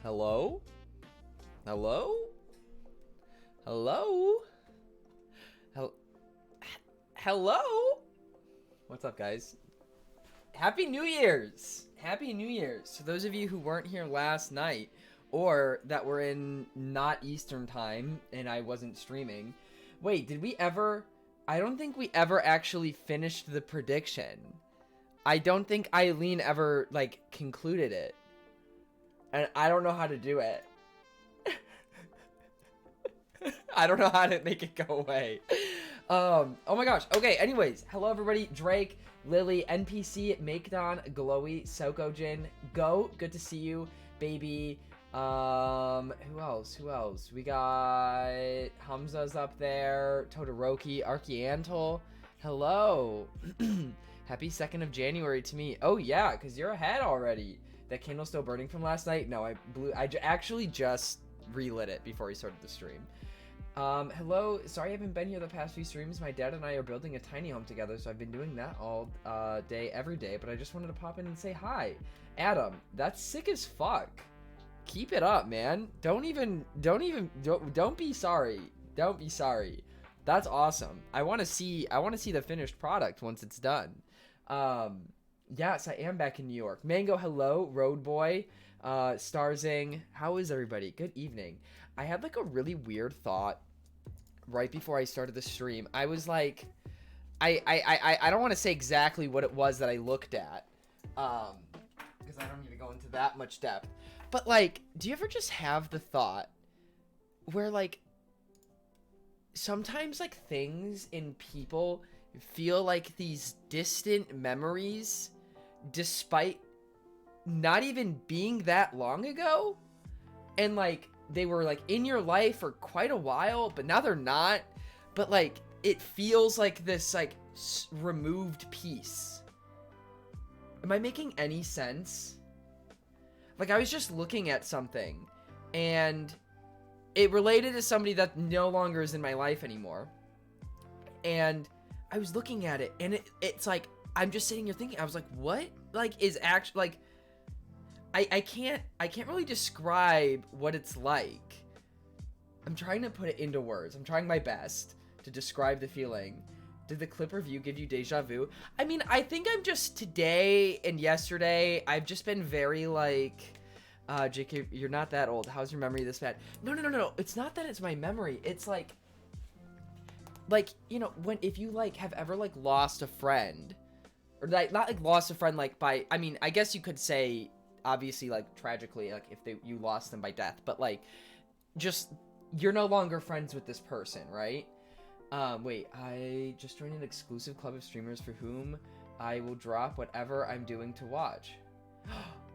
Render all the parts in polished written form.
Hello? Hello? Hello? Hello? What's up, guys? Happy New Year's! Happy New Year's! So those of you who weren't here last night, or that were in not Eastern time, and I wasn't streaming. Wait, did we ever... I don't think we ever actually finished the prediction. I don't think Eileen ever, like, concluded it. And I don't know how to do it. I don't know how to make it go away. Oh my gosh. Okay, anyways. Hello, everybody. Drake, Lily, NPC, Makedon, Glowy, Sokojin, Go. Good to see you, baby. Who else? We got Hamza's up there. Todoroki, Archeantle. Hello. Happy 2nd of January to me. Oh, yeah, because you're ahead already. That candle's still burning from last night? No, I actually just relit it before we started the stream. Hello. Sorry I haven't been here the past few streams. My dad and I are building a tiny home together, so I've been doing that all day, every day. But I just wanted to pop in and say hi. Adam, that's sick as fuck. Keep it up, man. Don't be sorry. Don't be sorry. That's awesome. I want to see the finished product once it's done. Yes, I am back in New York. Mango, hello. Road Boy, Starzing. How is everybody? Good evening. I had like a really weird thought right before I started the stream. I was like, I don't want to say exactly what it was that I looked at, because I don't need to go into that much depth. But like, do you ever just have the thought where like sometimes like things in people feel like these distant memories despite not even being that long ago, and like they were like in your life for quite a while, but now they're not, but like it feels like this like removed piece. Am I making any sense? Like I was just looking at something and it related to somebody that no longer is in my life anymore, and I was looking at it and it's like I'm just sitting here thinking, I was like, what like is actually like I can't really describe what it's like. I'm trying to put it into words. I'm trying my best to describe the feeling. Did the clip review give you deja vu? I mean, I think I'm just today and yesterday, I've just been very like, JK, you're not that old. How's your memory this bad? No. It's not that it's my memory. It's like, you know, if you like have ever like lost a friend, or like not like lost a friend like by, I mean, I guess you could say obviously like tragically, like if you lost them by death, but like just you're no longer friends with this person, right? Wait, I just joined an exclusive club of streamers for whom I will drop whatever I'm doing to watch.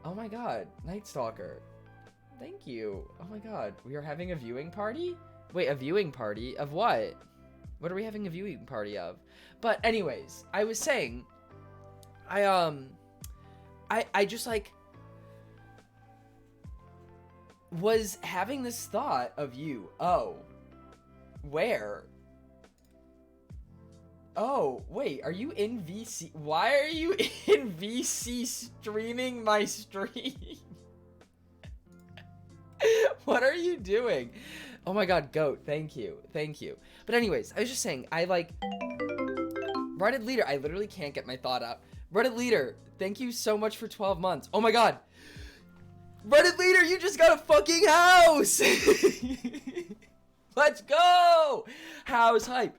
Oh my god, Night Stalker. Thank you. Oh my god, we are having a viewing party? Wait, a viewing party of what? What are we having a viewing party of? But anyways, I was saying, I just like was having this thought of you. Oh, where? Oh, wait, are you in VC? Why are you in VC streaming my stream? What are you doing? Oh my god, goat, thank you. But anyways, I was just saying, I like Reddit leader. I literally can't get my thought out. Reddit leader, thank you so much for 12 months. Oh my god. Reddit leader, you just got a fucking house. Let's go. House hype.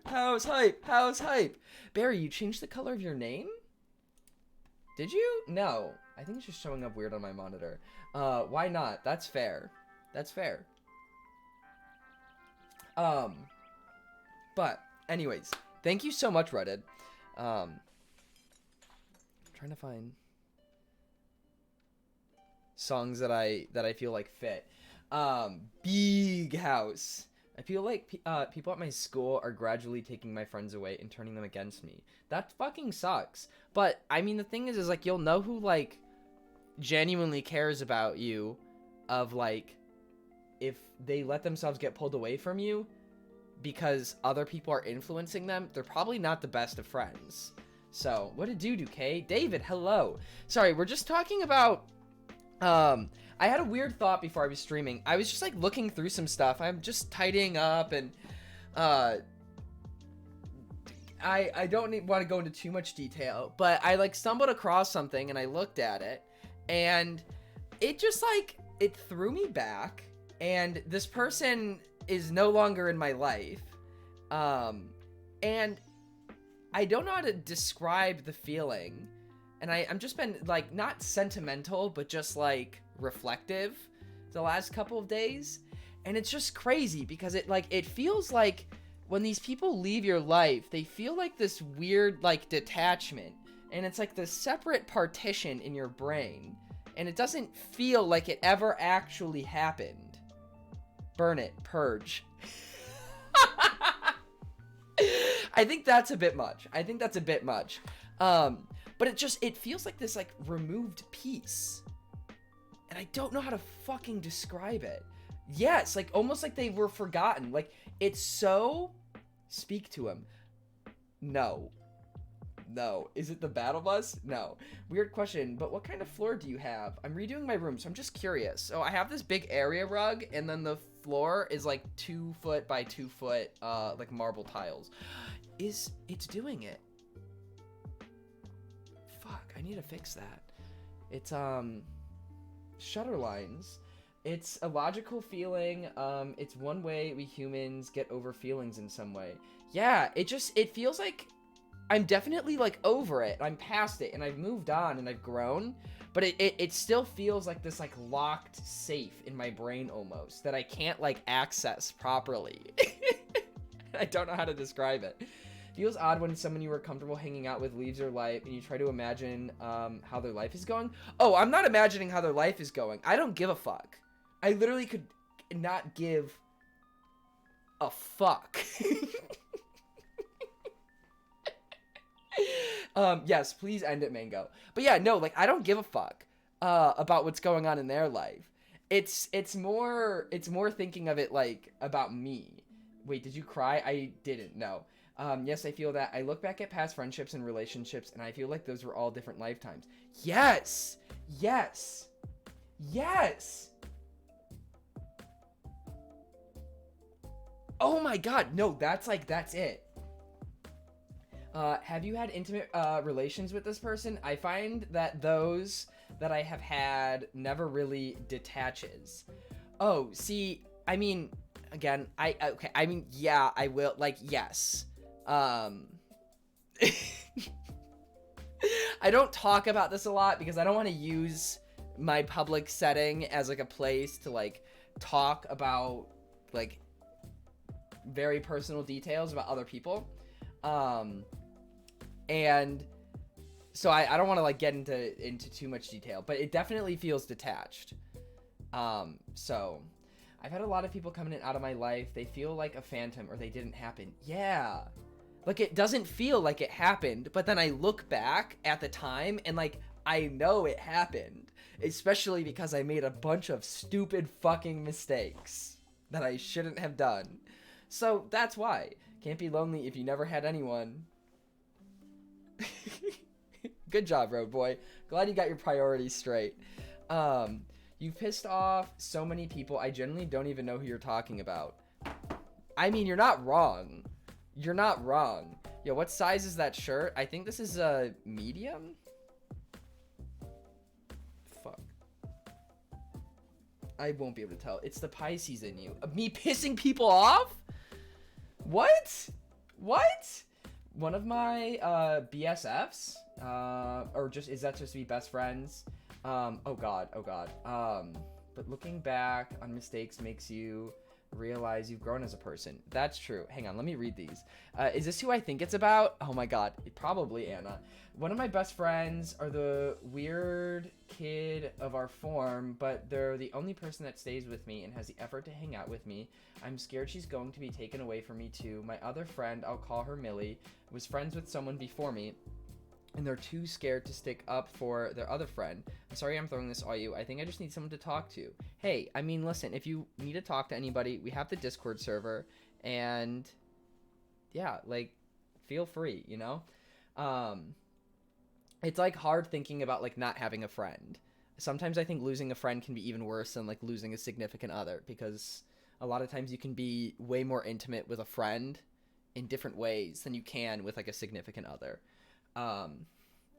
Barry, you changed the color of your name? Did you? No. I think it's just showing up weird on my monitor. Why not? That's fair. But anyways, thank you so much, Reddit. I'm trying to find songs that I feel like fit. Big house. I feel like people at my school are gradually taking my friends away and turning them against me. That fucking sucks. But I mean, the thing is like you'll know who like genuinely cares about you, of like if they let themselves get pulled away from you because other people are influencing them, they're probably not the best of friends. So what to do, Kay? David, hello. Sorry, we're just talking about I had a weird thought before I was streaming. I was just like looking through some stuff. I'm just tidying up, and uh I don't want to go into too much detail, but I like stumbled across something and I looked at it, and it just like it threw me back, and this person is no longer in my life. And I don't know how to describe the feeling. And I'm just been like not sentimental, but just like reflective the last couple of days. And it's just crazy because it feels like when these people leave your life, they feel like this weird like detachment. And it's like this separate partition in your brain. And it doesn't feel like it ever actually happened. Burn it, purge. I think that's a bit much. But it feels like this like removed piece. And I don't know how to fucking describe it. Yes, like almost like they were forgotten. Like it's so speak to him. No. Is it the battle bus? No. Weird question, but what kind of floor do you have? I'm redoing my room, so I'm just curious. So I have this big area rug, and then the floor is like 2 foot by 2 foot, like marble tiles. It's doing it. Fuck, I need to fix that. It's, shutter lines. It's a logical feeling. It's one way we humans get over feelings in some way. Yeah, it feels like I'm definitely like over it. I'm past it and I've moved on and I've grown, but it still feels like this like locked safe in my brain almost that I can't like access properly. I don't know how to describe it. Feels odd when someone you were comfortable hanging out with leaves your life and you try to imagine how their life is going. Oh, I'm not imagining how their life is going. I don't give a fuck. I literally could not give a fuck. Yes, please end it, Mango. But yeah, no, like I don't give a fuck about what's going on in their life. It's more thinking of it like about me. Wait, did you cry? I didn't. No. Yes, I feel that. I look back at past friendships and relationships and I feel like those were all different lifetimes. Yes. Oh my god, no, that's it. Have you had intimate relations with this person? I find that those that I have had never really detaches. Oh, see, I mean, again, yeah, I will, like, yes. I don't talk about this a lot because I don't want to use my public setting as like a place to like talk about like very personal details about other people. And so I don't want to like get into too much detail, but it definitely feels detached. So I've had a lot of people coming in and out of my life. They feel like a phantom or they didn't happen. Yeah. Like it doesn't feel like it happened, but then I look back at the time and like I know it happened, especially because I made a bunch of stupid fucking mistakes that I shouldn't have done. So that's why. Can't be lonely if you never had anyone. Good job, Road Boy. Glad you got your priorities straight. You've pissed off so many people, I generally don't even know who you're talking about. I mean, you're not wrong. Yo, what size is that shirt? I think this is a medium? Fuck. I won't be able to tell. It's the Pisces in you. Me pissing people off? What? One of my BSFs, or just is that just to be best friends? Oh god. But looking back on mistakes makes you realize you've grown as a person. That's true. Hang on, let me read these. Is this who I think it's about? Oh my god, probably Anna. One of my best friends are the weird kid of our form, but they're the only person that stays with me and has the effort to hang out with me. I'm scared she's going to be taken away from me too. My other friend, I'll call her Millie, was friends with someone before me, and they're too scared to stick up for their other friend. I'm sorry I'm throwing this on you. I think I just need someone to talk to. Hey, I mean, listen, if you need to talk to anybody, we have the Discord server, and yeah, like, feel free, you know? It's like hard thinking about like not having a friend, sometimes I think losing a friend can be even worse than like losing a significant other, because a lot of times you can be way more intimate with a friend in different ways than you can with like a significant other. Um,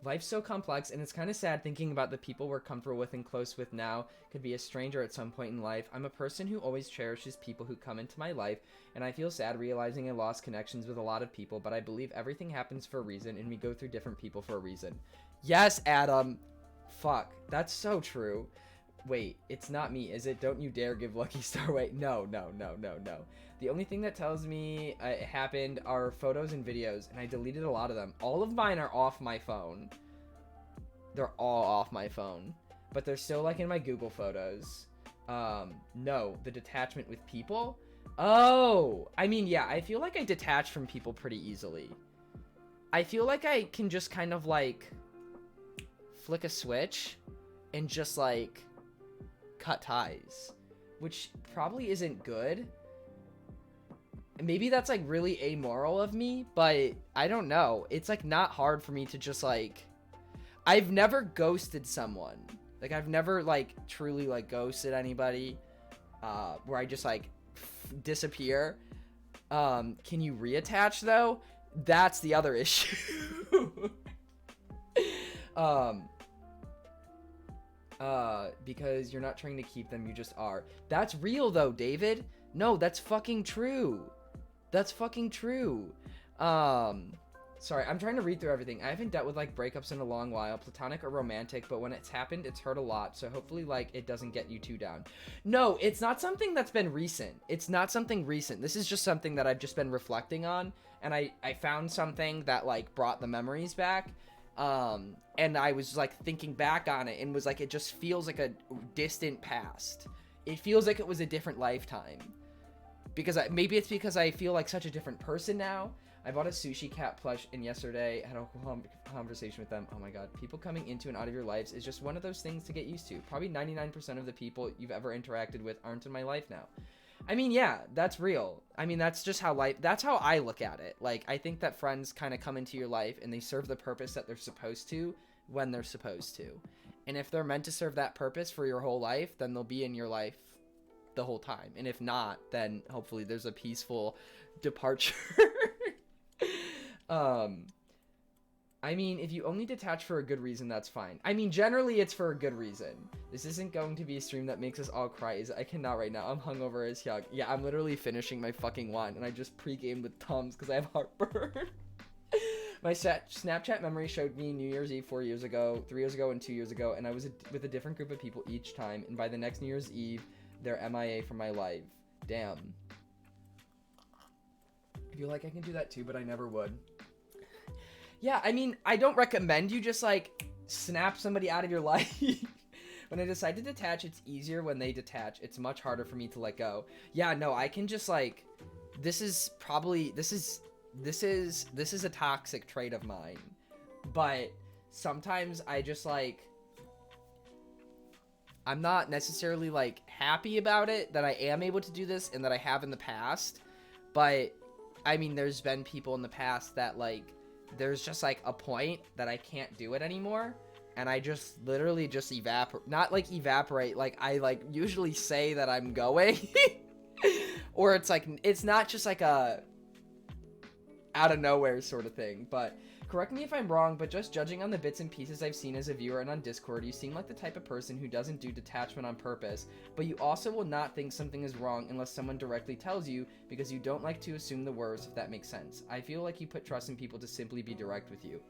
Life's so complex, and it's kind of sad thinking about the people we're comfortable with and close with now could be a stranger at some point in life. I'm a person who always cherishes people who come into my life, and I feel sad realizing I lost connections with a lot of people, but I believe everything happens for a reason, and we go through different people for a reason. Yes, Adam. Fuck. That's so true. Wait, it's not me, is it? Don't you dare give Lucky Star away. No. The only thing that tells me it happened are photos and videos, and I deleted a lot of them. All of mine are off my phone. They're all off my phone, but they're still like in my Google Photos. No, the detachment with people. Oh, I mean, yeah, I feel like I detach from people pretty easily. I feel like I can just kind of like flick a switch and just like cut ties, which probably isn't good. Maybe that's like really amoral of me, but I don't know. It's like not hard for me to just like, I've never ghosted someone. Like I've never like truly like ghosted anybody where I just like disappear. Can you reattach though? That's the other issue. Because you're not trying to keep them, you just are. That's real though, David. No, that's fucking true. That's fucking true. Sorry, I'm trying to read through everything. I haven't dealt with like breakups in a long while, platonic or romantic, but when it's happened, it's hurt a lot. So hopefully like it doesn't get you too down. No, it's not something that's been recent. It's not something recent. This is just something that I've just been reflecting on, and I found something that like brought the memories back. And I was like thinking back on it and was like, it just feels like a distant past. It feels like it was a different lifetime. Because maybe it's because I feel like such a different person now. I bought a sushi cat plush, and yesterday I had a whole conversation with them. Oh my god, people coming into and out of your lives is just one of those things to get used to. Probably 99% of the people you've ever interacted with aren't in my life now. I mean, yeah, that's real. I mean, that's just how that's how I look at it. Like, I think that friends kind of come into your life and they serve the purpose that they're supposed to when they're supposed to. And if they're meant to serve that purpose for your whole life, then they'll be in your life the whole time. And if not, then hopefully there's a peaceful departure. I mean, if you only detach for a good reason, that's fine. I mean, generally it's for a good reason. This isn't going to be a stream that makes us all cry. I cannot right now. I'm hungover as yuck. Yeah, I'm literally finishing my fucking wine, and I just pre-gamed with Tums because I have heartburn. My Snapchat memory showed me New Year's Eve 4 years ago, 3 years ago, and 2 years ago, and I was with a different group of people each time, and by the next New Year's Eve, they're MIA from my life. Damn. I feel like I can do that too, but I never would. Yeah, I mean, I don't recommend you just, like, snap somebody out of your life. When I decide to detach, it's easier when they detach. It's much harder for me to let go. Yeah, no, I can just, like, this is a toxic trait of mine. But sometimes I just, like, I'm not necessarily, like, happy about it that I am able to do this and that I have in the past. But, I mean, there's been people in the past that, like, there's just like a point that I can't do it anymore, and I just literally just not like evaporate, like I like usually say that I'm going or it's like, it's not just like a out of nowhere sort of thing. But correct me if I'm wrong, but just judging on the bits and pieces I've seen as a viewer and on Discord, you seem like the type of person who doesn't do detachment on purpose, but you also will not think something is wrong unless someone directly tells you, because you don't like to assume the worst, if that makes sense. I feel like you put trust in people to simply be direct with you.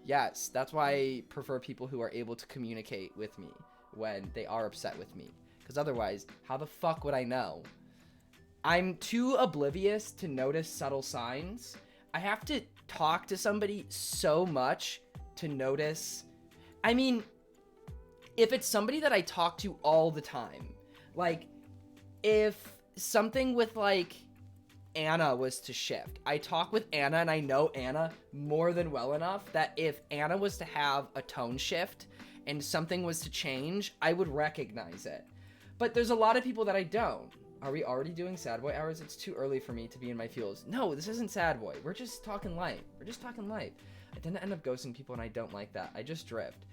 Yes, that's why I prefer people who are able to communicate with me when they are upset with me, because otherwise, how the fuck would I know? I'm too oblivious to notice subtle signs. I have to talk to somebody so much to notice. I mean, if it's somebody that I talk to all the time, like if something with like Anna was to shift, I talk with Anna and I know Anna more than well enough that if Anna was to have a tone shift and something was to change, I would recognize it. But there's a lot of people that I don't. Are we already doing sad boy hours? It's too early for me to be in my feels. No, this isn't sad boy. We're just talking life. I tend to end up ghosting people, and I don't like that. I just drift.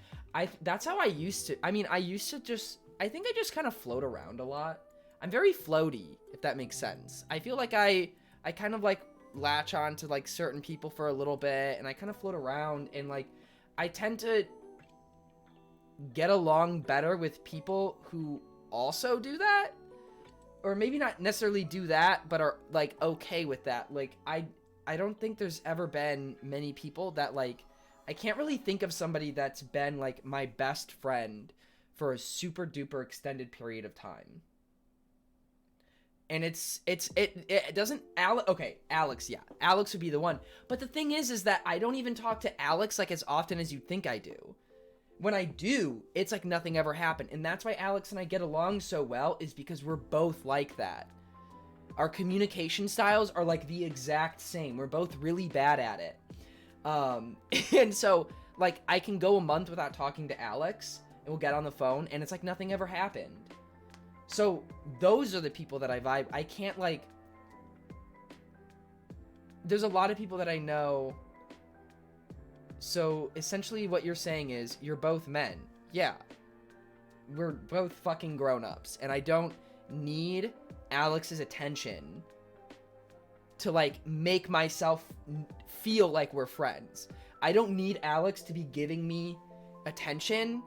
That's how I used to. I think I just kind of float around a lot. I'm very floaty, if that makes sense. I feel like I kind of like latch on to like certain people for a little bit, and I kind of float around, and like I tend to get along better with people who also do that, or maybe not necessarily do that, but are like okay with that. Like I don't think there's ever been many people that like, I can't really think of somebody that's been like my best friend for a super duper extended period of time. And it doesn't, Alex, yeah, Alex would be the one. But the thing is that I don't even talk to Alex like as often as you think I do. When I do, it's like nothing ever happened. And that's why Alex and I get along so well, is because we're both like that. Our communication styles are like the exact same. We're both really bad at it. And so like I can go a month without talking to Alex, and we'll get on the phone, and it's like nothing ever happened. So those are the people that I vibe. I can't like, there's a lot of people that I know. So essentially what you're saying is you're both men. Yeah. We're both fucking grown-ups, and I don't need Alex's attention to like make myself feel like we're friends. I don't need Alex to be giving me attention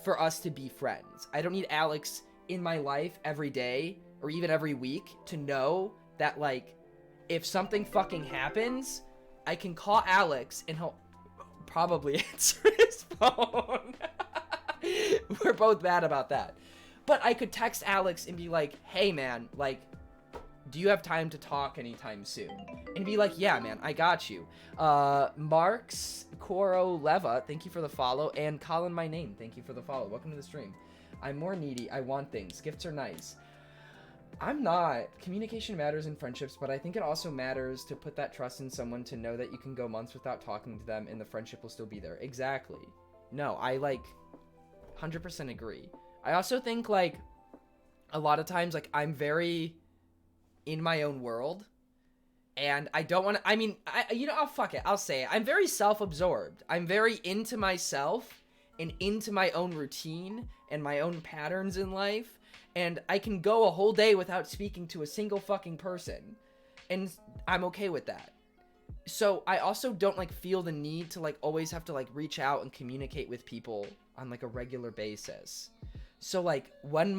for us to be friends. I don't need Alex in my life every day or even every week to know that like if something fucking happens, I can call Alex and he'll probably answer his phone. We're both bad about that. But I could text Alex and be like, hey man, like, do you have time to talk anytime soon? And be like, yeah man, I got you. Marks Coro Leva, thank you for the follow. And Colin My Name, thank you for the follow. Welcome to the stream. I'm more needy. I want things. Gifts are nice. I'm not. Communication matters in friendships, but I think it also matters to put that trust in someone to know that you can go months without talking to them and the friendship will still be there. Exactly. No, I like 100% agree. I also think like a lot of times like I'm very in my own world, and I don't want to, I'll fuck it. I'll say it. I'm very self-absorbed. I'm very into myself and into my own routine and my own patterns in life. And I can go a whole day without speaking to a single fucking person, and I'm okay with that. So I also don't like feel the need to like always have to like reach out and communicate with people on like a regular basis. So like when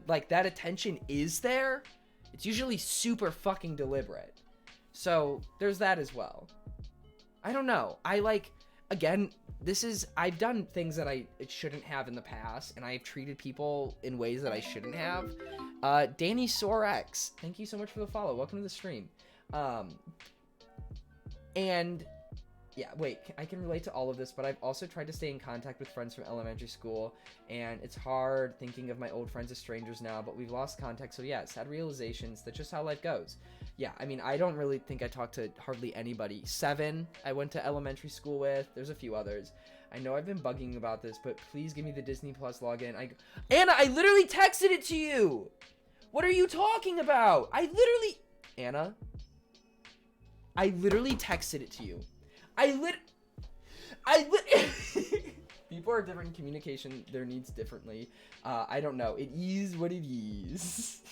like that attention is there, it's usually super fucking deliberate. So there's that as well. I don't know. I like, again, I've done things that I shouldn't have in the past, and I've treated people in ways that I shouldn't have. Danny Sorex, thank you so much for the follow. Welcome to the stream. And yeah, wait, I can relate to all of this, but I've also tried to stay in contact with friends from elementary school, and it's hard thinking of my old friends as strangers now, but we've lost contact, so yeah, sad realizations. That's just how life goes. Yeah, I mean, I don't really think I talked to hardly anybody. 7, I went to elementary school with. There's a few others. I know I've been bugging about this, but please give me the Disney Plus login. Anna, I literally texted it to you! What are you talking about? Anna, I literally texted it to you. People are different in communication, their needs differently. I don't know. It is what it is.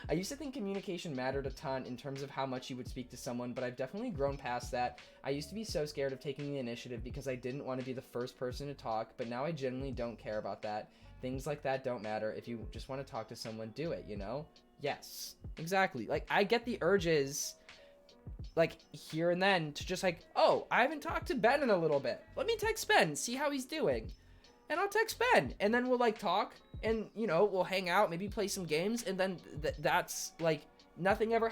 I used to think communication mattered a ton in terms of how much you would speak to someone, but I've definitely grown past that. I used to be so scared of taking the initiative because I didn't want to be the first person to talk, but now I genuinely don't care about that. Things like that don't matter. If you just want to talk to someone, do it, you know? Yes, exactly. Like, I get the urges, like, here and then to just like, oh, I haven't talked to Ben in a little bit. Let me text Ben, see how he's doing. And I'll text Ben, and then we'll, like, talk, and, you know, we'll hang out, maybe play some games, and then that's, like, nothing ever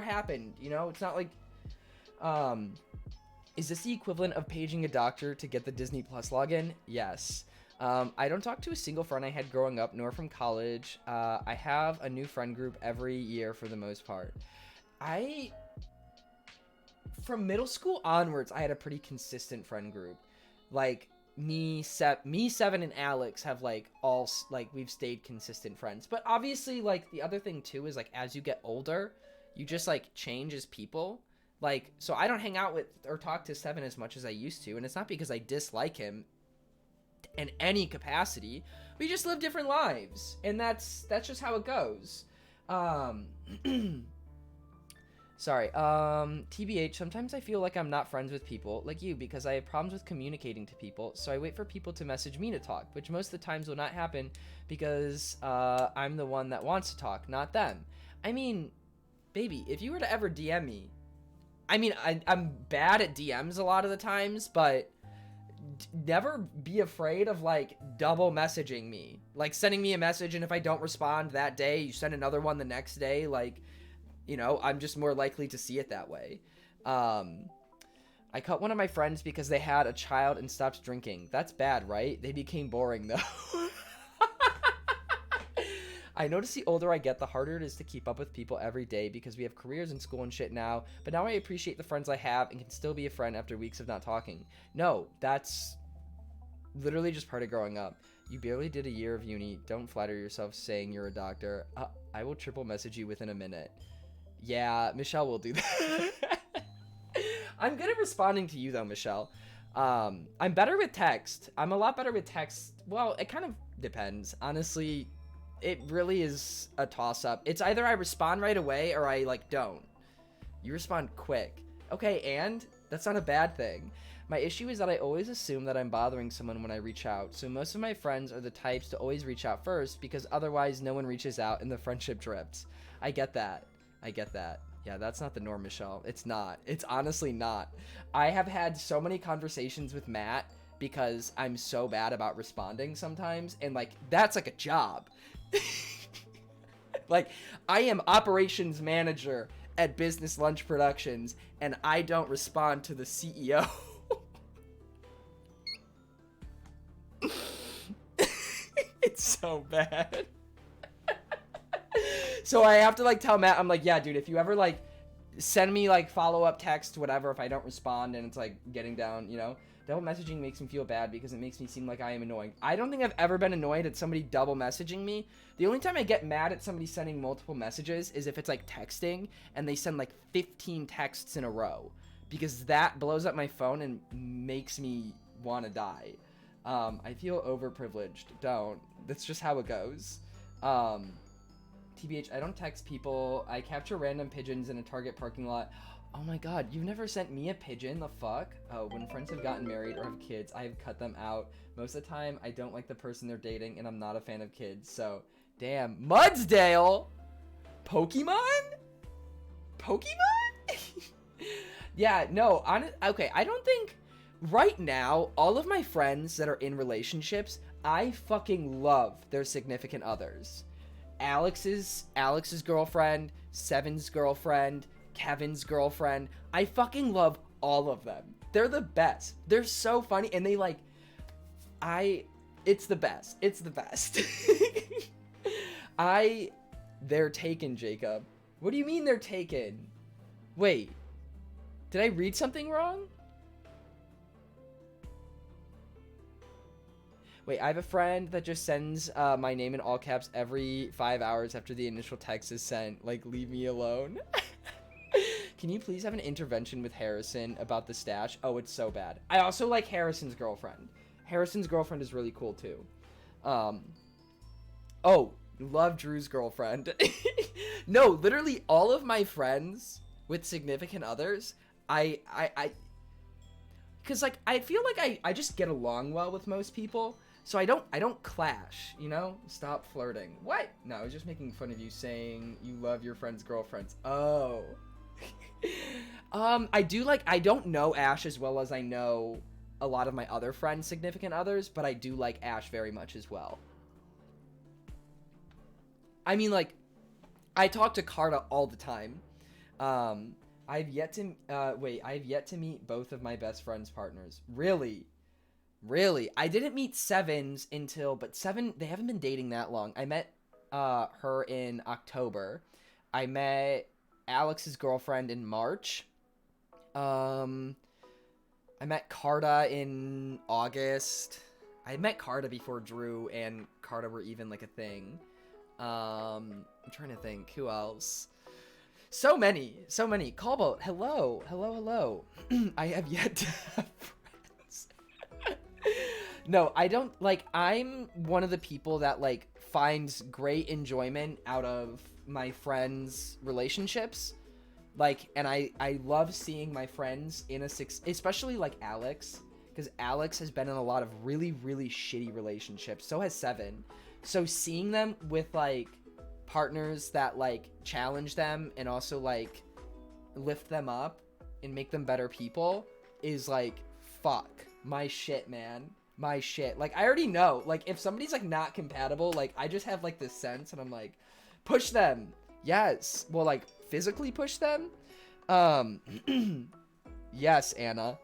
happened, you know? It's not like, is this the equivalent of paging a doctor to get the Disney Plus login? Yes. I don't talk to a single friend I had growing up, nor from college. I have a new friend group every year for the most part. From middle school onwards, I had a pretty consistent friend group. Like, me, 7, and Alex have, like, all, like, we've stayed consistent friends. But obviously, like, the other thing, too, is, like, as you get older, you just, like, change as people. Like, so I don't hang out with or talk to Seven as much as I used to, and it's not because I dislike him in any capacity. We just live different lives, and that's just how it goes. Um, Sorry. TBH, sometimes I feel like I'm not friends with people like you because I have problems with communicating to people, so I wait for people to message me to talk, which most of the times will not happen because I'm the one that wants to talk, not them. I mean, baby, if you were to ever DM me, I mean, I'm bad at DMs a lot of the times, but never be afraid of like double messaging me, like sending me a message, and if I don't respond that day, you send another one the next day. Like, you know, I'm just more likely to see it that way. I cut one of my friends because they had a child and stopped drinking. That's bad, right? They became boring though. I notice the older I get, the harder it is to keep up with people every day because we have careers and school and shit now. But now I appreciate the friends I have and can still be a friend after weeks of not talking. No, that's literally just part of growing up. You barely did a year of uni. Don't flatter yourself saying you're a doctor. I will triple message you within a minute. Yeah, Michelle will do that. I'm good at responding to you though, Michelle. I'm better with text. I'm a lot better with text. Well, it kind of depends. Honestly, it really is a toss-up. It's either I respond right away or I, like, don't. You respond quick. Okay, and? That's not a bad thing. My issue is that I always assume that I'm bothering someone when I reach out, so most of my friends are the types to always reach out first because otherwise no one reaches out and the friendship drifts. I get that. I get that. Yeah, that's not the norm, Michelle. It's not. It's honestly not. I have had so many conversations with Matt because I'm so bad about responding sometimes, and, like, that's like a job. Like, I am operations manager at Business Lunch Productions, and I don't respond to the CEO. It's so bad. So I have to, like, tell Matt, I'm like, yeah, dude, if you ever, like, send me, like, follow-up text, whatever, if I don't respond and it's, like, getting down, you know? Double messaging makes me feel bad because it makes me seem like I am annoying. I don't think I've ever been annoyed at somebody double messaging me. The only time I get mad at somebody sending multiple messages is if it's like texting and they send like 15 texts in a row, because that blows up my phone and makes me want to die. I feel overprivileged. Don't. That's just how it goes. TBH, I don't text people. I capture random pigeons in a Target parking lot. Oh my god, you've never sent me a pigeon? The fuck? Oh, when friends have gotten married or have kids, I have cut them out. Most of the time, I don't like the person they're dating, and I'm not a fan of kids, so... Damn. Mudsdale? Pokemon? Pokemon? Yeah, no, okay, I don't think... Right now, all of my friends that are in relationships, I fucking love their significant others. Alex's girlfriend, Seven's girlfriend... Kevin's girlfriend. I fucking love all of them. They're the best. They're so funny, and they, like, it's the best. It's the best. They're taken, Jacob. What do you mean they're taken? Wait, did I read something wrong? Wait, I have a friend that just sends my name in all caps every 5 hours after the initial text is sent. Like, leave me alone. Can you please have an intervention with Harrison about the stash? Oh, it's so bad. I also like Harrison's girlfriend. Harrison's girlfriend is really cool too. Oh, love Drew's girlfriend. No, literally all of my friends with significant others, cause like I feel like I just get along well with most people, so I don't clash, you know? Stop flirting. What? No, I was just making fun of you saying you love your friends' girlfriends. Oh. I don't know Ash as well as I know a lot of my other friends' significant others, but I do like Ash very much as well. I mean, like, I talk to Carta all the time. I've yet to meet both of my best friends' partners. Really? I didn't meet Seven's but Seven, they haven't been dating that long. I met her in October. I met Alex's girlfriend in March. I met Carta in August. I met Carta before Drew and Carta were even like a thing. I'm trying to think who else. So many. Callboat, hello. I have yet to have friends. No, I don't, like, I'm one of the people that, like, finds great enjoyment out of my friends' relationships. Like, and I love seeing my friends in especially, like, Alex, because Alex has been in a lot of really, really shitty relationships. So has Seven. So seeing them with, like, partners that, like, challenge them and also, like, lift them up and make them better people is, like, fuck. My shit, man. My shit. Like, I already know. Like, if somebody's, like, not compatible, like, I just have, like, this sense, and I'm like, push them. Yes. Well, like, physically push them? Yes, Anna.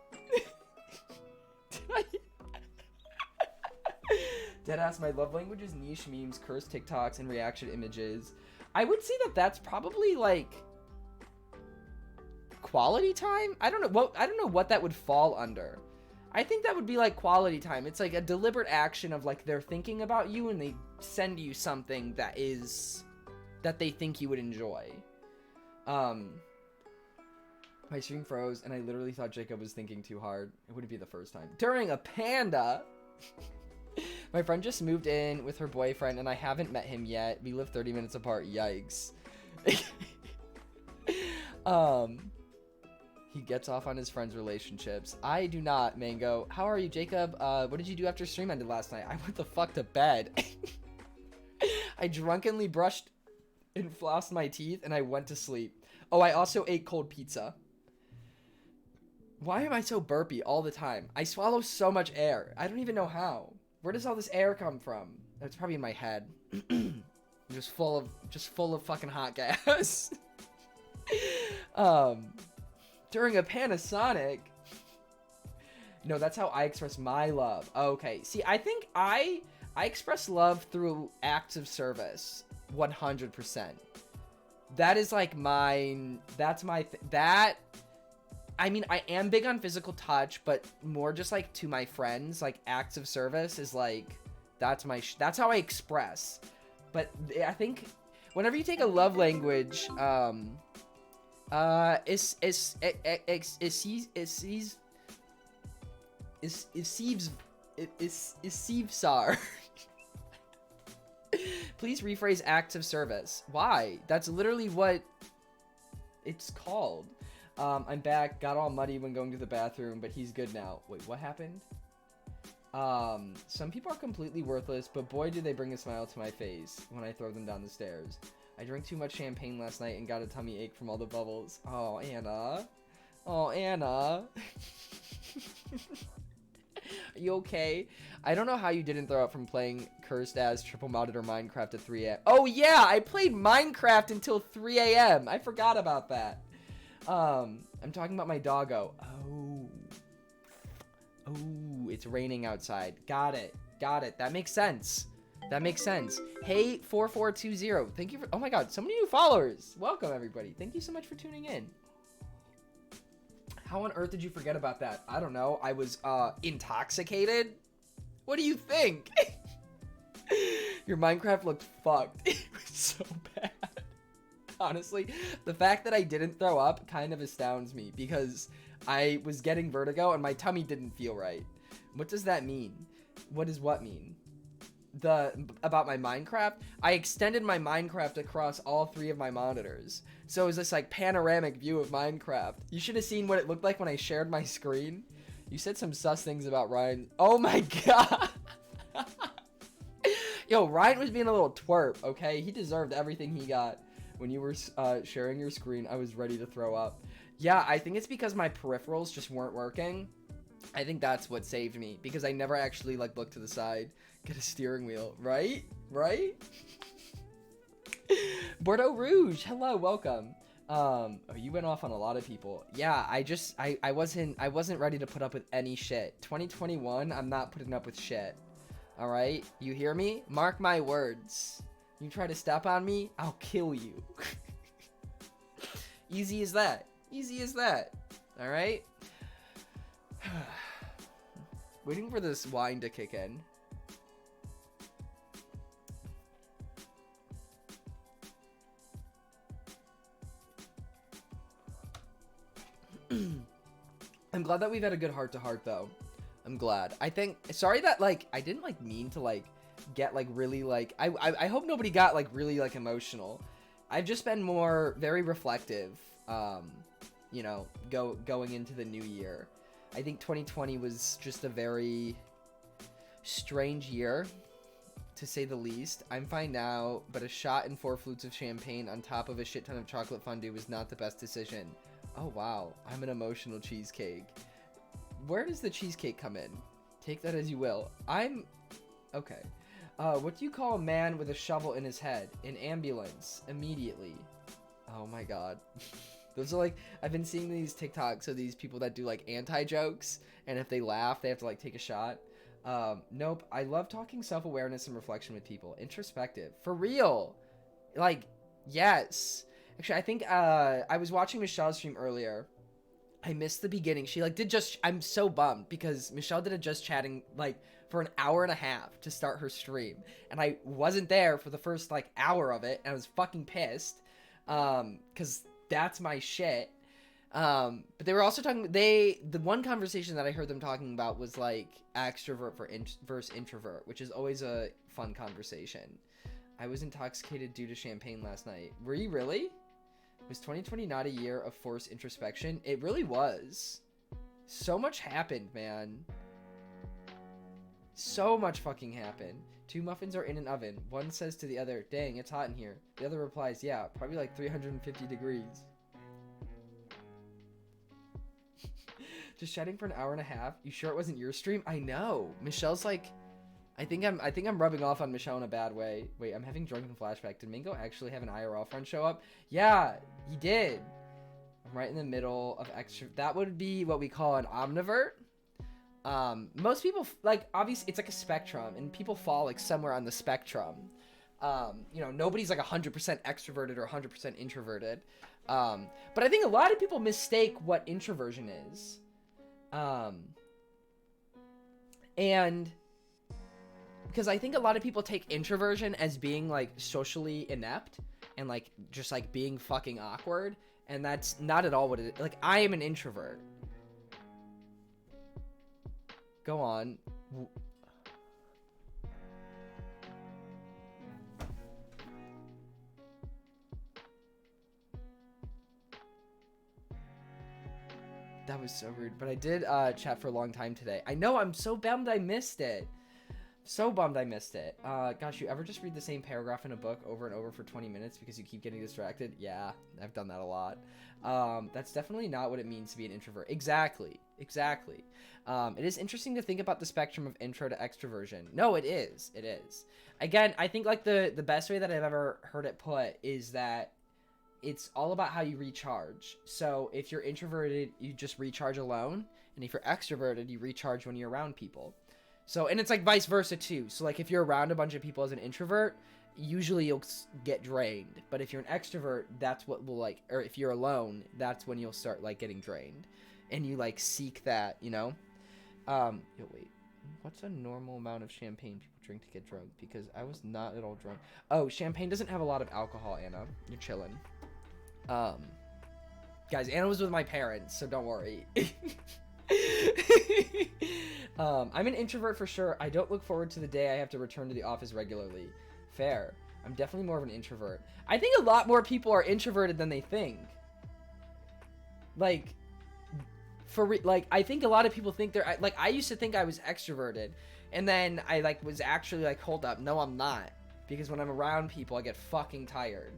Deadass, my love language is niche memes, cursed TikToks, and reaction images. I would say that that's probably, like, quality time? I don't know what that would fall under. I think that would be like quality time. It's like a deliberate action of, like, they're thinking about you and they send you something that they think you would enjoy. My stream froze and I literally thought Jacob was thinking too hard. It wouldn't be the first time. During a panda. My friend just moved in with her boyfriend and I haven't met him yet. We live 30 minutes apart. Yikes. He gets off on his friends' relationships. I do not, Mango. How are you, Jacob? What did you do after stream ended last night? I went the fuck to bed. I drunkenly brushed and flossed my teeth and I went to sleep. Oh, I also ate cold pizza. Why am I so burpy all the time? I swallow so much air. I don't even know how. Where does all this air come from? It's probably in my head. just full of fucking hot gas. During a Panasonic. No, that's how I express my love. Okay. See, I think I express love through acts of service. 100%. That is like mine. That's my I mean, I am big on physical touch, but more just like to my friends, like acts of service is like, that's how I express. But I think whenever you take a love language, Please rephrase acts of service. Why? That's literally what it's called. I'm back. Got all muddy when going to the bathroom, but he's good now. Wait, what happened? Some people are completely worthless, but boy, do they bring a smile to my face when I throw them down the stairs. I drank too much champagne last night and got a tummy ache from all the bubbles. Oh, Anna. Oh, Anna. Are you okay? I don't know how you didn't throw up from playing cursed as triple modded or Minecraft at 3 a.m. Oh, yeah, I played Minecraft until 3 a.m. I forgot about that. I'm talking about my doggo. Oh, it's raining outside. Got it. That makes sense. Hey, 4420. Thank you for, oh my god, so many new followers. Welcome, everybody. Thank you so much for tuning in. How on earth did you forget about that? I don't know. I was, intoxicated? What do you think? Your Minecraft looked fucked. It was so bad. Honestly, the fact that I didn't throw up kind of astounds me because I was getting vertigo and my tummy didn't feel right. What does that mean? What does what mean? About my Minecraft? I extended my Minecraft across all 3 of my monitors. So it was this like panoramic view of Minecraft. You should have seen what it looked like when I shared my screen. You said some sus things about Ryan. Oh my god. Yo, Ryan was being a little twerp, okay? He deserved everything he got. When you were sharing your screen, I was ready to throw up. Yeah, I think it's because my peripherals just weren't working. I think that's what saved me, because I never actually, like, looked to the side. Get a steering wheel, right? Bordeaux Rouge, hello, welcome. Oh, you went off on a lot of people. Yeah, I wasn't ready to put up with any shit. 2021, I'm not putting up with shit. All right, you hear me? Mark my words. You try to step on me, I'll kill you. Easy as that. All right. Waiting for this wine to kick in. I'm glad that we've had a good heart-to-heart, though. I'm glad. I think... Sorry that, like, I didn't, like, mean to, like, get, like, really, like... I hope nobody got, like, really, like, emotional. I've just been more... very reflective, you know, going into the new year. I think 2020 was just a very strange year, to say the least. I'm fine now, but a shot and 4 flutes of champagne on top of a shit ton of chocolate fondue was not the best decision. Oh, wow. I'm an emotional cheesecake. Where does the cheesecake come in? Take that as you will. Okay. What do you call a man with a shovel in his head? An ambulance. Immediately. Oh my god. Those are like... I've been seeing these TikToks of these people that do like anti-jokes, and if they laugh, they have to like take a shot. Nope. I love talking self-awareness and reflection with people. Introspective. For real. Like, yes. Actually, I think, I was watching Michelle's stream earlier. I missed the beginning. She, like, did just... I'm so bummed, because Michelle did a just chatting, like, for an hour and a half to start her stream. And I wasn't there for the first, like, hour of it, and I was fucking pissed. Because that's my shit. But they were also talking... The one conversation that I heard them talking about was, like, extrovert versus introvert, which is always a fun conversation. I was intoxicated due to champagne last night. Were you really? Was 2020 not a year of forced introspection? It really was. So much happened, man. So much fucking happened. 2 muffins are in an oven. One says to the other, dang, it's hot in here. The other replies, yeah, probably like 350 degrees. Just chatting for an hour and a half? You sure it wasn't your stream? I know. Michelle's like... I think I'm rubbing off on Michelle in a bad way. Wait, I'm having drunken flashback. Did Mingo actually have an IRL friend show up? Yeah, he did. I'm right in the middle of extra. That would be what we call an omnivert. Most people, like, obviously it's like a spectrum, and people fall like somewhere on the spectrum. You know, nobody's like 100% extroverted or 100% introverted. But I think a lot of people mistake what introversion is. And because I think a lot of people take introversion as being like socially inept and like just like being fucking awkward, and that's not at all what it is. Like, I am an introvert. Go on. That was so rude, but I did chat for a long time today. I know, I'm so bummed I missed it. So bummed I missed it. Gosh, you ever just read the same paragraph in a book over and over for 20 minutes because you keep getting distracted? Yeah, I've done that a lot. That's definitely not what it means to be an introvert. Exactly. It is interesting to think about the spectrum of intro to extroversion. No, it is. It is. Again, I think like the best way that I've ever heard it put is that it's all about how you recharge. So if you're introverted, you just recharge alone. And if you're extroverted, you recharge when you're around people. So, and it's like vice versa too. So like if you're around a bunch of people as an introvert, usually you'll get drained. But if you're an extrovert, that's what will like, or if you're alone, that's when you'll start like getting drained. And you like seek that, you know? Yo, wait, what's a normal amount of champagne people drink to get drunk? Because I was not at all drunk. Oh, champagne doesn't have a lot of alcohol, Anna. You're chilling. Guys, Anna was with my parents, so don't worry. I'm an introvert for sure. I don't look forward to the day I have to return to the office regularly. Fair. I'm definitely more of an introvert. I think a lot more people are introverted than they think. Like, I think a lot of people think they're, like, I used to think I was extroverted, and then I, like, was actually, like, hold up, no, I'm not. Because when I'm around people, I get fucking tired.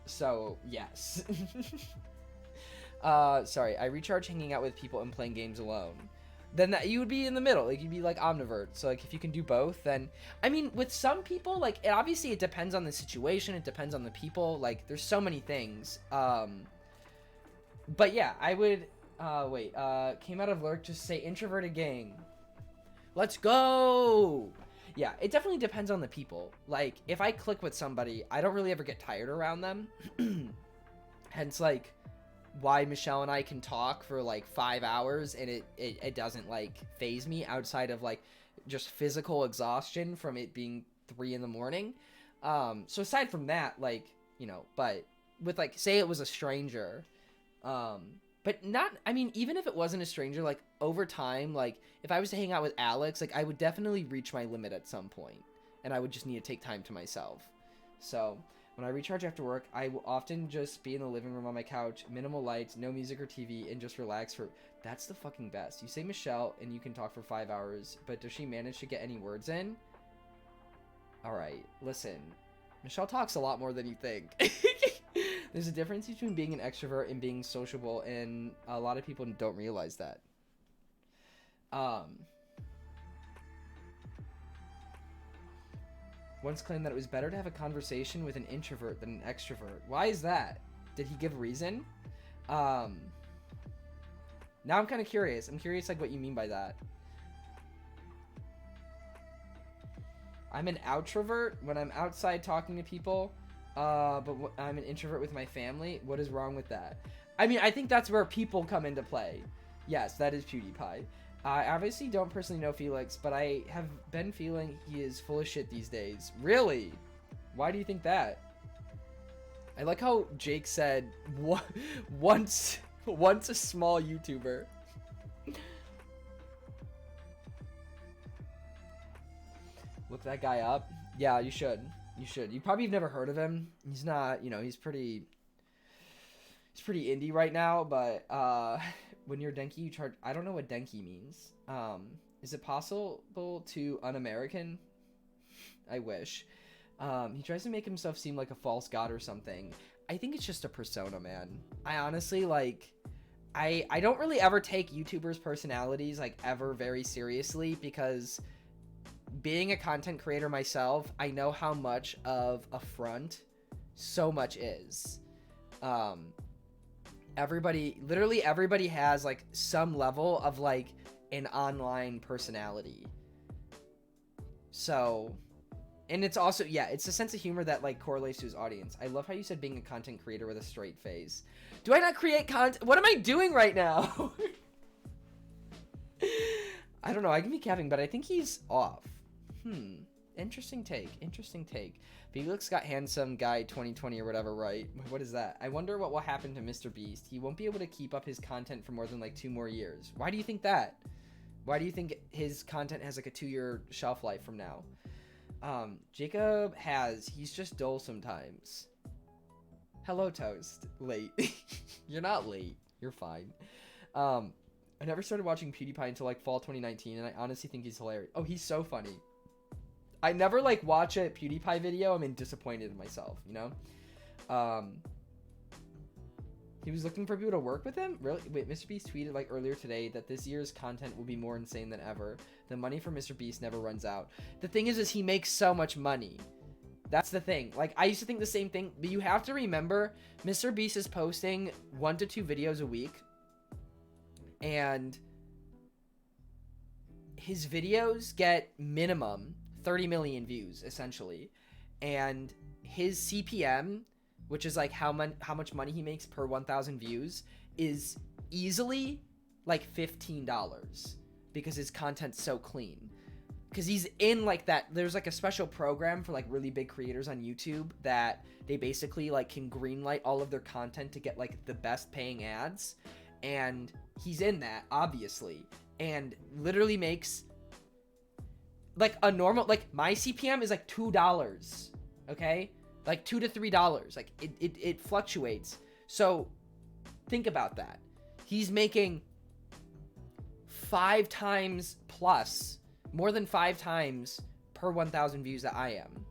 So, yes. Sorry, I recharge hanging out with people and playing games alone. Then that you would be in the middle, like you'd be like omnivert. So like if you can do both, then I mean with some people, like it depends on the situation, it depends on the people, like there's so many things. But yeah, I would came out of lurk, just say introverted gang. Let's go. Yeah, it definitely depends on the people. Like if I click with somebody, I don't really ever get tired around them. Hence like why Michelle and I can talk for like 5 hours and it doesn't like phase me outside of like just physical exhaustion from it being 3 a.m. So aside from that, like, you know, but with like, say it was a stranger But not, I mean, even if it wasn't a stranger, like, over time, like, if I was to hang out with Alex, like, I would definitely reach my limit at some point, and I would just need to take time to myself. So, when I recharge after work, I will often just be in the living room on my couch, minimal lights, no music or TV, and just relax for, that's the fucking best. You say Michelle, and you can talk for 5 hours, but does she manage to get any words in? Alright, listen. Michelle talks a lot more than you think. There's a difference between being an extrovert and being sociable, and a lot of people don't realize that. Once claimed that it was better to have a conversation with an introvert than an extrovert. Why is that? Did he give a reason? Now I'm kind of curious. I'm curious, like, what you mean by that. I'm an outrovert when I'm outside talking to people, but I'm an introvert with my family. What is wrong with that? I mean, I think that's where people come into play. Yes, that is PewDiePie. I obviously don't personally know Felix, but I have been feeling he is full of shit these days. Really? Why do you think that? I like how Jake said, once a small YouTuber. Look that guy up. Yeah, you should. You should. You probably have never heard of him. He's not, you know, he's pretty indie right now, but when you're Denki, you charge, I don't know what Denki means. Is it possible to un-American? I wish. He tries to make himself seem like a false god or something. I think it's just a persona, man. I honestly, like, I don't really ever take YouTubers' personalities, like, ever very seriously, because being a content creator myself, I know how much of a front so much is. Literally everybody has, like, some level of, like, an online personality. So, and it's also, yeah, it's a sense of humor that, like, correlates to his audience. I love how you said being a content creator with a straight face. Do I not create content? What am I doing right now? I don't know. I can be capping, but I think he's off. Interesting take. Felix got handsome guy 2020 or whatever, right? What is that? I wonder what will happen to Mr. Beast. He won't be able to keep up his content for more than, like, 2 more years. Why do you think that? Why do you think his content has, like, a 2-year shelf life from now? Jacob he's just dull sometimes. Hello, Toast. Late. You're not late. You're fine. I never started watching PewDiePie until, like, fall 2019, and I honestly think he's hilarious. Oh, he's so funny. I never, like, watch a PewDiePie video. I'm disappointed in myself, you know? He was looking for people to work with him? Really? Wait, Mr. Beast tweeted, like, earlier today that this year's content will be more insane than ever. The money for Mr. Beast never runs out. The thing is he makes so much money. That's the thing. Like, I used to think the same thing, but you have to remember, Mr. Beast is posting 1 to 2 videos a week, and his videos get minimum 30 million views, essentially, and his CPM, which is, like, how much money he makes per 1,000 views, is easily, like, $15, because his content's so clean. Because he's in, like, that, there's, like, a special program for, like, really big creators on YouTube that they basically, like, can greenlight all of their content to get, like, the best paying ads, and he's in that, obviously, and literally makes, like, a normal, like, my CPM is, like, $2, okay? Like, $2 to $3. Like, it fluctuates. So, think about that. He's making 5 times plus, more than 5 times per 1,000 views that I am.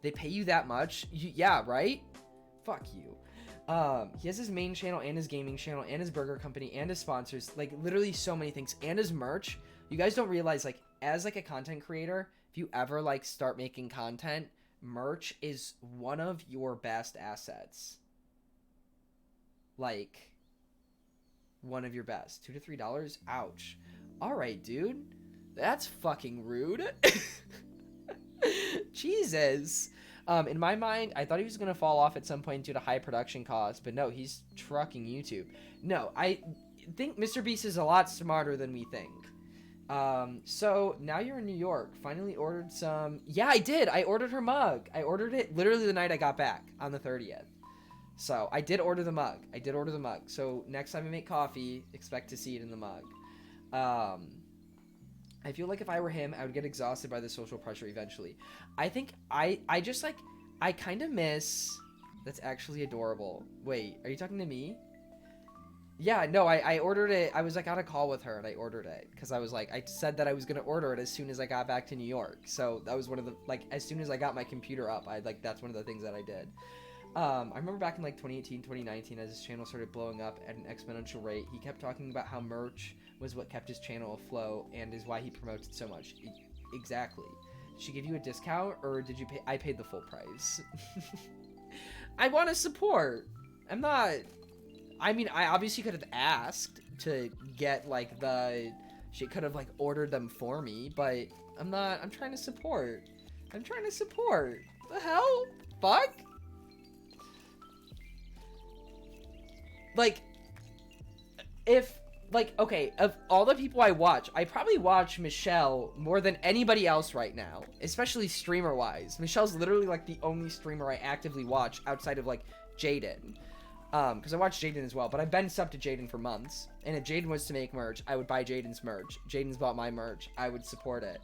They pay you that much? Yeah, right? Fuck you. He has his main channel and his gaming channel and his burger company and his sponsors. Like, literally so many things. And his merch. You guys don't realize, like, as, like, a content creator, if you ever, like, start making content, merch is one of your best assets. Like, one of your best. $2 to $3? Ouch. Alright, dude. That's fucking rude. Jesus. In my mind, I thought he was going to fall off at some point due to high production costs, but no, he's trucking YouTube. No, I think Mr. Beast is a lot smarter than we think. So now you're in New York. Finally ordered some. Yeah, I did. I ordered her mug. I ordered it literally the night I got back on the 30th. So I did order the mug. So next time I make coffee, expect to see it in the mug. I feel like if I were him, I would get exhausted by the social pressure eventually. I think I just like, I kind of miss... That's actually adorable. Wait, are you talking to me? Yeah, no, I ordered it. I was like on a call with her and I ordered it because I was like, I said that I was going to order it as soon as I got back to New York. So that was one of the, like, as soon as I got my computer up, that's one of the things that I did. I remember back in like 2018, 2019, as his channel started blowing up at an exponential rate, he kept talking about how merch was what kept his channel afloat and is why he promotes it so much. Exactly. Did she give you a discount or did you pay? I paid the full price. I want to support. I'm not... I mean, I obviously could have asked to get, like, she could have, like, ordered them for me, but I'm trying to support. The hell? Fuck? Like, if, like, okay, of all the people I watch, I probably watch Michelle more than anybody else right now, especially streamer-wise. Michelle's literally, like, the only streamer I actively watch outside of, like, Jaden. Because I watch Jaden as well, but I've been subbed to Jaden for months, and if Jaden was to make merch, I would buy Jaden's merch. Jaden's bought my merch. I would support it.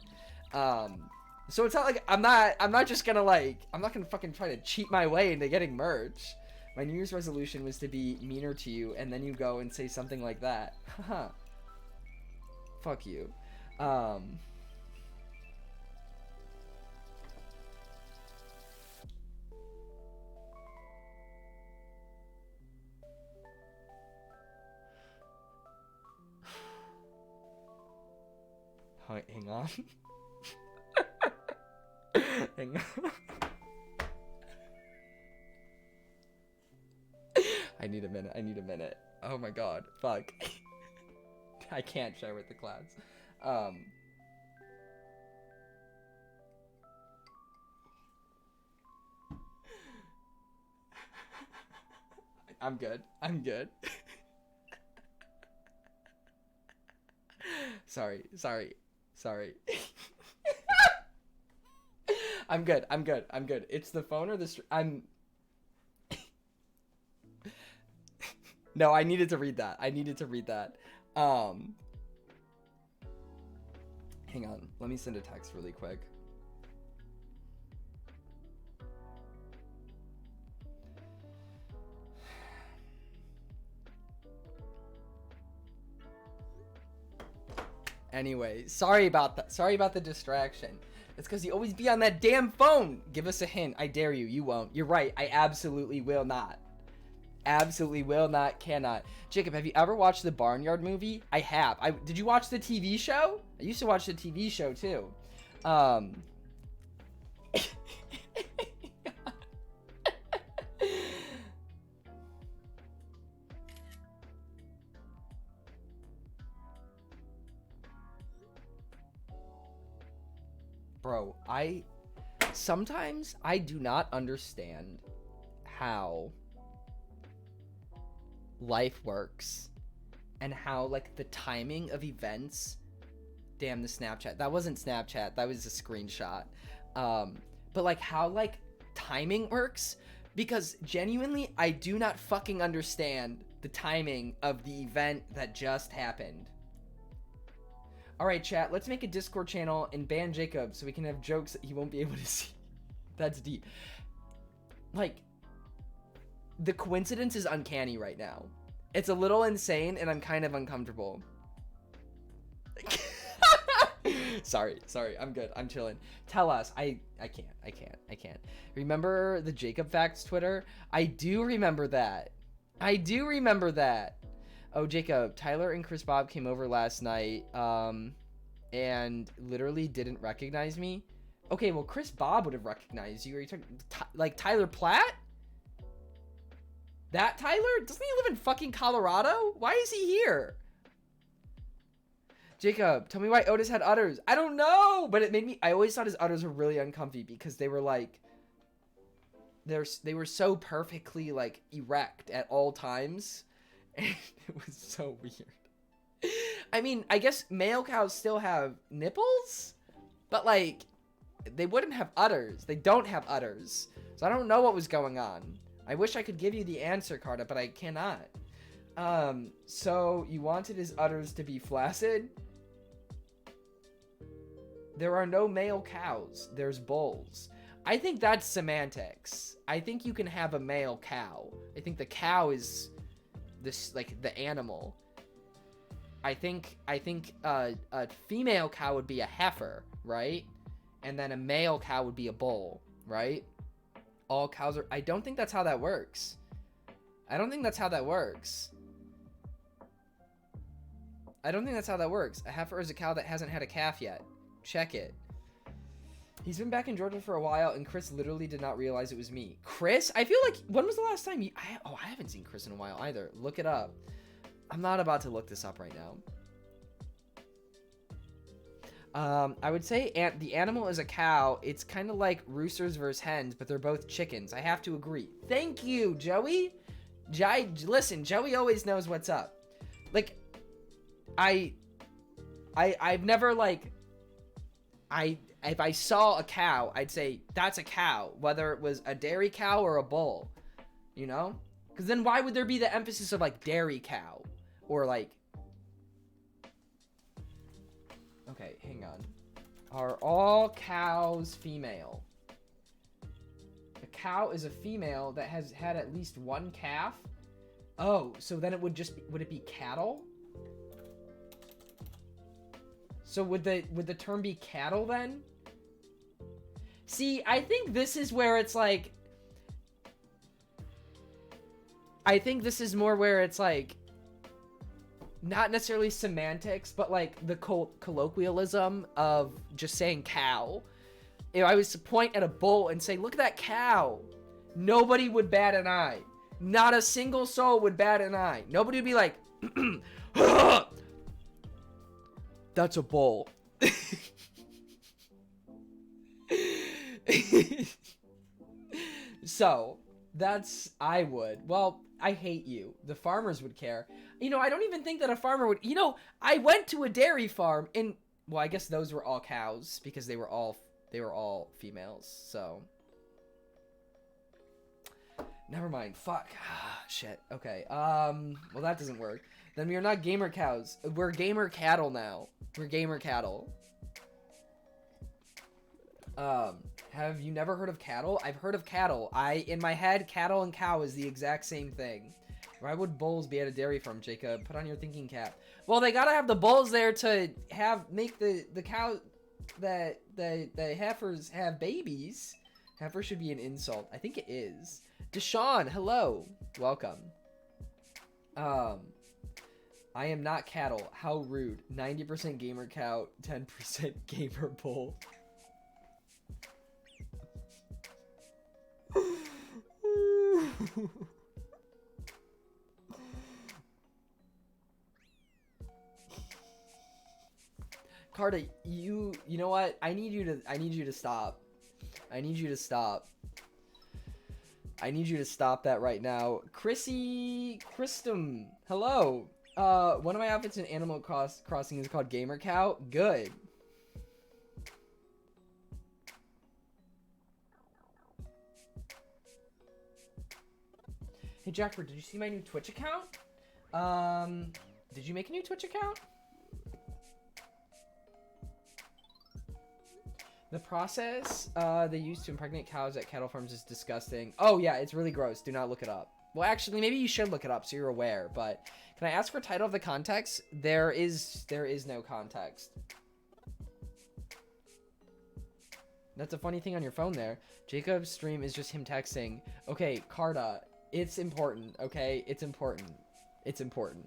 So it's not like, I'm not just gonna, like, I'm not gonna fucking try to cheat my way into getting merch. My New Year's resolution was to be meaner to you, and then you go and say something like that. Haha. Fuck you. Hang on. Hang on. I need a minute. Oh my god. Fuck. I can't share with the clouds. I'm good. Sorry. I'm good. It's the phone or the No, I needed to read that. Hang on. Let me send a text really quick. Anyway, sorry about that. Sorry about the distraction. It's because you always be on that damn phone. Give us a hint. I dare you. You won't. You're right. I absolutely will not. Absolutely will not, cannot. Jacob, have you ever watched the Barnyard movie? I have. Did you watch the TV show? I used to watch the TV show too. Bro, sometimes I do not understand how life works and how, like, the timing of events. Damn, the Snapchat. That wasn't Snapchat. That was a screenshot. But, like, how, like, timing works, because genuinely, I do not fucking understand the timing of the event that just happened. Alright, chat, let's make a Discord channel and ban Jacob so we can have jokes that he won't be able to see. That's deep. Like, the coincidence is uncanny right now. It's a little insane and I'm kind of uncomfortable. Sorry. I'm good. I'm chilling. Tell us. I can't. Remember the Jacob Facts Twitter? I do remember that. Oh, Jacob, Tyler and Chris Bob came over last night, and literally didn't recognize me. Okay, well, Chris Bob would have recognized you. Are you talking, like, Tyler Platt? That Tyler? Doesn't he live in fucking Colorado? Why is he here? Jacob, tell me why Otis had udders. I don't know, but it made me, I always thought his udders were really uncomfy because they were, like, they were so perfectly, like, erect at all times. And it was so weird. I mean, I guess male cows still have nipples, but, like, they wouldn't have udders. They don't have udders. So I don't know what was going on. I wish I could give you the answer, Carta, but I cannot. So you wanted his udders to be flaccid? There are no male cows. There's bulls. I think that's semantics. I think you can have a male cow. I think the cow is this, like, the animal. I think a female cow would be a heifer, right? And then a male cow would be a bull, right? All cows are... I don't think that's how that works. I don't think that's how that works. I don't think that's how that works. A heifer is a cow that hasn't had a calf yet. Check it. He's been back in Georgia for a while, and Chris literally did not realize it was me. Chris? I feel like... When was the last time you... I haven't seen Chris in a while either. Look it up. I'm not about to look this up right now. I would say the animal is a cow. It's kind of like roosters versus hens, but they're both chickens. I have to agree. Thank you, Joey. Listen, Joey always knows what's up. Like, I've never, like... If I saw a cow, I'd say, that's a cow. Whether it was a dairy cow or a bull. You know? Because then why would there be the emphasis of, like, dairy cow? Or, like... Okay, hang on. Are all cows female? A cow is a female that has had at least one calf? Oh, so then it would just be... Would it be cattle? So would the term be cattle then? See, I think this is where it's like... I think this is more where it's like... Not necessarily semantics, but like the colloquialism of just saying cow. If I was to point at a bull and say, look at that cow, nobody would bat an eye. Not a single soul would bat an eye. Nobody would be like, that's a bull. So, that's, I would. Well, I hate you. The farmers would care. You know, I don't even think that a farmer would... You know, I went to a dairy farm and... Well, I guess those were all cows because they were all females, so... Never mind. Fuck. Shit. Okay. Well, that doesn't work. Then we are not gamer cows. We're gamer cattle now. We're gamer cattle. Have you never heard of cattle? I've heard of cattle. In my head, cattle and cow is the exact same thing. Why would bulls be at a dairy farm, Jacob? Put on your thinking cap. Well, they gotta have the bulls there to make the cow, the heifers have babies. Heifer should be an insult. I think it is. Deshaun, hello. Welcome. I am not cattle. How rude. 90% gamer cow, 10% gamer bull. Carta, you know what? I need you to stop. I need you to stop. I need you to stop that right now. Christum, hello. One of my outfits in Animal Crossing is called Gamer Cow. Good. Hey Jackford, did you see my new Twitch account? Did you make a new Twitch account? The process they use to impregnate cows at cattle farms is disgusting. Oh yeah, it's really gross. Do not look it up. Well, actually, maybe you should look it up so you're aware. But can I ask for title of the context? There is no context. That's a funny thing on your phone there. Jacob's stream is just him texting. Okay, Carta, it's important. Okay, it's important. It's important.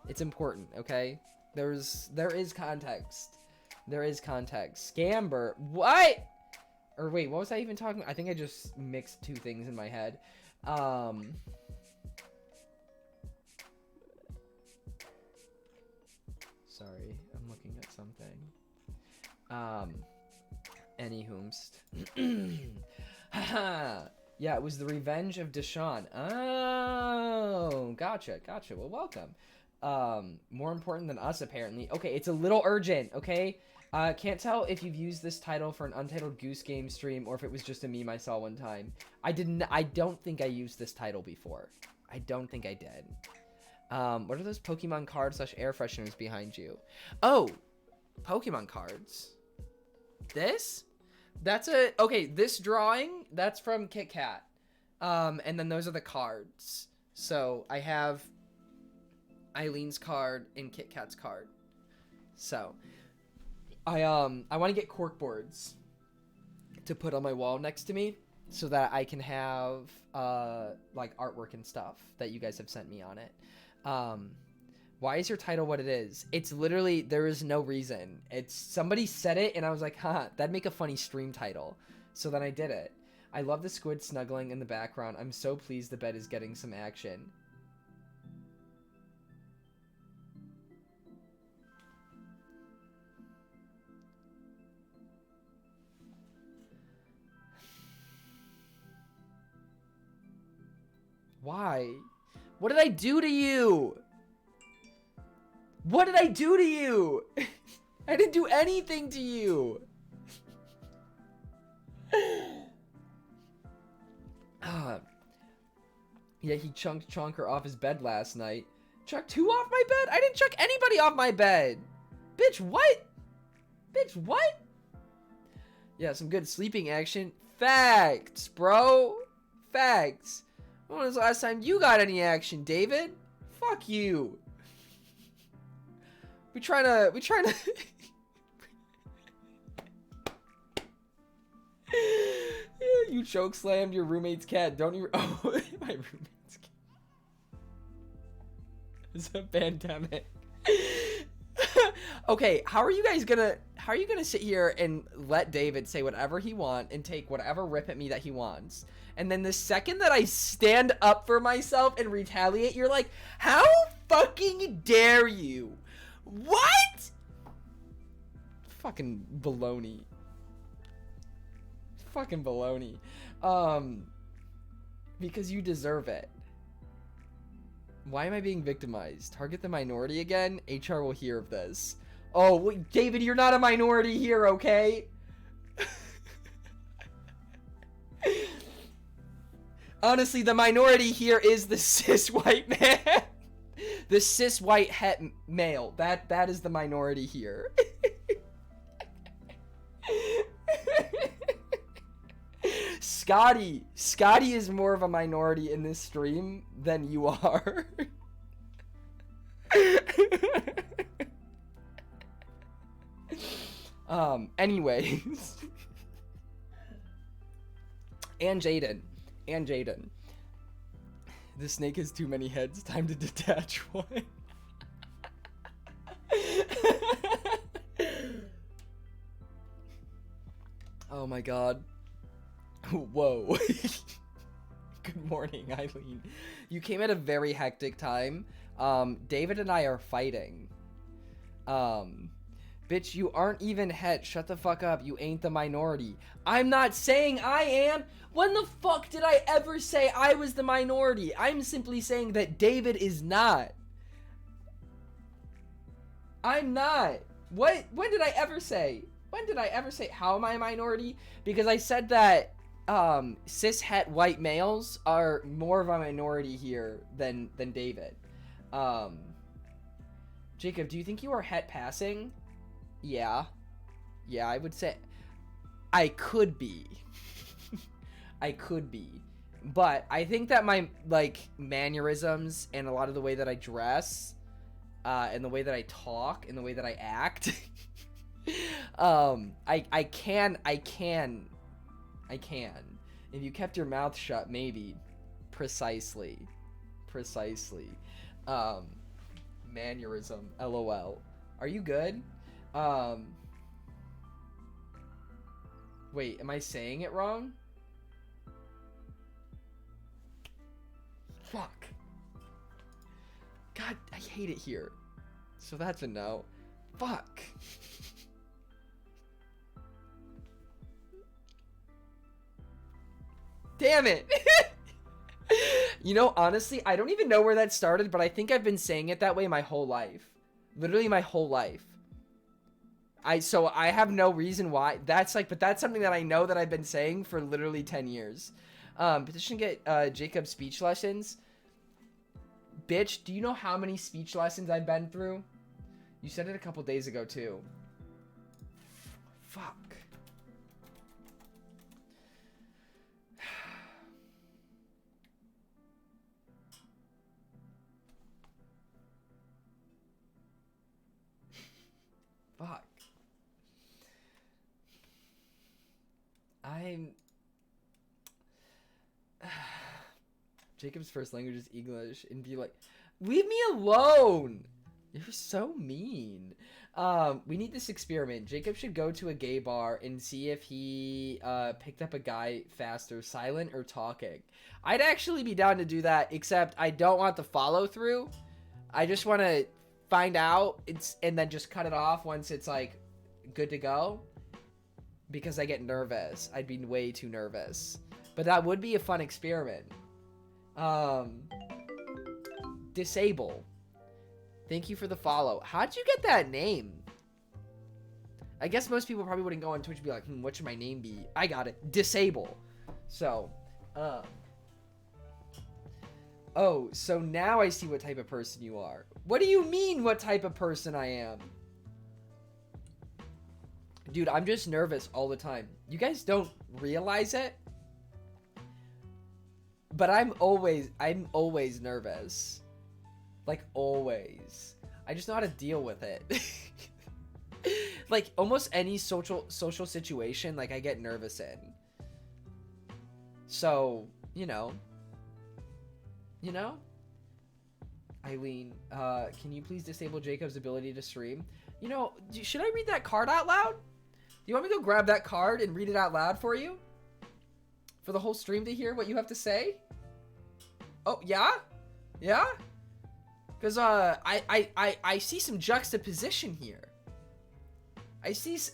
It's important. Okay, there is context. There is context. Scamber. What? Or wait, what was I even talking about? I think I just mixed two things in my head. Sorry, I'm looking at something. Anywhomst. Haha. Yeah, it was the Revenge of Deshaun. Oh, gotcha. Well, welcome. More important than us, apparently. Okay, it's a little urgent, okay? Can't tell if you've used this title for an Untitled Goose Game stream or if it was just a meme I saw one time. I don't think I used this title before. I don't think I did. What are those Pokemon cards / air fresheners behind you? Oh, Pokemon cards. This? That's okay, this drawing, that's from Kit Kat. And then those are the cards. So I have Eileen's card and Kit Kat's card. So I want to get cork boards to put on my wall next to me so that I can have like artwork and stuff that you guys have sent me on it. Why is your title what it is? It's literally, there is no reason. It's somebody said it and I was like, huh, that'd make a funny stream title. So then I did it. I love the squid snuggling in the background. I'm so pleased the bed is getting some action. Why? What did I do to you? What did I do to you? I didn't do anything to you. Yeah, he chunked Chonker off his bed last night. Chucked who off my bed? I didn't chuck anybody off my bed. Bitch, what? Bitch, what? Yeah, some good sleeping action. Facts, bro. Facts. When was the last time you got any action, David? Fuck you. We trying to Yeah, you choke slammed your roommate's cat. Don't you? Oh, my roommate's cat. It's a pandemic. Okay, how are you gonna sit here and let David say whatever he wants and take whatever rip at me that he wants? And then the second that I stand up for myself and retaliate, you're like, how fucking dare you? What? Fucking baloney. Fucking baloney. Because you deserve it. Why am I being victimized? Target the minority again? HR will hear of this. Oh, wait, David, you're not a minority here, okay? Honestly, the minority here is the cis white man. The cis white het male. That is the minority here. Scotty is more of a minority in this stream than you are. Anyways. And Jaden. The snake has too many heads. Time to detach one. Oh my god. Whoa. Good morning, Eileen. You came at a very hectic time. David and I are fighting. Bitch, you aren't even het. Shut the fuck up. You ain't the minority. I'm not saying I am. When the fuck did I ever say I was the minority? I'm simply saying that David is not. I'm not. What? When did I ever say? How am I a minority? Because I said that cis het white males are more of a minority here than David. Jacob, do you think you are het passing? Yeah, I would say I could be. But I think that my mannerisms and a lot of the way that I dress and the way that I talk and the way that I act I can. If you kept your mouth shut, maybe. Precisely. Mannerism. LOL. Are you good? Wait, am I saying it wrong? Fuck. God, I hate it here. So that's a no. Fuck. Damn it. You know, honestly, I don't even know where that started, but I think I've been saying it that way my whole life. Literally my whole life. So I have no reason why. But that's something that I know that I've been saying for literally 10 years. Petition to get Jacob's speech lessons. Bitch, do you know how many speech lessons I've been through? You said it a couple days ago too. Fuck. Fuck. Jacob's first language is English, and be like, leave me alone. You're so mean. We need this experiment. Jacob should go to a gay bar and see if he picked up a guy faster, silent or talking. I'd actually be down to do that, except I don't want the follow through. I just want to find out and then just cut it off once it's like good to go, because I get nervous. I'd be way too nervous, but that would be a fun experiment. Disable. Thank you for the follow. How'd you get that name? I guess most people probably wouldn't go on Twitch and be like, what should my name be? I got it. Disable. So, oh, so now I see what type of person you are. What do you mean what type of person I am? Dude, I'm just nervous all the time. You guys don't realize it, but I'm always nervous. Like, always. I just know how to deal with it. Like, almost any social situation, like, I get nervous in. So, you know. Eileen, can you please disable Jacob's ability to stream? You know, should I read that card out loud? Do you want me to go grab that card and read it out loud for you? For the whole stream to hear what you have to say? Oh, yeah? Yeah? Because, I see some juxtaposition here. There's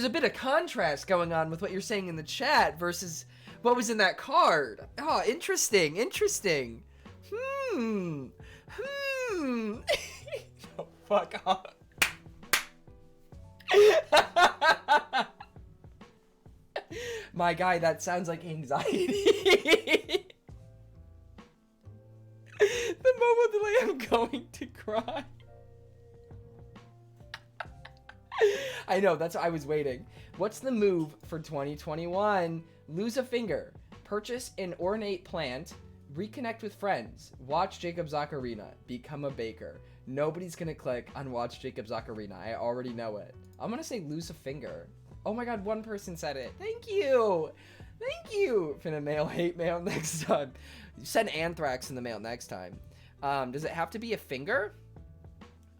a bit of contrast going on with what you're saying in the chat versus what was in that card. Oh, interesting. Oh, fuck off. My guy, that sounds like anxiety. The moment delay, I'm going to cry. I know, that's why I was waiting. What's the move for 2021? Lose a finger. Purchase an ornate plant. Reconnect with friends. Watch JacobsOcarina. Become a baker. Nobody's gonna click on watch JacobsOcarina. I already know it. I'm gonna say lose a finger. Oh my god, one person said it. Thank you. Finna mail hate mail next time. Send anthrax in the mail next time. Does it have to be a finger?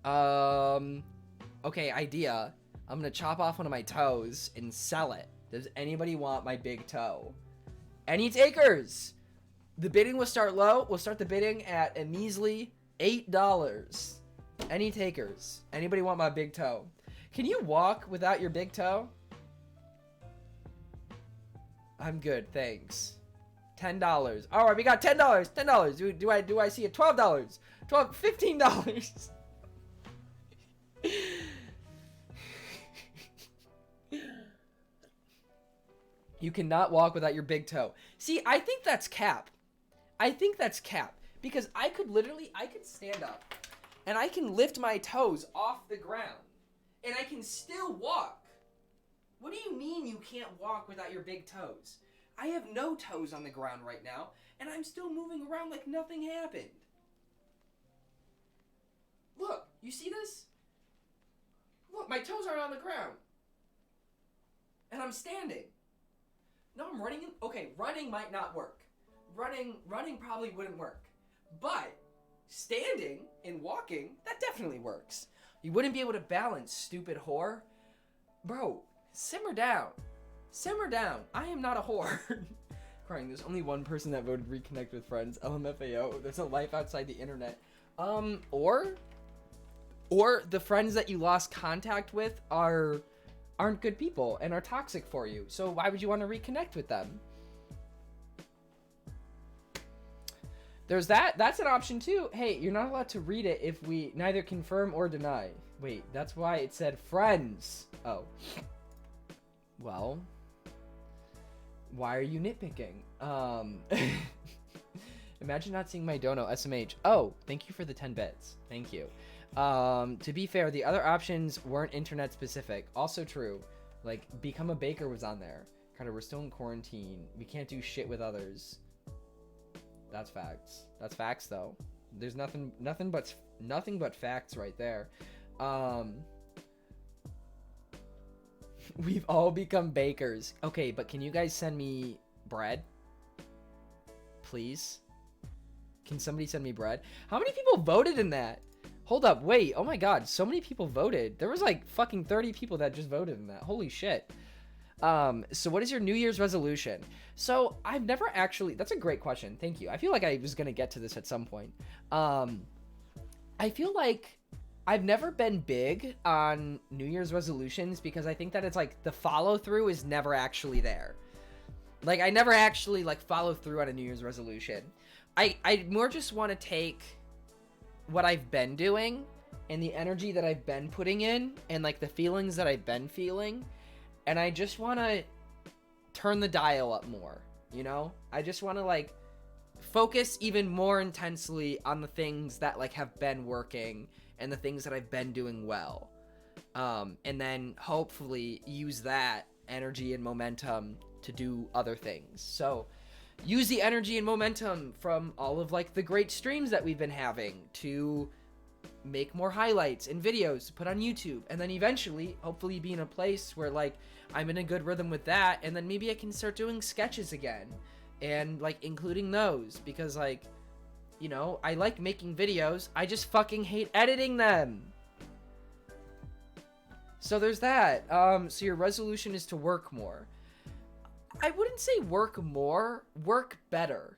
Okay, idea. I'm gonna chop off one of my toes and sell it. Does anybody want my big toe? Any takers? The bidding will start low. We'll start the bidding at a measly $8. Any takers? Anybody want my big toe? Can you walk without your big toe? I'm good, thanks. $10. All right, we got $10. $10. Do I see a $12? $15. You cannot walk without your big toe. See, I think that's cap. Because I could stand up and I can lift my toes off the ground and I can still walk. What do you mean you can't walk without your big toes? I have no toes on the ground right now and I'm still moving around like nothing happened. Look, you see this? Look, my toes aren't on the ground. And I'm standing. No, I'm running. Okay, running might not work. Running probably wouldn't work. But standing and walking, that definitely works. You wouldn't be able to balance, stupid whore. Bro, simmer down. I am not a whore. Crying, there's only one person that voted reconnect with friends. LMFAO, there's a life outside the internet. Or the friends that you lost contact with aren't good people and are toxic for you. So why would you want to reconnect with them? There's that. That's an option too. Hey, you're not allowed to read it if we neither confirm or deny. Wait, that's why it said friends. Oh. Well, why are you nitpicking? Imagine not seeing my dono, SMH. Oh, thank you for the 10 bits. Thank you. To be fair, the other options weren't internet specific. Also true. Like, become a baker was on there. Carter, we're still in quarantine. We can't do shit with others. That's facts. That's facts, though. There's nothing but facts right there. We've all become bakers. Okay, but can you guys send me bread? Please? Can somebody send me bread? How many people voted in that? Hold up, wait. Oh my god, so many people voted. There was like fucking 30 people that just voted in that. Holy shit. So what is your New Year's resolution? So I've never actually, that's a great question. Thank you. I feel like I was going to get to this at some point. I feel like I've never been big on New Year's resolutions because I think that it's like the follow through is never actually there. Like I never actually like follow through on a New Year's resolution. I more just want to take what I've been doing and the energy that I've been putting in and like the feelings that I've been feeling, and I just want to turn the dial up more, you know? I just want to like focus even more intensely on the things that like have been working and the things that I've been doing well. And then hopefully use that energy and momentum to do other things. So use the energy and momentum from all of like the great streams that we've been having to make more highlights and videos to put on YouTube, and then eventually hopefully be in a place where like I'm in a good rhythm with that, and then maybe I can start doing sketches again and like including those, because like, you know, I like making videos, I just fucking hate editing them. So there's that. So your resolution is to work more. I wouldn't say work more, work better,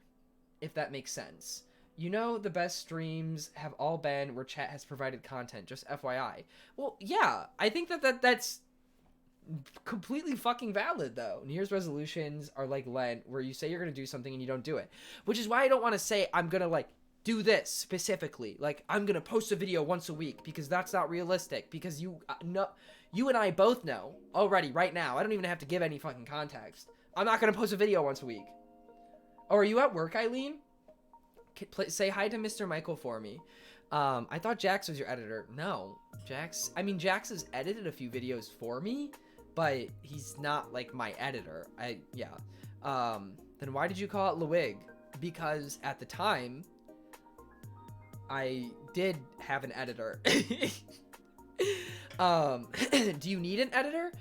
if that makes sense. You know, the best streams have all been where chat has provided content, just FYI. Well, yeah, I think that's completely fucking valid, though. New Year's resolutions are like Lent, where you say you're going to do something and you don't do it. Which is why I don't want to say I'm going to, like, do this specifically. Like, I'm going to post a video once a week, because that's not realistic. Because you and I both know already, right now, I don't even have to give any fucking context. I'm not going to post a video once a week. Oh, are you at work, Eileen? Say hi to Mr. Michael for me. I thought Jax was your editor. No, Jax has edited a few videos for me, but he's not like my editor. Then why did you call it Lewig? Because at the time, I did have an editor. Do you need an editor?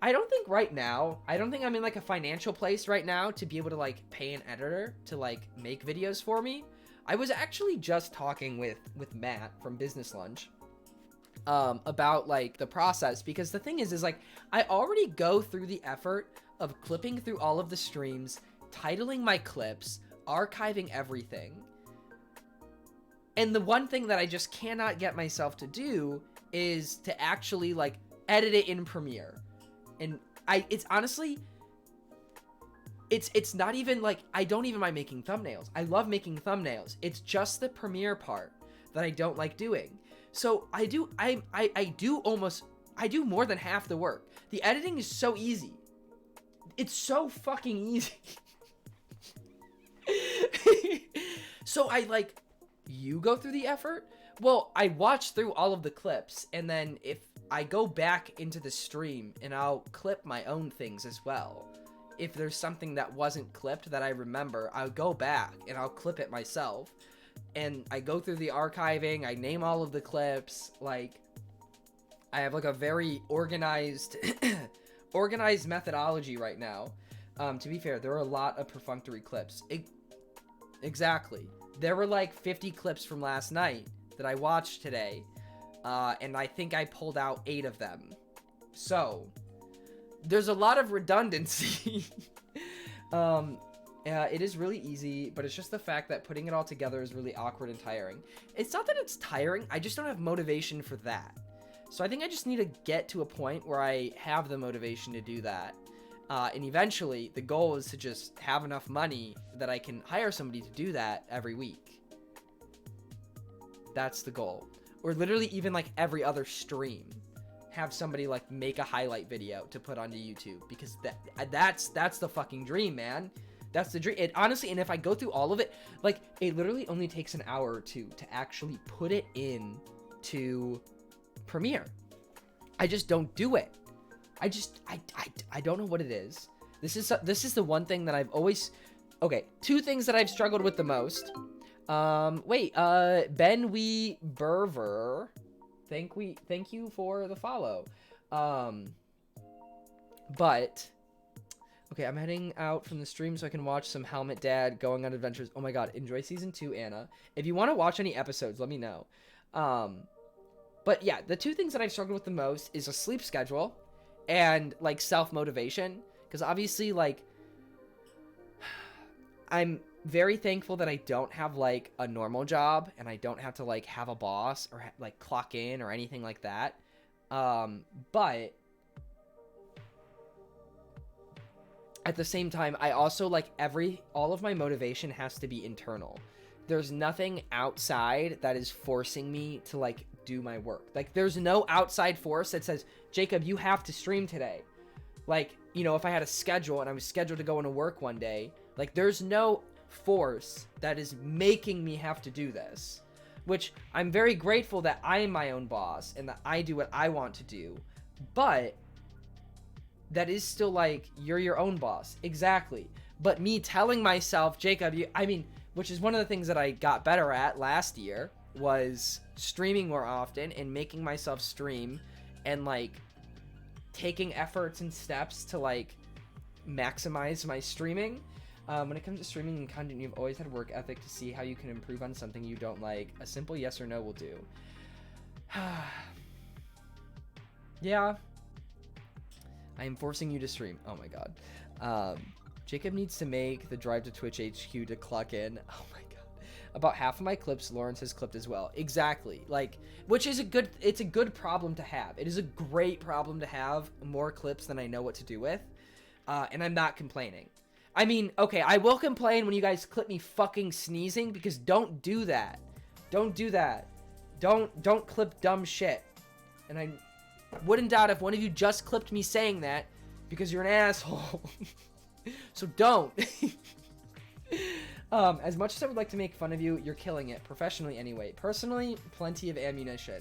I don't think right now, I don't think I'm in like a financial place right now to be able to like pay an editor to like make videos for me. I was actually just talking with Matt from Business Lunch about like the process, because the thing is like I already go through the effort of clipping through all of the streams, titling my clips, archiving everything. And the one thing that I just cannot get myself to do is to actually like edit it in Premiere. And it's honestly, it's not even like, I don't even mind making thumbnails. I love making thumbnails. It's just the Premiere part that I don't like doing. So I do more than half the work. The editing is so easy. It's so fucking easy. So you go through the effort. Well, I watch through all of the clips, and then if I go back into the stream and I'll clip my own things as well. If there's something that wasn't clipped that I remember, I'll go back and I'll clip it myself. And I go through the archiving, I name all of the clips, like I have like a very organized organized methodology right now. To be fair, there are a lot of perfunctory clips. Exactly. There were like 50 clips from last night that I watched today. And I think I pulled out 8 of them. So, there's a lot of redundancy. It is really easy, but it's just the fact that putting it all together is really awkward and tiring. It's not that it's tiring, I just don't have motivation for that. So I think I just need to get to a point where I have the motivation to do that. And eventually, the goal is to just have enough money that I can hire somebody to do that every week. That's the goal. or literally even like every other stream, have somebody like make a highlight video to put onto YouTube, because that's the fucking dream, man. That's the dream. It honestly, and if I go through all of it, like it literally only takes an hour or two to actually put it in to Premiere. I just don't do it. I don't know what it is. This is the one thing that I've always, okay, two things that I've struggled with the most. Ben Wee Berver, thank you for the follow. But okay, I'm heading out from the stream so I can watch some Helmet Dad going on adventures. Oh my god, enjoy season 2, Anna. If you want to watch any episodes, let me know. But yeah, the two things that I've struggled with the most is a sleep schedule and like self-motivation, because obviously like I'm very thankful that I don't have like a normal job and I don't have to like have a boss or like clock in or anything like that. But at the same time, I also like all of my motivation has to be internal. There's nothing outside that is forcing me to like do my work. Like there's no outside force that says, Jacob, you have to stream today. Like, you know, if I had a schedule and I was scheduled to go into work one day, like there's no force that is making me have to do this, which I'm very grateful that I am my own boss and that I do what I want to do. But that is still like, you're your own boss. Exactly. But me telling myself, Jacob, which is one of the things that I got better at last year, was streaming more often and making myself stream and like taking efforts and steps to like maximize my streaming. When it comes to streaming and content, you've always had work ethic to see how you can improve on something you don't like. A simple yes or no will do. Yeah. I am forcing you to stream. Oh my god. Jacob needs to make the drive to Twitch HQ to clock in. Oh my god. About half of my clips Lawrence has clipped as well. Exactly. Like, which is it's a good problem to have. It is a great problem to have more clips than I know what to do with. And I'm not complaining. I mean, okay, I will complain when you guys clip me fucking sneezing, because don't do that. Don't do that. Don't clip dumb shit. And I wouldn't doubt if one of you just clipped me saying that, because you're an asshole. So don't. As much as I would like to make fun of you, you're killing it, professionally anyway. Personally, plenty of ammunition.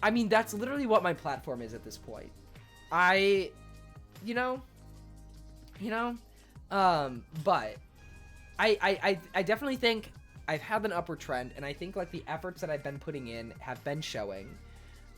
I mean, that's literally what my platform is at this point. But I definitely think I've had an upward trend, and I think like the efforts that I've been putting in have been showing.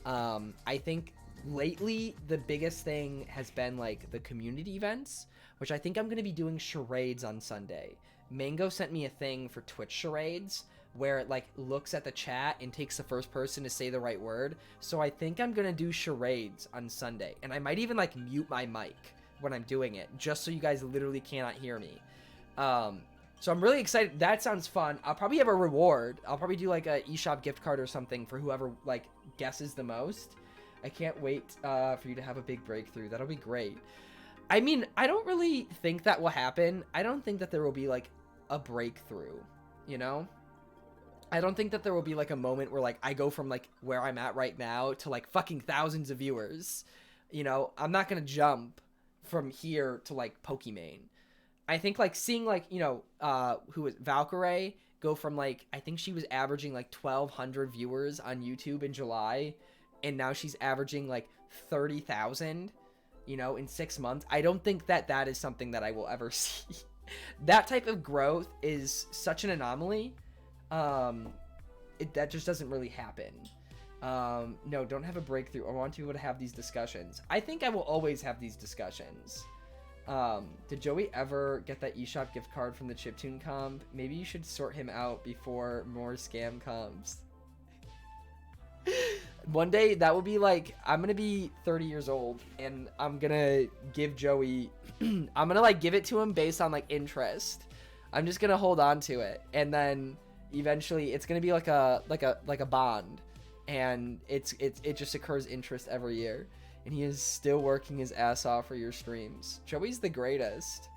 I think lately the biggest thing has been like the community events, which I think I'm going to be doing charades on Sunday. Mango sent me a thing for Twitch charades where it like looks at the chat and takes the first person to say the right word. So I think I'm going to do charades on Sunday, and I might even like mute my mic when I'm doing it, just so you guys literally cannot hear me. So I'm really excited. That sounds fun. I'll probably have a reward. I'll probably do like a eShop gift card or something for whoever like guesses the most. I can't wait for you to have a big breakthrough. That'll be great. I mean, I don't really think that will happen. I don't think that there will be like a breakthrough, you know? I don't think that there will be like a moment where like I go from like where I'm at right now to like fucking thousands of viewers. You know, I'm not gonna jump from here to like Pokimane. I think like seeing like, you know, who was Valkyrie go from like, I think she was averaging like 1,200 viewers on YouTube in July, and now she's averaging like 30,000, you know, in 6 months. I don't think that that is something that I will ever see. That type of growth is such an anomaly. That just doesn't really happen. No, don't have a breakthrough. I want to be able to have these discussions. I think I will always have these discussions. Did Joey ever get that eShop gift card from the Chiptune comp? Maybe you should sort him out before more scam comes. One day, that will be like, I'm gonna be 30 years old, and I'm gonna give Joey, I'm gonna like give it to him based on like interest. I'm just gonna hold on to it, and then eventually it's gonna be like a bond, and it just occurs interest every year. And he is still working his ass off for your streams. Joey's the greatest.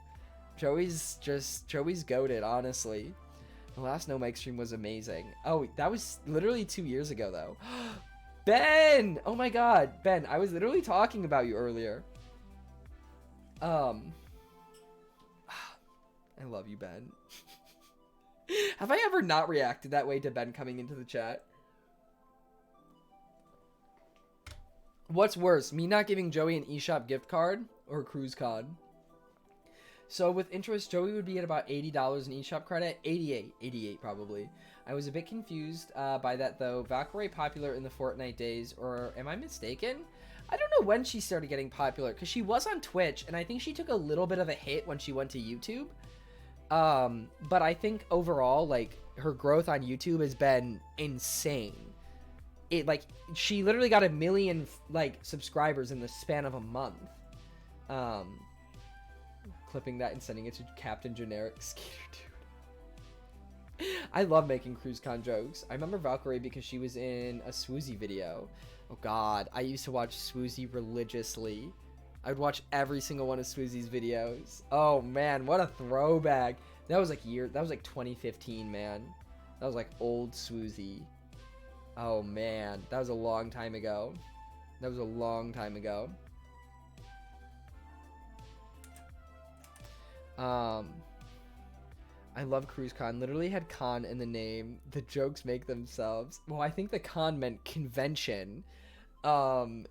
Joey's goated, honestly. The last No Mic stream was amazing. Oh, that was literally 2 years ago, though. Ben! Oh my god, Ben, I was literally talking about you earlier. I love you, Ben. Have I ever not reacted that way to Ben coming into the chat? What's worse, me not giving Joey an eShop gift card or Cruise Card? So with interest, Joey would be at about $80 in eShop credit. 88 probably. I was a bit confused by that though. Valkyrie popular in the Fortnite days, or am I mistaken? I don't know when she started getting popular, because she was on Twitch, and I think she took a little bit of a hit when she went to YouTube. But I think overall, like, her growth on YouTube has been insane. It, like, she literally got 1 million, like, subscribers in the span of a month. Clipping that and sending it to Captain Generic Skater Dude. I love making CruiseCon jokes. I remember Valkyrie because she was in a Swoozy video. Oh god, I used to watch Swoozy religiously. I would watch every single one of Swoozy's videos. Oh man, what a throwback. That was like 2015, man. That was like old Swoozy. Oh man, that was a long time ago. That was a long time ago. I love CruiseCon. Literally had con in the name. The jokes make themselves. Well, I think the con meant convention. That's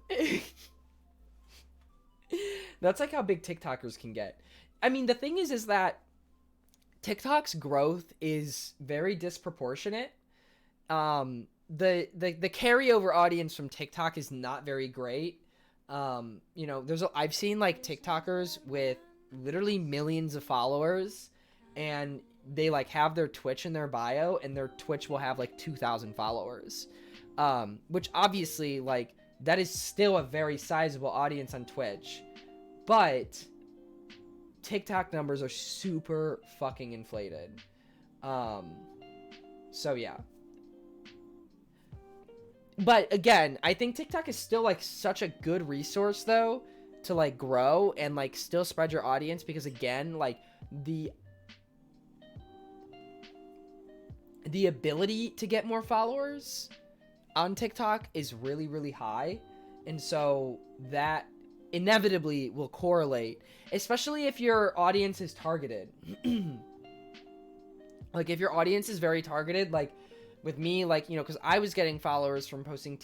like how big TikTokers can get. I mean, the thing is that TikTok's growth is very disproportionate. The carryover audience from TikTok is not very great. You know, I've seen like TikTokers with literally millions of followers, and they like have their Twitch in their bio, and their Twitch will have like 2,000 followers. Which obviously, like, that is still a very sizable audience on Twitch, but TikTok numbers are super fucking inflated. So yeah. But again, I think TikTok is still like such a good resource though to like grow and like still spread your audience, because again, like the ability to get more followers on TikTok is really, really high. And so that inevitably will correlate, especially if your audience is targeted. Like if your audience is very targeted, like with me, like, you know, because I was getting followers from posting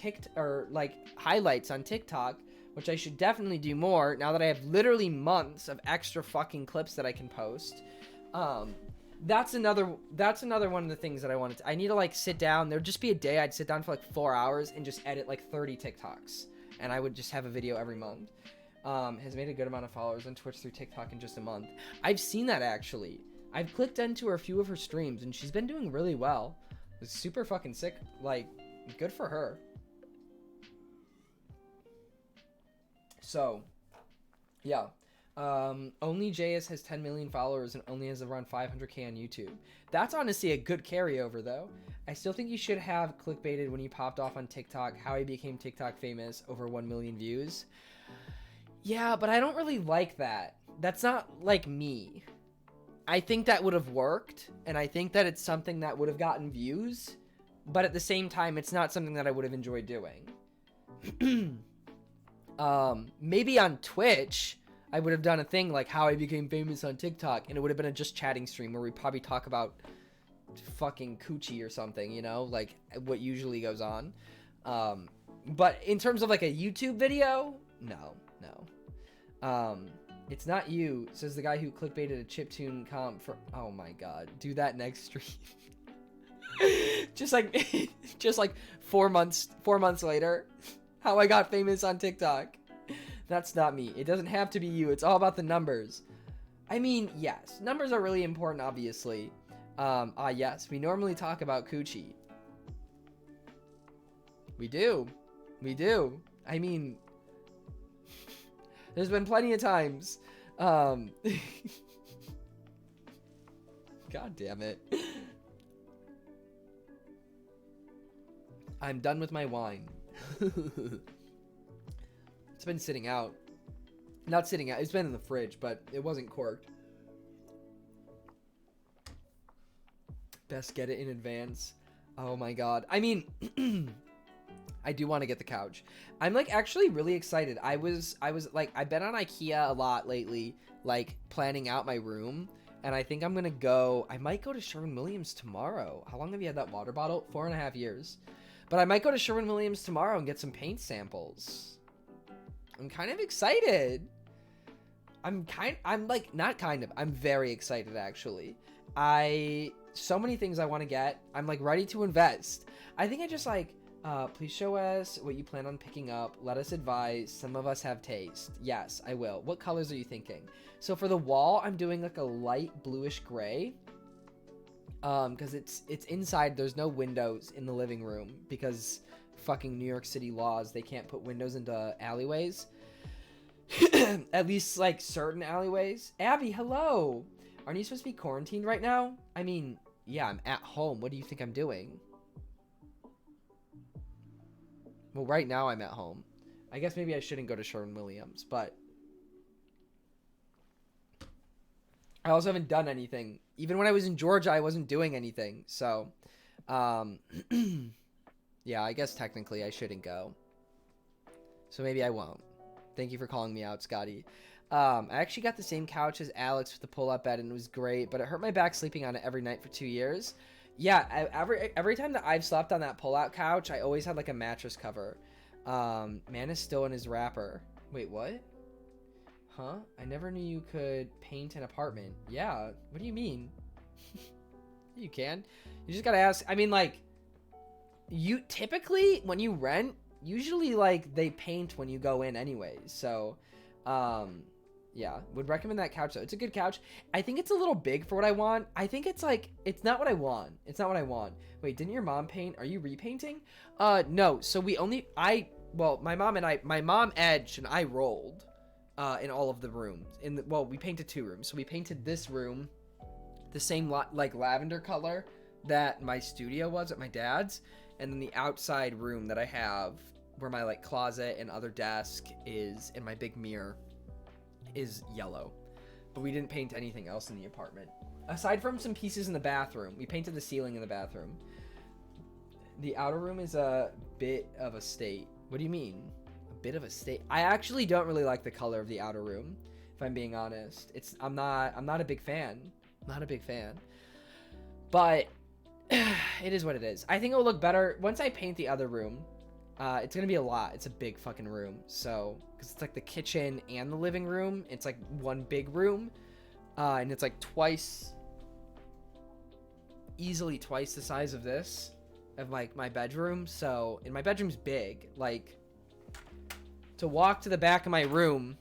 like highlights on TikTok, which I should definitely do more now that I have literally months of extra fucking clips that I can post. That's another one of the things that I need to like sit down. There'd just be a day I'd sit down for like 4 hours and just edit like 30 TikToks, and I would just have a video every month. Has made a good amount of followers on Twitch through TikTok in just a month. I've seen that actually. I've clicked into a few of her streams and she's been doing really well. It's super fucking sick. Like, good for her. So, yeah. Only JS has 10 million followers and only has around 500k on YouTube. That's honestly a good carryover though. I still think you should have clickbaited when he popped off on TikTok, how he became TikTok famous, over 1 million views. Yeah, but I don't really like that. That's not like me. I think that would have worked, and I think that it's something that would have gotten views, but at the same time, it's not something that I would have enjoyed doing. Maybe on Twitch, I would have done a thing like how I became famous on TikTok, and it would have been a just chatting stream where we probably talk about fucking coochie or something, you know, like what usually goes on. But in terms of like a YouTube video, no. It's not you, says the guy who clickbaited a chiptune comp for... Oh my god. Do that next stream. just like 4 months later. How I got famous on TikTok. That's not me. It doesn't have to be you. It's all about the numbers. I mean, yes. Numbers are really important, obviously. Yes. We normally talk about coochie. We do. I mean... There's been plenty of times. God damn it. I'm done with my wine. It's been sitting out. Not sitting out. It's been in the fridge, but it wasn't corked. Best get it in advance. Oh my god. I mean, I do want to get the couch. I'm like actually really excited. I was like, I've been on IKEA a lot lately, like planning out my room. And I think I'm gonna go, I might go to Sherwin-Williams tomorrow. How long have you had that water bottle? 4.5 years. But I might go to Sherwin-Williams tomorrow and get some paint samples. I'm kind of excited. I'm very excited actually. So many things I want to get. I'm like ready to invest. I think I just like, please show us what you plan on picking up. Let us advise. Some of us have taste. Yes, I will. What colors are you thinking? So for the wall, I'm doing like a light bluish gray. Because it's inside. There's no windows in the living room because fucking New York City laws. They can't put windows into alleyways. At least like certain alleyways. Abby, hello. Aren't you supposed to be quarantined right now? I mean, yeah, I'm at home. What do you think I'm doing? Well, right now I'm at home. I guess maybe I shouldn't go to Sherwin-Williams, but I also haven't done anything. Even when I was in Georgia, I wasn't doing anything. So, yeah, I guess technically I shouldn't go. So maybe I won't. Thank you for calling me out, Scotty. I actually got the same couch as Alex with the pull-up bed, and it was great, but it hurt my back sleeping on it every night for 2 years. Yeah, every time that I've slept on that pull-out couch, I always had like a mattress cover. Man is still in his wrapper. Wait, what? Huh? I never knew you could paint an apartment. Yeah, what do you mean? You can. You just gotta ask. I mean, like, you typically, when you rent, usually, like, they paint when you go in anyways. So, yeah, would recommend that couch, though. It's a good couch. I think it's a little big for what I want. I think it's, like, it's not what I want. It's not what I want. Wait, didn't your mom paint? Are you repainting? No. So my mom edged and I rolled, in all of the rooms. We painted 2 rooms. So we painted this room the same, like, lavender color that my studio was at my dad's. And then the outside room that I have where my, like, closet and other desk is, and my big mirror is yellow. But we didn't paint anything else in the apartment aside from some pieces in the bathroom. We painted the ceiling in the bathroom. The outer room is a bit of a state. What do you mean, a bit of a state? I actually don't really like the color of the outer room, if I'm being honest. I'm not a big fan. But it is what it is. I think it will look better once I paint the other room. It's gonna be a lot. It's a big fucking room. So, because it's like the kitchen and the living room. It's like one big room. And it's like easily twice the size of this, of like my bedroom. So, and my bedroom's big. Like, to walk to the back of my room,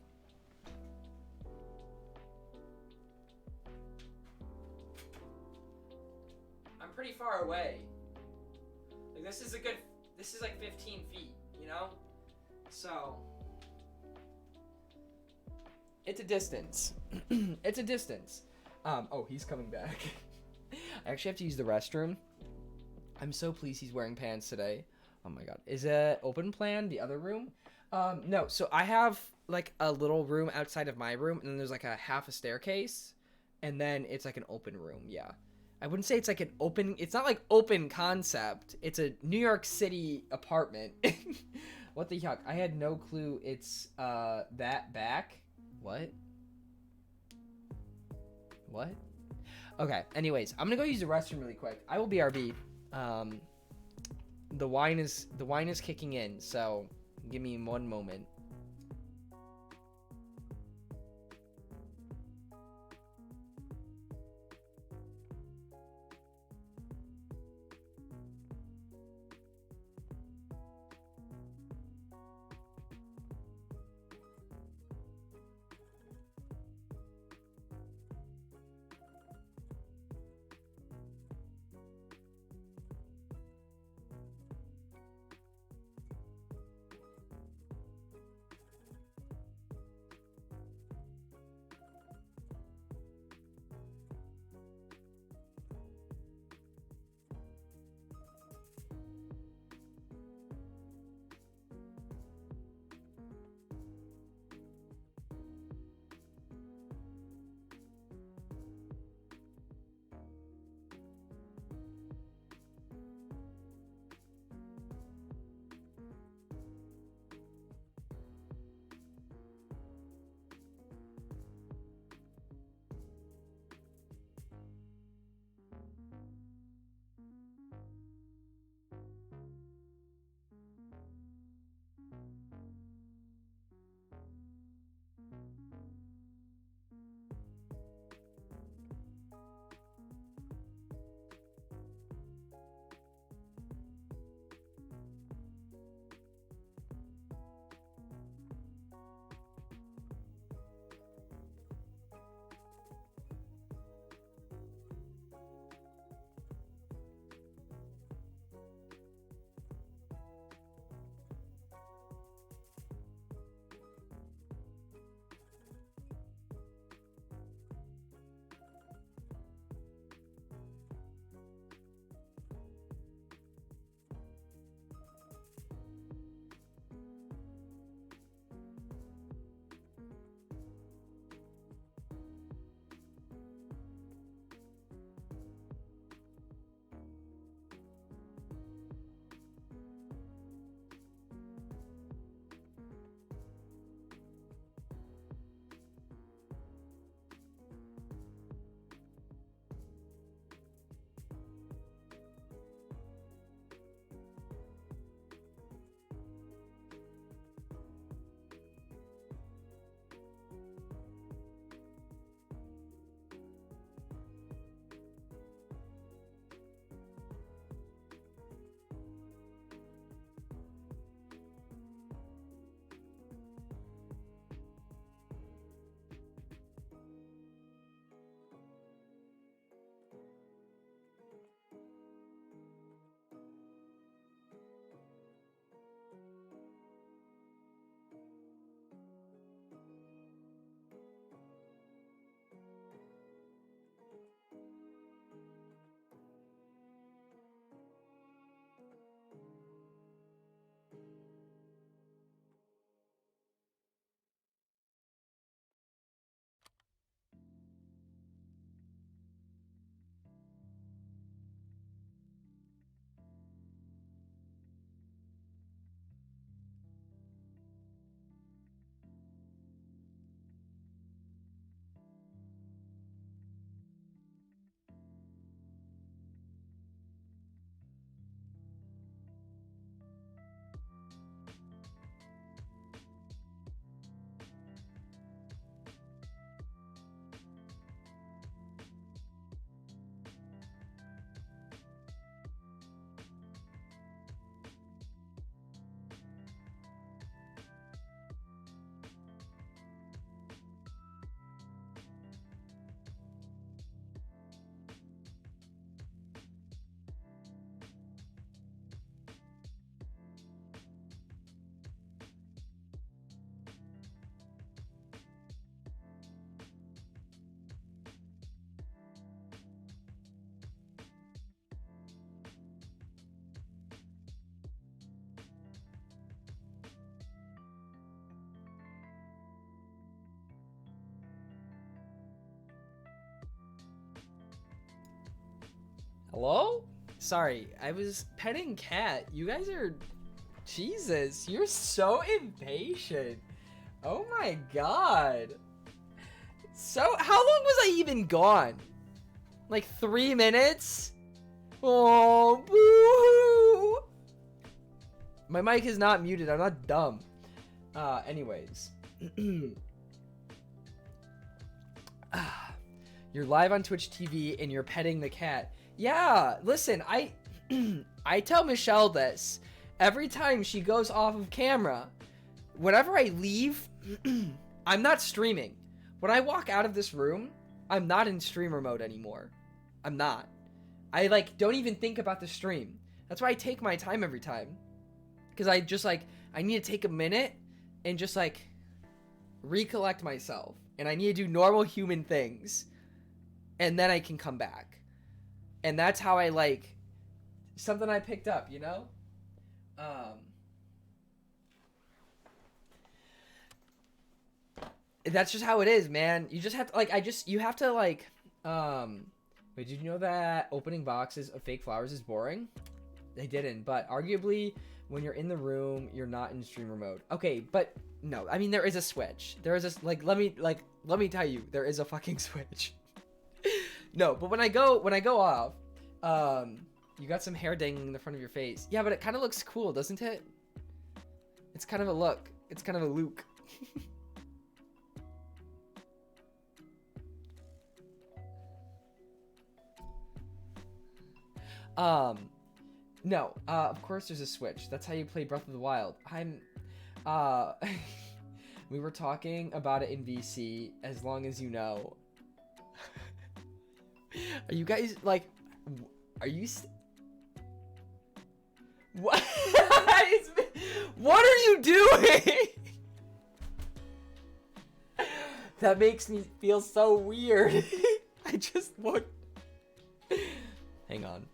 I'm pretty far away. Like, this is like 15 feet, you know? So, it's a distance. It's a distance. Oh, he's coming back. I actually have to use the restroom. I'm so pleased he's wearing pants today. Oh my god. Is it open plan, the other room? No, so I have like a little room outside of my room, and then there's like a half a staircase, and then it's like an open room, yeah. I wouldn't say it's like an open, it's not like open concept. It's a New York City apartment. What the yuck? I had no clue it's that back. What? Okay, anyways, I'm gonna go use the restroom really quick. I will BRB. The wine is kicking in, so give me 1 moment. Hello? Sorry, I was petting cat. You guys are... Jesus, you're so impatient. Oh my god. So, how long was I even gone? Like 3 minutes? Oh, boo-hoo. My mic is not muted. I'm not dumb. Anyways. You're live on Twitch TV and you're petting the cat. Yeah, listen, I tell Michelle this every time she goes off of camera. Whenever I leave, I'm not streaming. When I walk out of this room, I'm not in streamer mode anymore. I'm not. I like don't even think about the stream. That's why I take my time every time. Because I just like, I need to take a minute and just like recollect myself. And I need to do normal human things. And then I can come back. And that's how I like, something I picked up, you know? That's just how it is, man. You just have to, like, you have to, like, wait, did you know that opening boxes of fake flowers is boring? They didn't, but arguably, when you're in the room, you're not in streamer mode. Okay, but, no, I mean, there is a switch. There is a, like, let me tell you, there is a fucking switch. No, but when I go off, you got some hair dangling in the front of your face. Yeah, but it kind of looks cool, doesn't it? It's kind of a look. It's kind of a look. No, of course there's a switch. That's how you play Breath of the Wild. We were talking about it in VC, as long as you know. Are you guys, like, are you... What? What are you doing? That makes me feel so weird. I just want... Hang on.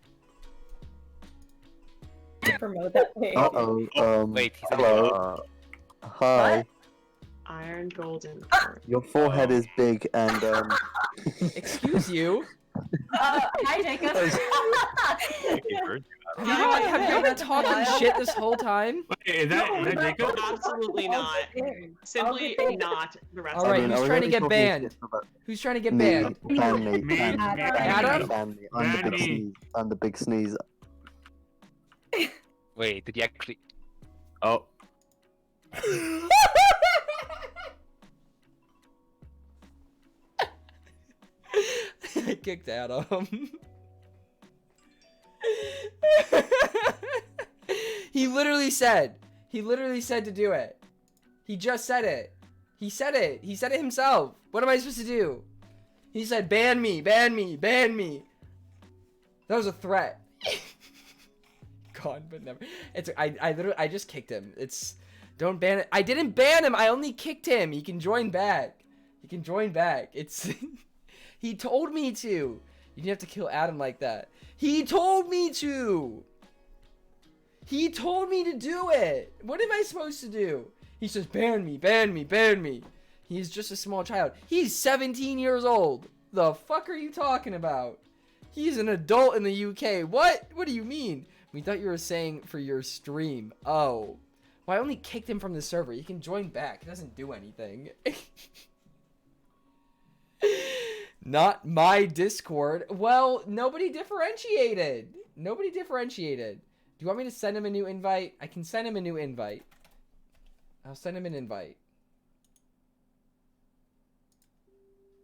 Promote that page. Wait, hello. Hi. What? Iron Golden. Your forehead is big and Excuse you? Hi, Jacob. Have you been talking shit this whole time? Wait, is that Jacob? Absolutely not. Simply not the rest Alright, of who's trying to get banned? Who's trying to get banned? Me. Adam? I'm the big sneeze. Wait, did you actually... Oh. I kicked Adam. He literally said to do it. He just said it. He said it himself. What am I supposed to do? He said, ban me, ban me, ban me. That was a threat. Gone, but never. It's, I just kicked him. It's, don't ban it. I didn't ban him. I only kicked him. He can join back. He can join back. It's, he told me to. You didn't have to kill Adam like that. He told me to. He told me to do it. What am I supposed to do? He says, ban me, ban me, ban me. He's just a small child. He's 17 years old. The fuck are you talking about? He's an adult in the UK. What? What do you mean? We thought you were saying for your stream. Oh. Well, I only kicked him from the server. He can join back. It doesn't do anything. Not my Discord. Well, nobody differentiated. Nobody differentiated. Do you want me to send him a new invite? I can send him a new invite. I'll send him an invite.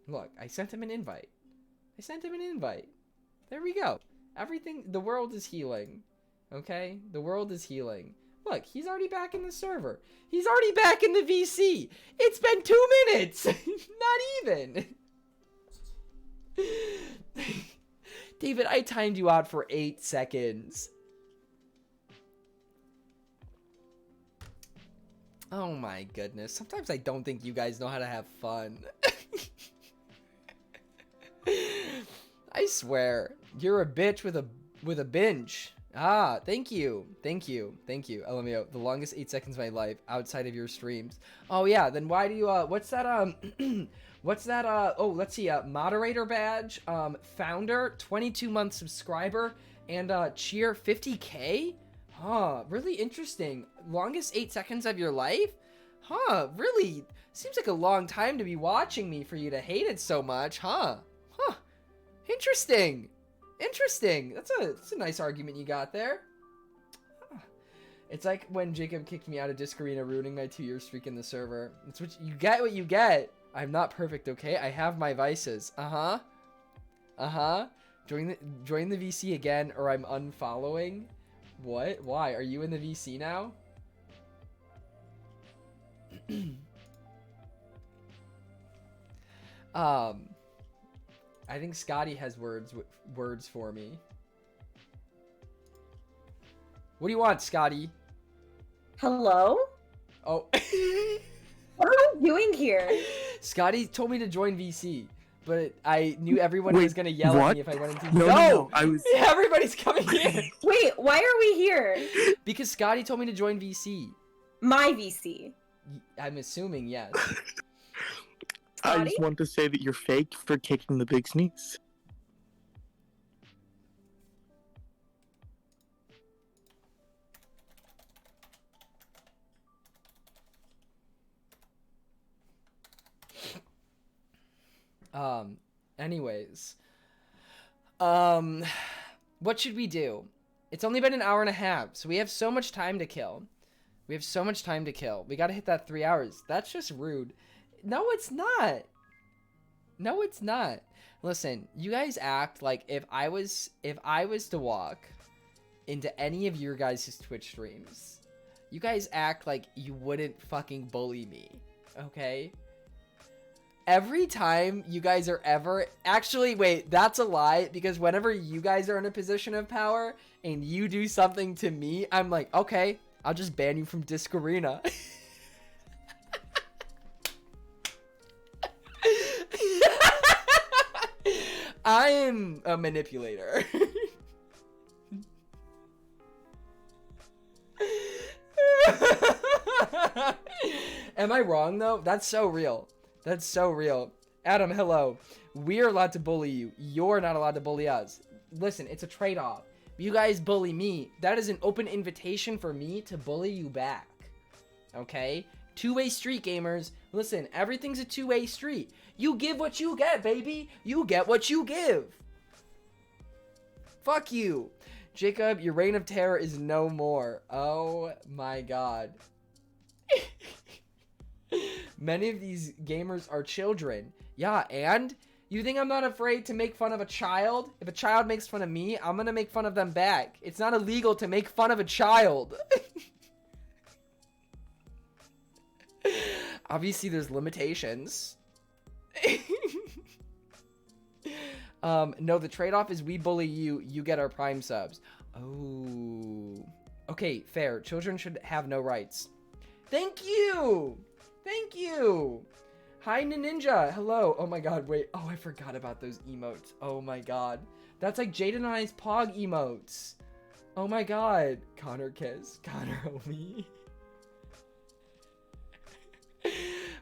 Look, I sent him an invite. I sent him an invite. There we go. Everything, the world is healing. Okay? The world is healing. Look, he's already back in the server. He's already back in the VC. It's been 2 minutes. Not even. David, I timed you out for 8 seconds. Oh my goodness. Sometimes I don't think you guys know how to have fun. I swear, you're a bitch with a binge. Ah, thank you. Thank you. Thank you. LMAO. The longest 8 seconds of my life outside of your streams. Oh, yeah. Then why do you, what's that, what's that, oh, let's see, moderator badge, founder, 22-month subscriber, and, cheer 50K? Huh, really interesting. Longest 8 seconds of your life? Huh, really? Seems like a long time to be watching me for you to hate it so much, huh? Huh, interesting. Interesting. That's a nice argument you got there. It's like when Jacob kicked me out of Discarina, ruining my 2-year streak in the server. It's what you get. What you get. I'm not perfect, okay? I have my vices. Uh huh. Join the VC again, or I'm unfollowing. What? Why? Are you in the VC now? I think Scotty has words for me. What do you want, Scotty? Hello? Oh. What are we doing here? Scotty told me to join VC, but I knew everyone was gonna yell at me if I went into. No, I was. Everybody's coming in. Wait, why are we here? Because Scotty told me to join VC. My VC. I'm assuming yes. I Scotty? just want to say that you're fake for kicking the big sneeze. Anyways. What should we do? It's only been an hour and a half, so we have so much time to kill. We have so much time to kill. We gotta hit that 3 hours. That's just rude. No, it's not. No, it's not. Listen, you guys act like if I was to walk into any of your guys' Twitch streams, you guys act like you wouldn't fucking bully me, okay? Every time you guys are ever... Actually, wait, that's a lie, because whenever you guys are in a position of power and you do something to me, I'm like, okay, I'll just ban you from Discarina. I am a manipulator. Am I wrong, though? That's so real. That's so real. Adam, hello. We're allowed to bully you. You're not allowed to bully us. Listen, it's a trade-off. You guys bully me. That is an open invitation for me to bully you back. Okay? Two-way street, gamers. Listen, everything's a two-way street. You give what you get, baby. You get what you give. Fuck you. Jacob, your reign of terror is no more. Oh my god. Many of these gamers are children. Yeah, and? You think I'm not afraid to make fun of a child? If a child makes fun of me, I'm gonna make fun of them back. It's not illegal to make fun of a child. Obviously, there's limitations. No, the trade-off is we bully you, you get our Prime subs. Oh. Okay, fair. Children should have no rights. Thank you! Thank you! Hi, Ninja. Hello. Oh my god, wait. Oh, I forgot about those emotes. Oh my god. That's like Jaden and I's Pog emotes. Oh my god. Connor kiss. Connor homie.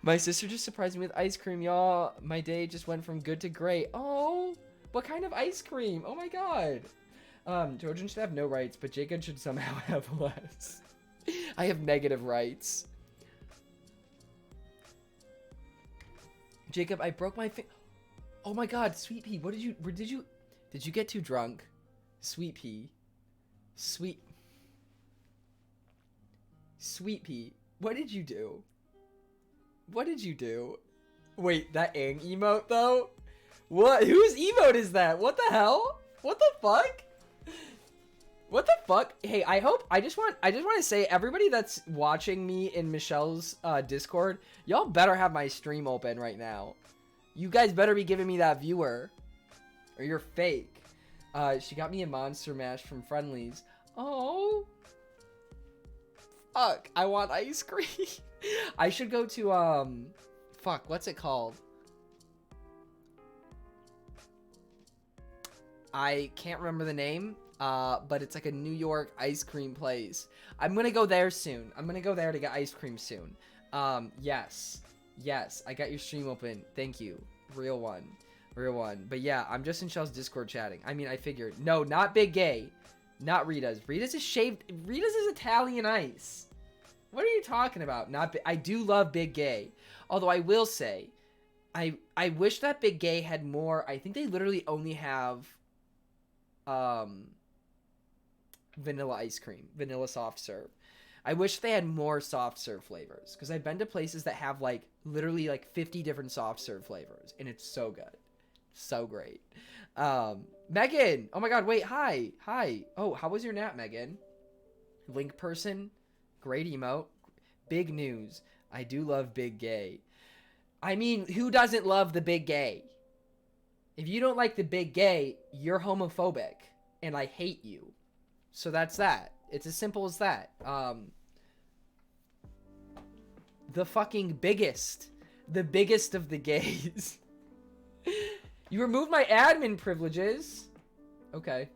My sister just surprised me with ice cream, y'all. My day just went from good to great. Oh, what kind of ice cream? Oh my god. Children should have no rights, but Jacob should somehow have less. I have negative rights. Jacob, I broke my Oh my god, Sweet Pea, what did you get too drunk? Sweet Pea. Sweet Pea, what did you do? What did you do? Wait, that Aang emote though? What? Whose emote is that? What the hell? What the fuck? What the fuck? Hey, I just want to say, everybody that's watching me in Michelle's Discord, y'all better have my stream open right now. You guys better be giving me that viewer, or you're fake. She got me a Monster Mash from Friendlies. Oh, fuck! I want ice cream. I should go to fuck. What's it called? I can't remember the name. but it's like a New York ice cream place. I'm gonna go there soon. I'm gonna go there to get ice cream soon. Yes, I got your stream open. Thank you, real one. But yeah, I'm just in Shell's Discord chatting. I mean, I figured. No, not Big Gay, not Rita's. Rita's is shaved. Rita's is Italian ice. What are you talking about? I do love Big Gay, although I will say, I wish that Big Gay had more. I think they literally only have vanilla ice cream, vanilla soft serve. I wish they had more soft serve flavors, because I've been to places that have like literally like 50 different soft serve flavors, and it's so good, so great. Megan, oh my god, wait, hi. Oh, how was your nap, Megan? Link person, great emote. Big news, I do love Big Gay. I mean, who doesn't love the Big Gay? If you don't like the Big Gay, you're homophobic, and I hate you. So that's that. It's as simple as that. The fucking biggest. The biggest of the gays. You removed my admin privileges. Okay.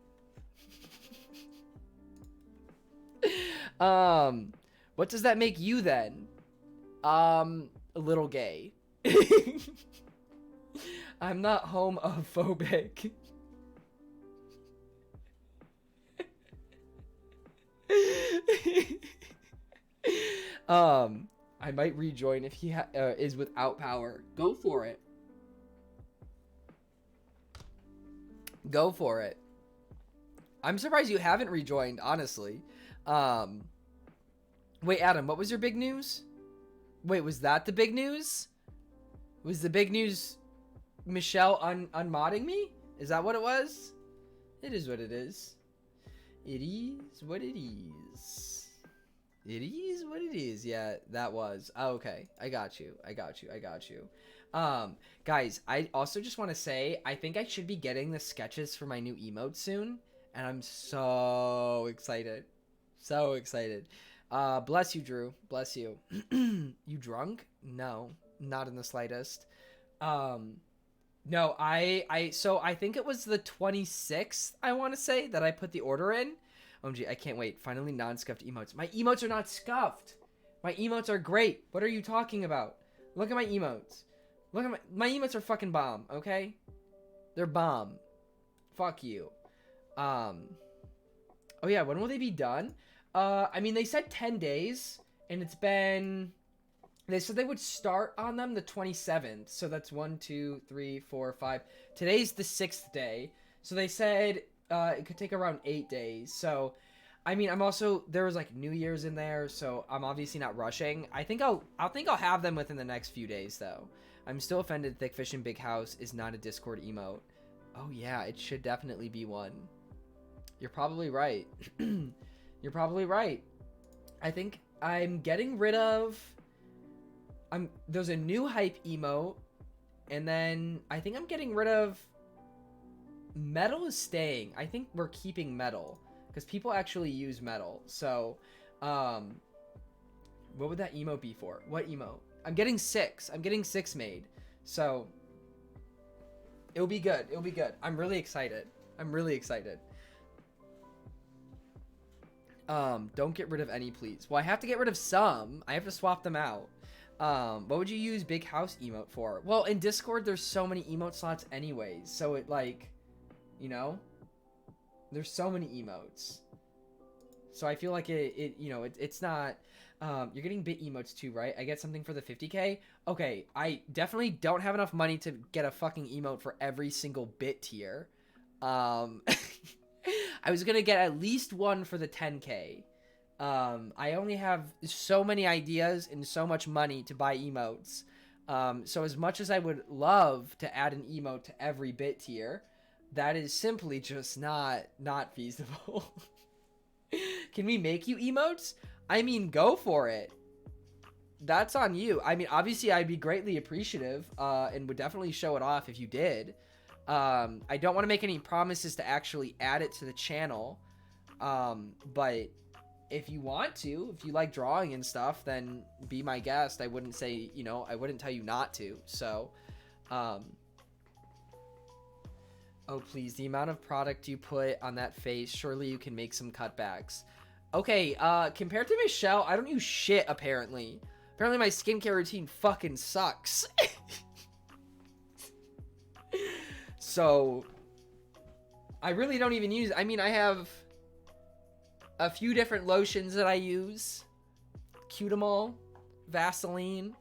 What does that make you then? A little gay. I'm not homophobic. I might rejoin if he is without power. Go for it. Go for it. I'm surprised you haven't rejoined, honestly. Wait, Adam, what was your big news? Wait, was that the big news? Was the big news Michelle unmodding me? Is that what it was? It is what it is. It is what it is. It is what it is. Yeah, that was. Oh, okay. I got you. Guys, I also just want to say, I think I should be getting the sketches for my new emote soon. And I'm so excited. So excited. Bless you, Drew. Bless you. You drunk? No, not in the slightest. No, so I think it was the 26th, I want to say, that I put the order in. OMG, I can't wait. Finally non-scuffed emotes. My emotes are not scuffed. My emotes are great. What are you talking about? Look at my emotes. Look at my emotes are fucking bomb, okay? They're bomb. Fuck you. Oh yeah, when will they be done? I mean, they said 10 days, and it's been... They said they would start on them the 27th, so that's 1, 2, 3, 4, 5. Today's the 6th day, so they said it could take around 8 days. So, I mean, I'm also, there was like New Year's in there, so I'm obviously not rushing. I think I'll have them within the next few days, though. I'm still offended Thick Fish and Big House is not a Discord emote. Oh yeah, it should definitely be one. You're probably right. You're probably right. I think I'm getting rid of... There's a new hype emote, and then I think I'm getting rid of... Metal is staying. I think we're keeping metal, because people actually use metal. So, what would that emote be for? What emote? I'm getting 6. I'm getting 6 made. So, it'll be good. It'll be good. I'm really excited. Don't get rid of any, please. Well, I have to get rid of some. I have to swap them out. What would you use Big House emote for? Well, in Discord, there's so many emote slots anyways. So it, like, you know, there's so many emotes. So I feel like it's not, you're getting bit emotes too, right? I get something for the 50k. Okay. I definitely don't have enough money to get a fucking emote for every single bit tier. I was gonna get at least one for the 10k. I only have so many ideas and so much money to buy emotes. So as much as I would love to add an emote to every bit tier, that is simply just not feasible. Can we make you emotes? I mean, go for it. That's on you. I mean, obviously I'd be greatly appreciative, and would definitely show it off if you did. I don't want to make any promises to actually add it to the channel. But if you want to, if you like drawing and stuff, then be my guest. I wouldn't say, I wouldn't tell you not to. So, Oh, please. The amount of product you put on that face, surely you can make some cutbacks. Okay, compared to Michelle, I don't use shit, apparently. Apparently my skincare routine fucking sucks. So, I really don't even use... I mean, I have a few different lotions that I use. Cutamol, Vaseline,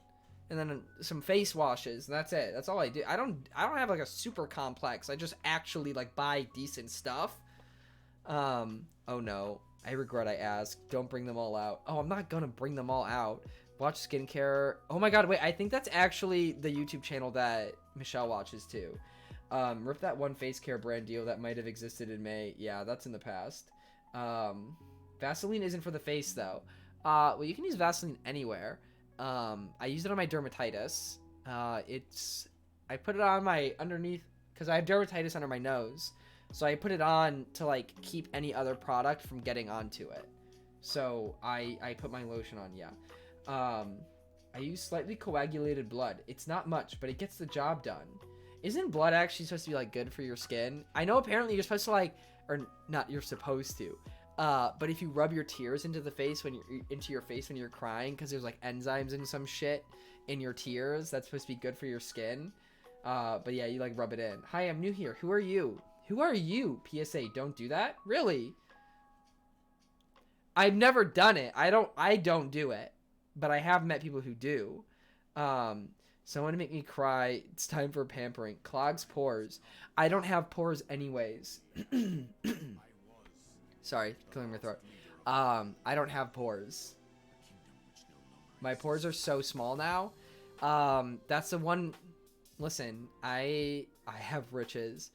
and then some face washes. And that's it. That's all I do. I don't have like a super complex. I just actually like buy decent stuff. Oh no. I regret I asked. Don't bring them all out. Oh, I'm not gonna bring them all out. Watch skincare. Oh my god, wait. I think that's actually the YouTube channel that Michelle watches too. Rip that one face care brand deal that might have existed in May. Yeah, that's in the past. Vaseline isn't for the face though. Well, you can use Vaseline anywhere. I use it on my dermatitis. I put it on my underneath because I have dermatitis under my nose. So I put it on to like keep any other product from getting onto it. So I put my lotion on, yeah. I use slightly coagulated blood. It's not much, but it gets the job done. Isn't blood actually supposed to be like good for your skin? I know apparently you're supposed to like, or not you're supposed to. But if you rub your tears into your face when you're crying, because there's like enzymes and some shit in your tears, that's supposed to be good for your skin. But yeah, you like rub it in. Hi, I'm new here. Who are you? Who are you? PSA, don't do that? Really? I've never done it. I don't do it. But I have met people who do. Someone to make me cry. It's time for pampering. Clogs pores. I don't have pores anyways. Sorry, clearing my throat. I don't have pores. My pores are so small now. That's the one... Listen, I have riches.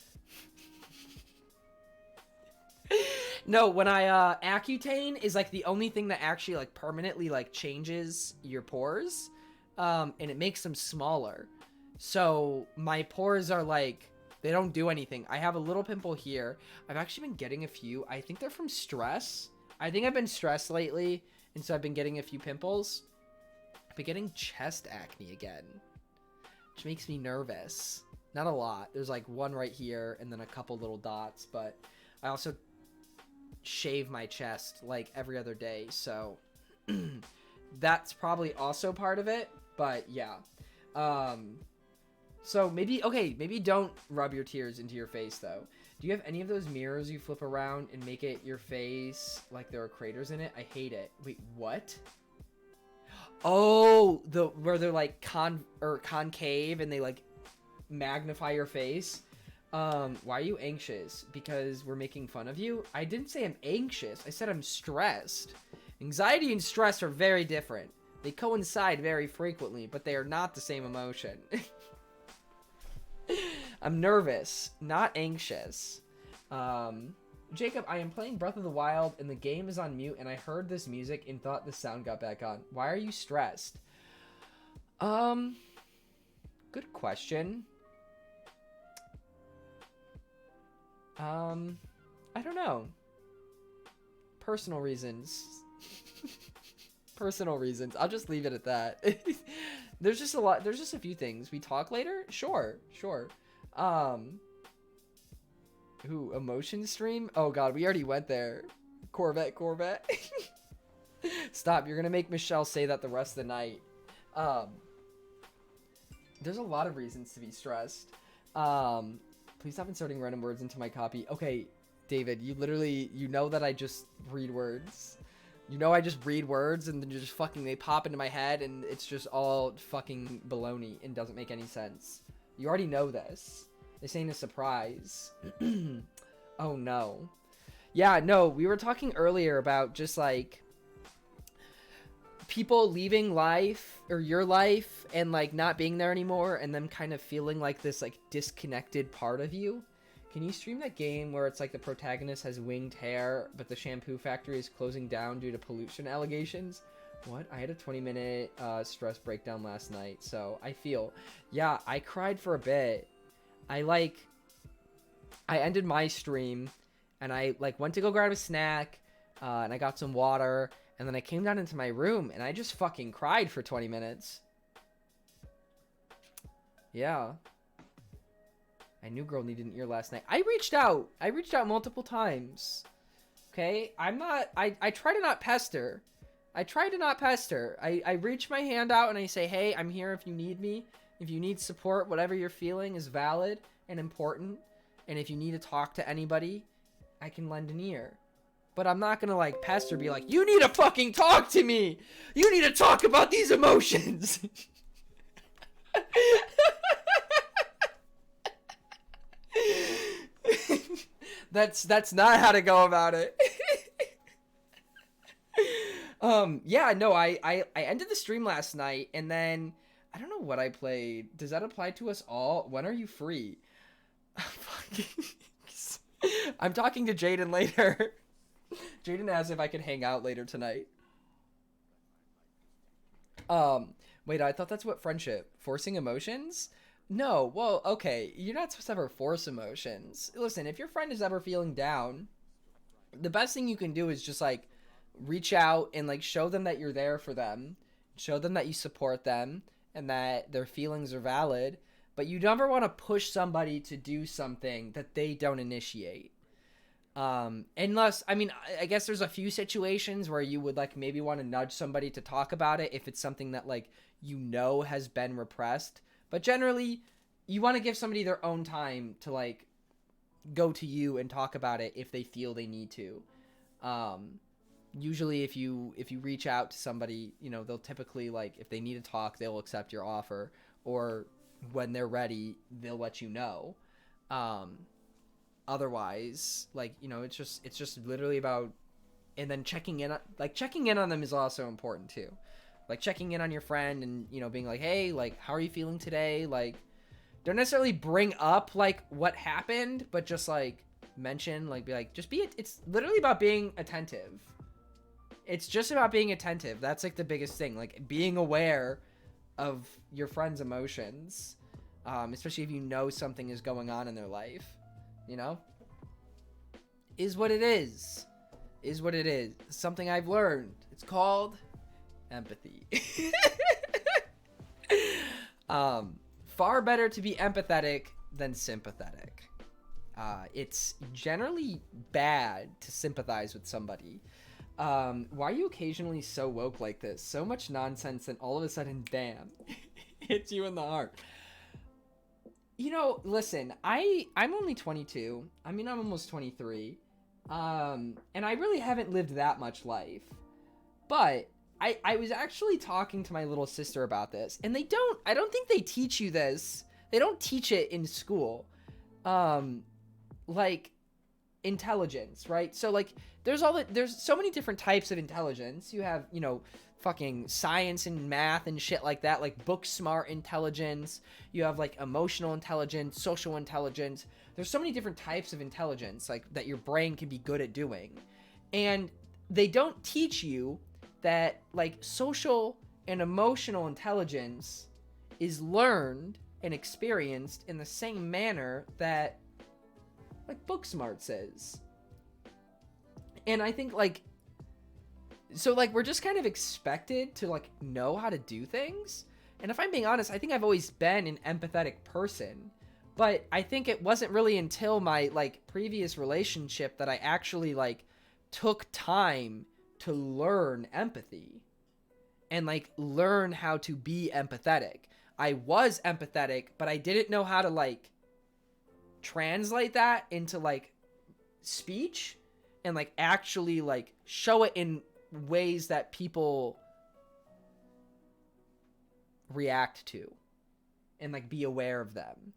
No, when I Accutane is like the only thing that actually like permanently like changes your pores, and it makes them smaller. So my pores are like, they don't do anything. I have a little pimple here. I've actually been getting a few. I think they're from stress. I think I've been stressed lately, and so I've been getting a few pimples. I've been getting chest acne again, which makes me nervous. Not a lot. There's like one right here and then a couple little dots, but I also shave my chest like every other day, so that's probably also part of it. But yeah, so maybe don't rub your tears into your face though. Do you have any of those mirrors you flip around and make it your face like there are craters in it? I hate it. Wait, what? Oh, where they're like concave and they like magnify your face. Why are you anxious? Because we're making fun of you? I didn't say I'm anxious. I said I'm stressed. Anxiety and stress are very different. They coincide very frequently, but they are not the same emotion. I'm nervous, not anxious. Jacob, I am playing Breath of the Wild and the game is on mute and I heard this music and thought the sound got back on. Why are you stressed? Good question. I don't know. Personal reasons. Personal reasons. I'll just leave it at that. There's just a few things. We talk later? Sure. Ooh, emotion stream? Oh god, we already went there. Corvette. Stop, you're gonna make Michelle say that the rest of the night. There's a lot of reasons to be stressed. Please stop inserting random words into my copy. Okay, David, you know that I just read words. You know I just read words and then just fucking they pop into my head and it's just all fucking baloney and doesn't make any sense. You already know this. This ain't a surprise. Oh no. Yeah, no, we were talking earlier about just like people leaving life or your life and like not being there anymore and them kind of feeling like this like disconnected part of you. Can you stream that game where it's like the protagonist has winged hair but the shampoo factory is closing down due to pollution allegations? What? I had a 20-minute stress breakdown last night, so I feel. Yeah, I cried for a bit. I ended my stream and I like went to go grab a snack and I got some water and then I came down into my room and I just fucking cried for 20 minutes. Yeah. I knew girl needed an ear last night. I reached out multiple times. Okay, I try to not pester. I reach my hand out and I say, hey, I'm here if you need me. If you need support, whatever you're feeling is valid and important. And if you need to talk to anybody, I can lend an ear. But I'm not gonna like pester, be like, you need to fucking talk to me. You need to talk about these emotions. That's not how to go about it. Yeah, no, I ended the stream last night and then I don't know what I played. Does that apply to us all? When are you free? I'm talking to Jaden later. Jaden asked if I could hang out later tonight. Wait, I thought that's what friendship, forcing emotions? No, well, okay, you're not supposed to ever force emotions. Listen, if your friend is ever feeling down, the best thing you can do is just like reach out and like show them that you're there for them, show them that you support them and that their feelings are valid, but you never want to push somebody to do something that they don't initiate. Unless, I mean, I guess there's a few situations where you would like maybe want to nudge somebody to talk about it if it's something that like you know has been repressed. But generally, you want to give somebody their own time to like go to you and talk about it if they feel they need to. Usually if you reach out to somebody, you know, they'll typically like if they need to talk, they'll accept your offer, or when they're ready, they'll let you know. Otherwise, like, you know, it's just literally about, and then checking in on them is also important too. Like checking in on your friend and, you know, being like, hey, like, how are you feeling today? Like, don't necessarily bring up like what happened, but just like mention, like, be like, it's literally about being attentive. It's just about being attentive. That's like the biggest thing, like being aware of your friend's emotions, especially if you know something is going on in their life, you know, is what it is. Something I've learned. It's called empathy. Far better to be empathetic than sympathetic. It's generally bad to sympathize with somebody. Why are you occasionally so woke like this? So much nonsense and all of a sudden, bam, hits you in the heart. You know, listen, I'm only 22. I mean, I'm almost 23. And I really haven't lived that much life. But I was actually talking to my little sister about this, and I don't think they teach you this. They don't teach it in school. Like intelligence, right? So like there's so many different types of intelligence. You have, you know, fucking science and math and shit like that, like book smart intelligence. You have like emotional intelligence, social intelligence. There's so many different types of intelligence like that your brain can be good at doing. And they don't teach you that like social and emotional intelligence is learned and experienced in the same manner that like book smarts is. And I think like, so like we're just kind of expected to like know how to do things. And if I'm being honest, I think I've always been an empathetic person, but I think it wasn't really until my like previous relationship that I actually like took time to learn empathy and like learn how to be empathetic. I was empathetic, but I didn't know how to like translate that into like speech and like actually like show it in ways that people react to and like be aware of them,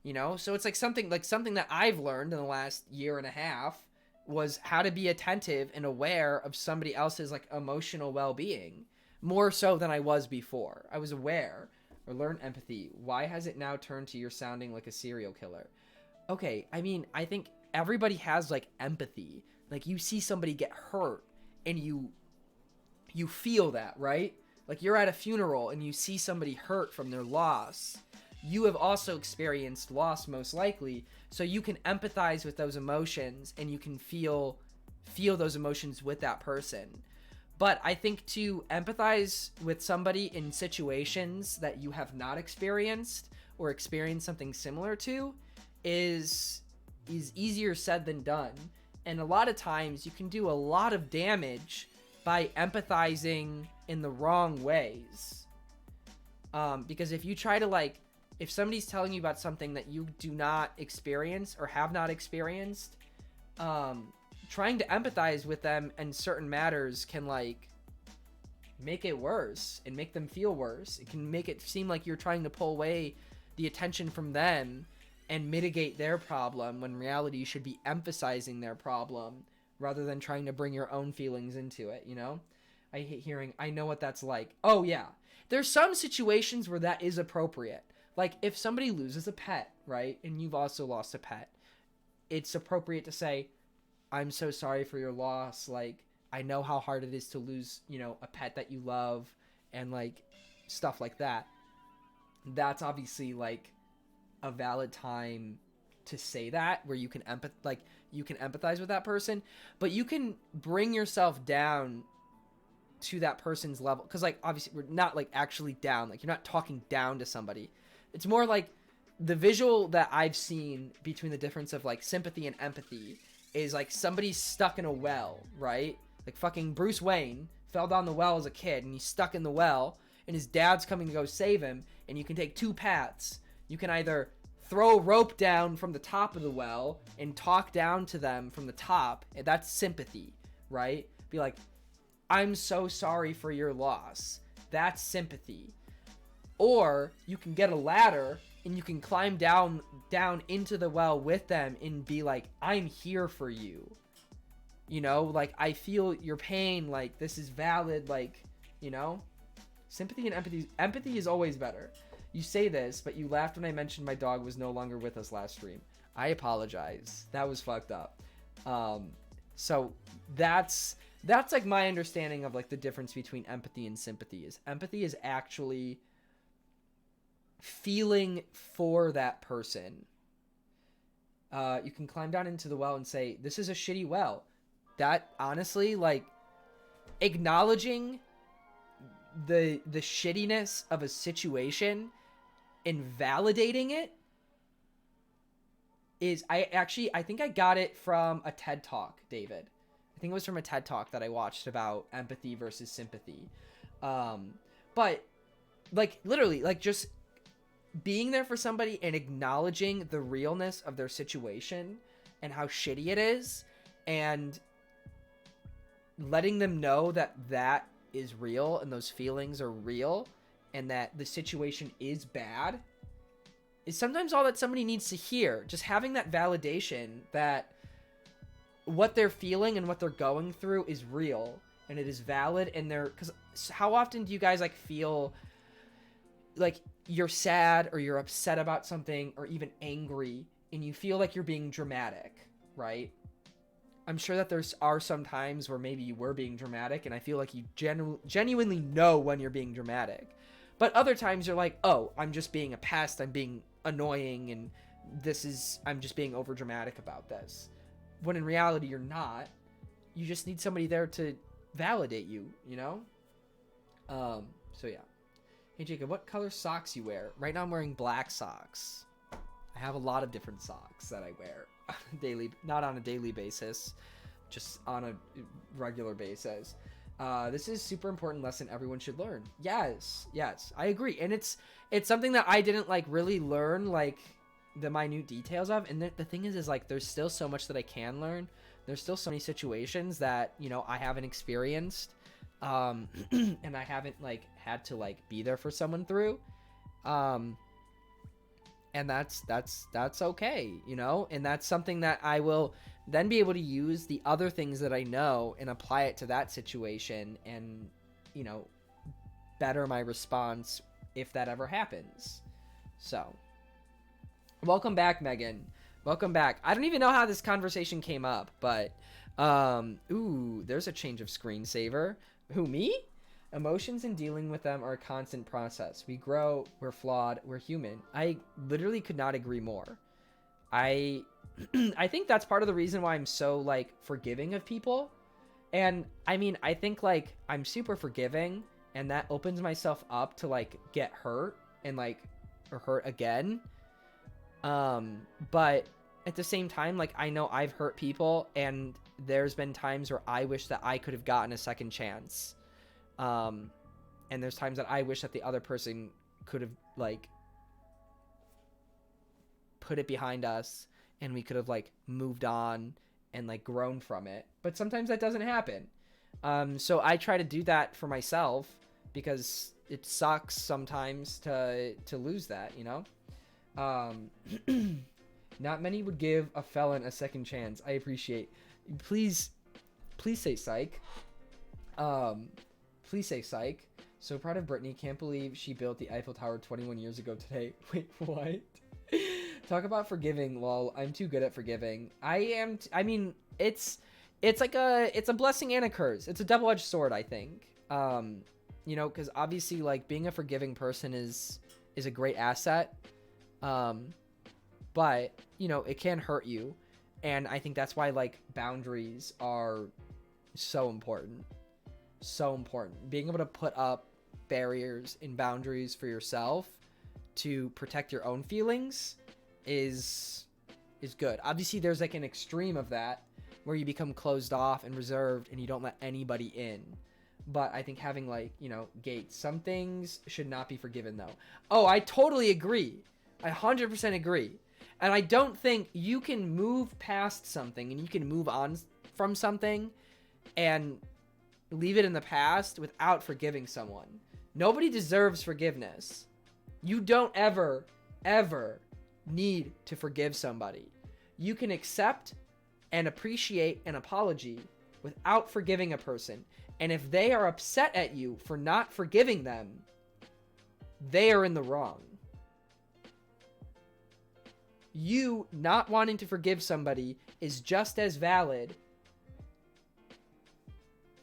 you know? So it's like something that I've learned in the last year and a half was how to be attentive and aware of somebody else's like emotional well-being more so than I was before. I was aware or learn empathy. Why has it now turned to you're sounding like a serial killer? Okay, I mean, I think everybody has like empathy. Like you see somebody get hurt and you feel that, right? Like you're at a funeral and you see somebody hurt from their loss. You have also experienced loss most likely, so you can empathize with those emotions and you can feel those emotions with that person. But I think to empathize with somebody in situations that you have not experienced or experienced something similar to, is easier said than done. And a lot of times you can do a lot of damage by empathizing in the wrong ways. Because if you try to like, if somebody's telling you about something that you do not experience or have not experienced, trying to empathize with them in certain matters can like make it worse and make them feel worse. It can make it seem like you're trying to pull away the attention from them and mitigate their problem, when in reality you should be emphasizing their problem rather than trying to bring your own feelings into it, you know? I hate hearing, I know what that's like. Oh yeah, there's some situations where that is appropriate. Like if somebody loses a pet, right? And you've also lost a pet, it's appropriate to say, I'm so sorry for your loss. Like, I know how hard it is to lose, you know, a pet that you love, and like stuff like that. That's obviously like a valid time to say that, where you can empathize with that person, but you can bring yourself down to that person's level, because like obviously we're not like actually down, like you're not talking down to somebody. It's more like the visual that I've seen between the difference of like sympathy and empathy is like somebody's stuck in a well, right? Like fucking Bruce Wayne fell down the well as a kid and he's stuck in the well and his dad's coming to go save him, and you can take two paths. You can either throw a rope down from the top of the well and talk down to them from the top, and that's sympathy, right? Be like, I'm so sorry for your loss. That's sympathy. Or you can get a ladder and you can climb down into the well with them and be like, I'm here for you. You know, like, I feel your pain, like, this is valid, like, you know? Sympathy and empathy is always better. You say this, but you laughed when I mentioned my dog was no longer with us last stream. I apologize. That was fucked up. So that's like my understanding of like the difference between empathy and sympathy. Is empathy is actually feeling for that person. You can climb down into the well and say, this is a shitty well. That honestly, like, acknowledging the shittiness of a situation and validating it is, I think I got it from a TED Talk, David. I think it was from a TED Talk that I watched about empathy versus sympathy. But like literally, like just being there for somebody and acknowledging the realness of their situation and how shitty it is, and letting them know that that is real and those feelings are real and that the situation is bad, is sometimes all that somebody needs to hear. Just having that validation that what they're feeling and what they're going through is real and it is valid, and they're, because how often do you guys like feel like you're sad or you're upset about something or even angry and you feel like you're being dramatic, right? I'm sure that are some times where maybe you were being dramatic, and I feel like you genuinely know when you're being dramatic. But other times you're like, oh, I'm just being a pest, I'm being annoying, and I'm just being over dramatic about this. When in reality you're not. You just need somebody there to validate you, you know? So yeah. Hey Jacob, what color socks you wear? Right now I'm wearing black socks. I have a lot of different socks that I wear daily, not on a daily basis, just on a regular basis. This is a super important lesson everyone should learn. Yes, I agree. And it's something that I didn't like really learn like the minute details of. And the thing is like there's still so much that I can learn. There's still so many situations that, you know, I haven't experienced. And I haven't like had to like be there for someone through. And that's okay, you know? And that's something that I will then be able to use the other things that I know and apply it to that situation and, you know, better my response if that ever happens. So, welcome back, Megan. Welcome back. I don't even know how this conversation came up, but, ooh, there's a change of screensaver. Who, me? Emotions and dealing with them are a constant process. We grow, we're flawed, we're human. I literally could not agree more. I think that's part of the reason why I'm so, like, forgiving of people. And, I mean, I think, like, I'm super forgiving, and that opens myself up to, like, get hurt and, like, or hurt again. But at the same time, like, I know I've hurt people, and there's been times where I wish that I could have gotten a second chance. And there's times that I wish that the other person could have, like, put it behind us, and we could have, like, moved on and, like, grown from it. But sometimes that doesn't happen. So I try to do that for myself, because it sucks sometimes to lose that, you know? Not many would give a felon a second chance. I appreciate. Please say psych. Please say psych. So proud of Brittany. Can't believe she built the Eiffel Tower 21 years ago today. Wait, what? Talk about forgiving, lol. I'm too good at forgiving. I mean, it's like it's a blessing and a curse. It's a double-edged sword, I think. You know, because obviously, like, being a forgiving person is a great asset. But, you know, it can hurt you. And I think that's why, like, boundaries are so important. So important. Being able to put up barriers and boundaries for yourself to protect your own feelings is good. Obviously, there's, like, an extreme of that where you become closed off and reserved and you don't let anybody in. But I think having, like, you know, gates. Some things should not be forgiven, though. Oh, I totally agree. I 100% agree. And I don't think you can move past something and you can move on from something and leave it in the past without forgiving someone. Nobody deserves forgiveness. You don't ever need to forgive somebody. You can accept and appreciate an apology without forgiving a person. And if they are upset at you for not forgiving them, they are in the wrong. You not wanting to forgive somebody is just as valid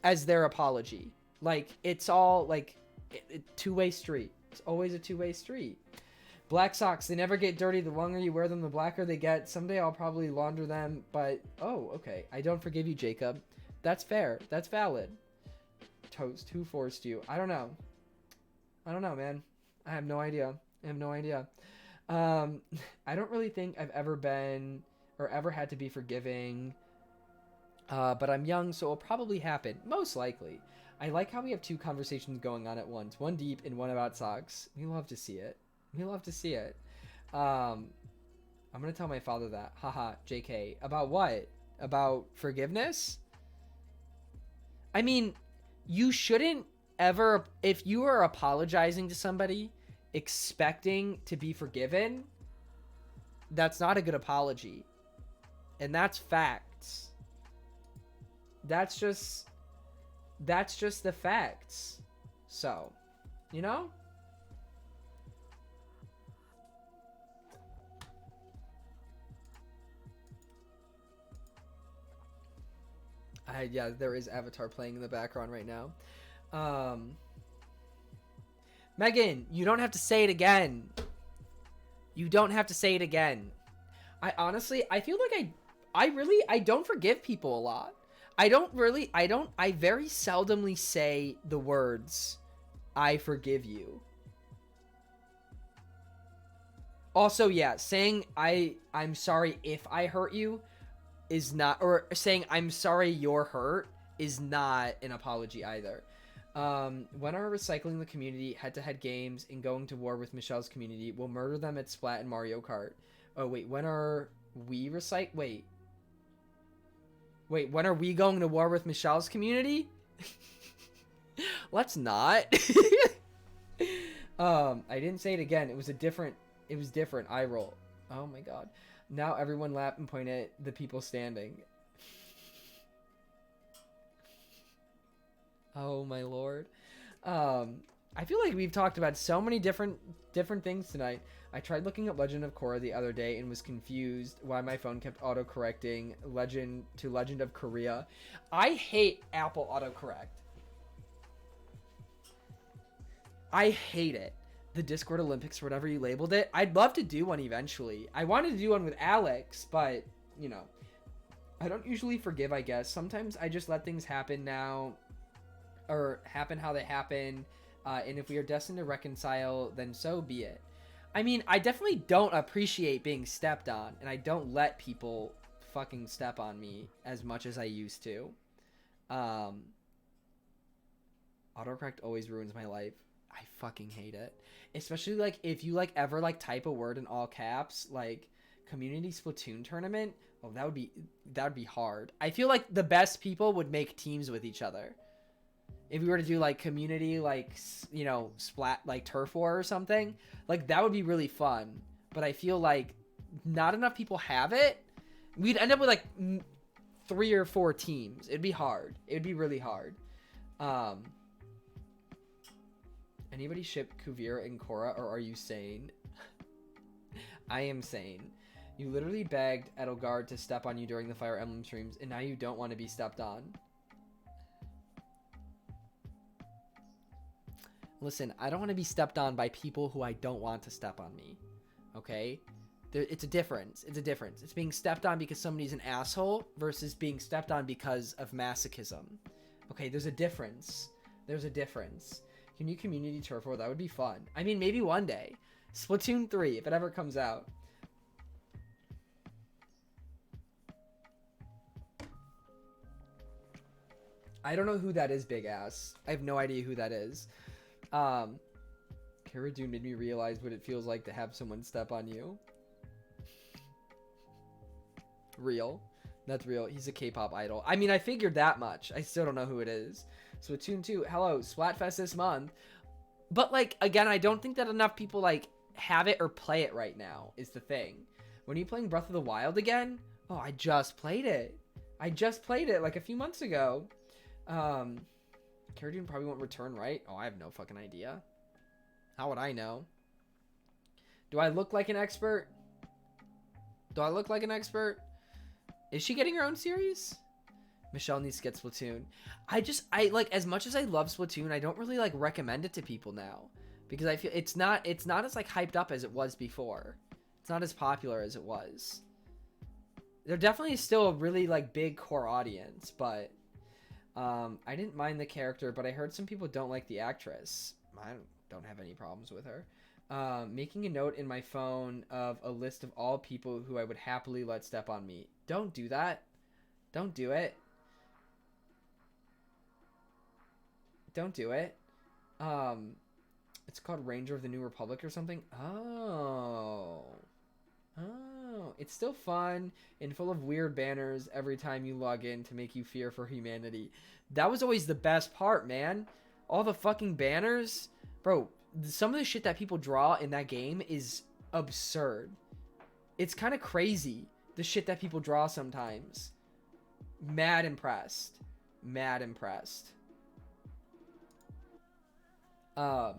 as their apology. Like, it's all, like, two-way street. It's always a two-way street. Black socks, they never get dirty. The longer you wear them, the blacker they get. Someday I'll probably launder them, but... Oh, okay. I don't forgive you, Jacob. That's fair. That's valid. Toast. Who forced you? I don't know. I don't know, man. I have no idea. I don't really think I've ever been or ever had to be forgiving, but I'm young, so it'll probably happen. Most likely. I like how we have two conversations going on at once. One deep and one about socks. We love to see it. I'm gonna tell my father that. Haha, JK. About what? About forgiveness? I mean, you shouldn't ever... If you are apologizing to somebody expecting to be forgiven, that's not a good apology. And that's facts. That's just the facts. So, you know? Yeah, there is Avatar playing in the background right now. Megan, you don't have to say it again. I honestly, I feel like I don't forgive people a lot. I very seldomly say the words, I forgive you. Also, yeah, saying I'm sorry if I hurt you is not, or saying I'm sorry you're hurt is not an apology either. When are recycling the community head-to-head games and going to war with Michelle's community? We'll murder them at Splat and Mario Kart. Oh, wait, when are we Wait, when are we going to war with Michelle's community? Let's not. I didn't say it again. It was different. Eye roll. Oh my god. Now everyone lap and point at the people standing. Oh my lord. I feel like we've talked about so many different things tonight. I tried looking up Legend of Korra the other day and was confused why my phone kept autocorrecting Legend of Korea. I hate Apple autocorrect. I hate it. The Discord Olympics, or whatever you labeled it. I'd love to do one eventually. I wanted to do one with Alex, but, you know, I don't usually forgive, I guess. Sometimes I just let things happen now, or happen how they happen, and if we are destined to reconcile, then so be it. I mean, I definitely don't appreciate being stepped on, and I don't let people fucking step on me as much as I used to. Autocorrect always ruins my life. I fucking hate it. Especially, like, if you, like, ever, like, type a word in all caps, like, community Splatoon tournament, oh, that would be hard. I feel like the best people would make teams with each other. If we were to do, like, community, like, you know, splat, like, turf war or something, like, that would be really fun. But I feel like not enough people have it. We'd end up with, like, 3 or 4 teams. It'd be hard. It'd be really hard. Anybody ship Kuvira and Korra, or are you sane? I am sane. You literally begged Edelgard to step on you during the Fire Emblem streams, and now you don't want to be stepped on. Listen, I don't want to be stepped on by people who I don't want to step on me. Okay? It's a difference. It's a difference. It's being stepped on because somebody's an asshole versus being stepped on because of masochism. Okay, there's a difference. There's a difference. Can you community turf war? That would be fun. I mean, maybe one day. Splatoon 3, if it ever comes out. I don't know who that is, big ass. I have no idea who that is. Cara Dune made me realize what it feels like to have someone step on you. Real. That's real. He's a K-pop idol. I mean, I figured that much. I still don't know who it is. Splatoon 2. Hello. Splatfest this month. But, like, again, I don't think that enough people, like, have it or play it right now is the thing. When are you playing Breath of the Wild again? Oh, I just played it. I just played it, like, a few months ago. Cara Dune probably won't return, right? Oh, I have no fucking idea. How would I know? Do I look like an expert? Do I look like an expert? Is she getting her own series? Michelle needs to get Splatoon. I like, as much as I love Splatoon, I don't really, like, recommend it to people now. Because I feel it's not as, like, hyped up as it was before. It's not as popular as it was. There definitely is still a really, like, big core audience, but I didn't mind the character, but I heard some people don't like the actress. I don't have any problems with her. Making a note in my phone of a list of all people who I would happily let step on me. Don't do that. Don't do it. Don't do it. It's called Ranger of the New Republic or something. Oh. It's still fun and full of weird banners every time you log in to make you fear for humanity. That was always the best part, man. All the fucking banners. Bro, some of the shit that people draw in that game is absurd. It's kind of crazy, the shit that people draw sometimes. Mad impressed. Mad impressed. I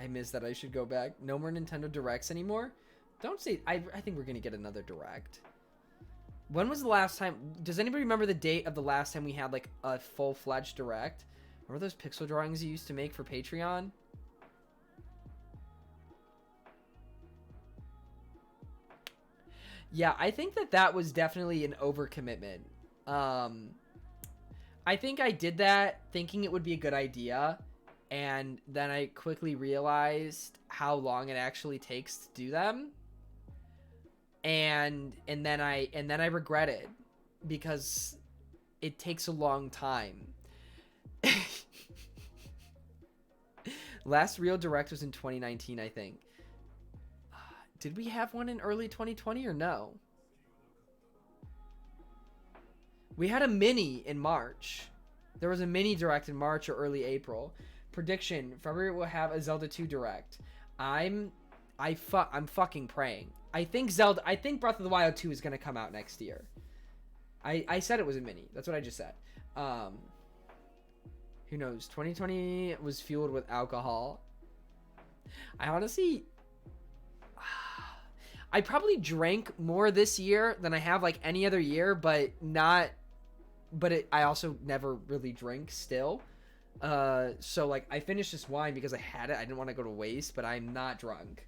miss that. I should go back. No more Nintendo Directs anymore? Don't say... I think we're going to get another Direct. When was the last time... Does anybody remember the date of the last time we had, like, a full-fledged Direct? Remember those pixel drawings you used to make for Patreon? Yeah, I think that was definitely an overcommitment. I think I did that thinking it would be a good idea, and then I quickly realized how long it actually takes to do them. And then I regretted because it takes a long time. Last real Direct was in 2019, I think. Did we have one in early 2020 or no? We had a mini in March. There was a mini Direct in March or early April. Prediction: February will have a Zelda 2 Direct. I'm fucking praying. I think Breath of the Wild 2 is gonna come out next year. I said it was a mini. That's what I just said. Who knows? 2020 was fueled with alcohol. I honestly... I probably drank more this year than I have, like, any other year, but not... But I also never really drink still. So, like, I finished this wine because I had it. I didn't want to go to waste, but I'm not drunk.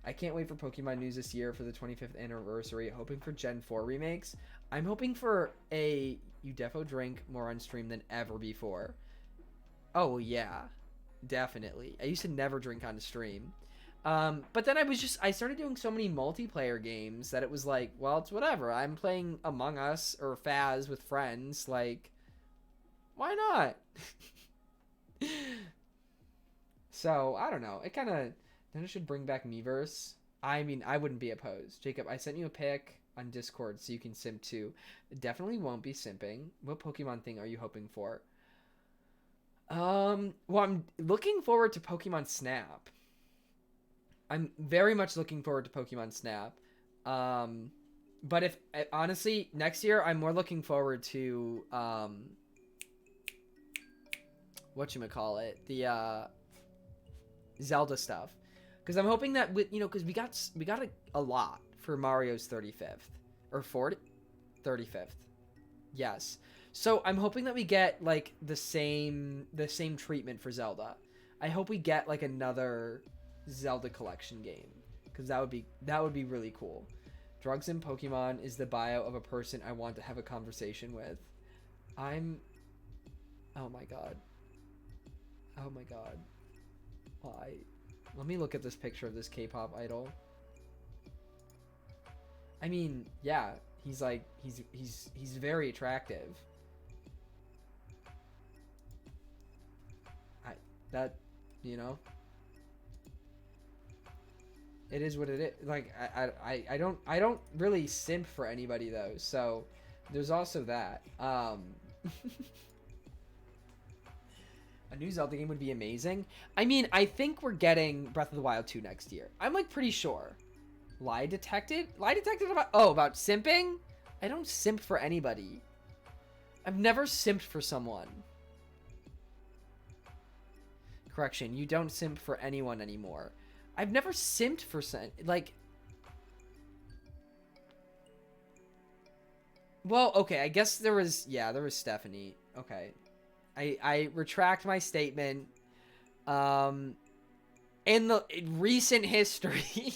I can't wait for Pokemon news this year for the 25th anniversary. Hoping for Gen 4 remakes. I'm hoping for a... You defo drink more on stream than ever before. Oh, yeah. Definitely. I used to never drink on stream. But then I started doing so many multiplayer games that it was like, well, it's whatever. I'm playing Among Us or Faz with friends. Like, why not? So, I don't know. It kind of, then it should bring back Miiverse. I mean, I wouldn't be opposed. Jacob, I sent you a pic on Discord so you can simp too. It definitely won't be simping. What Pokemon thing are you hoping for? Well, I'm looking forward to Pokemon Snap. I'm very much looking forward to Pokemon Snap. But if honestly, next year I'm more looking forward to whatchamacallit, the Zelda stuff. Because I'm hoping that with because we got a lot for Mario's 35th or 35th. Yes. So I'm hoping that we get like the same treatment for Zelda. I hope we get like another Zelda collection game, because that would be really cool. Drugs in Pokemon is the bio of a person I want to have a conversation with. Oh my god. Why? Let me look at this picture of this K-pop idol. I mean, yeah, he's very attractive. It is what it is. Like, I don't really simp for anybody though, so there's also that. A new Zelda game would be amazing. I mean, I think we're getting Breath of the Wild 2 next year. I'm like pretty sure. Lie detected about simping? I don't simp for anybody. I've never simped for someone. Correction, you don't simp for anyone anymore. I've never simped for like. Well, okay, I guess there was Stephanie. Okay. I retract my statement. In the recent history,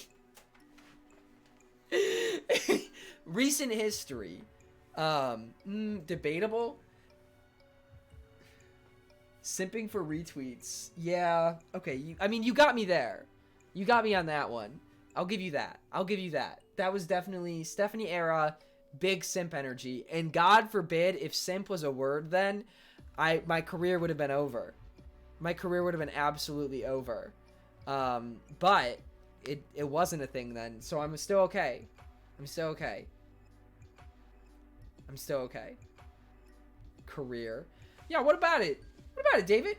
debatable. Simping for retweets. Yeah. Okay. I mean, you got me there. You got me on that one. I'll give you that. That was definitely Stephanie era, big simp energy. And God forbid if simp was a word then, my career would have been over. My career would have been absolutely over. But it wasn't a thing then, so I'm still okay. Career. Yeah, what about it? What about it, David?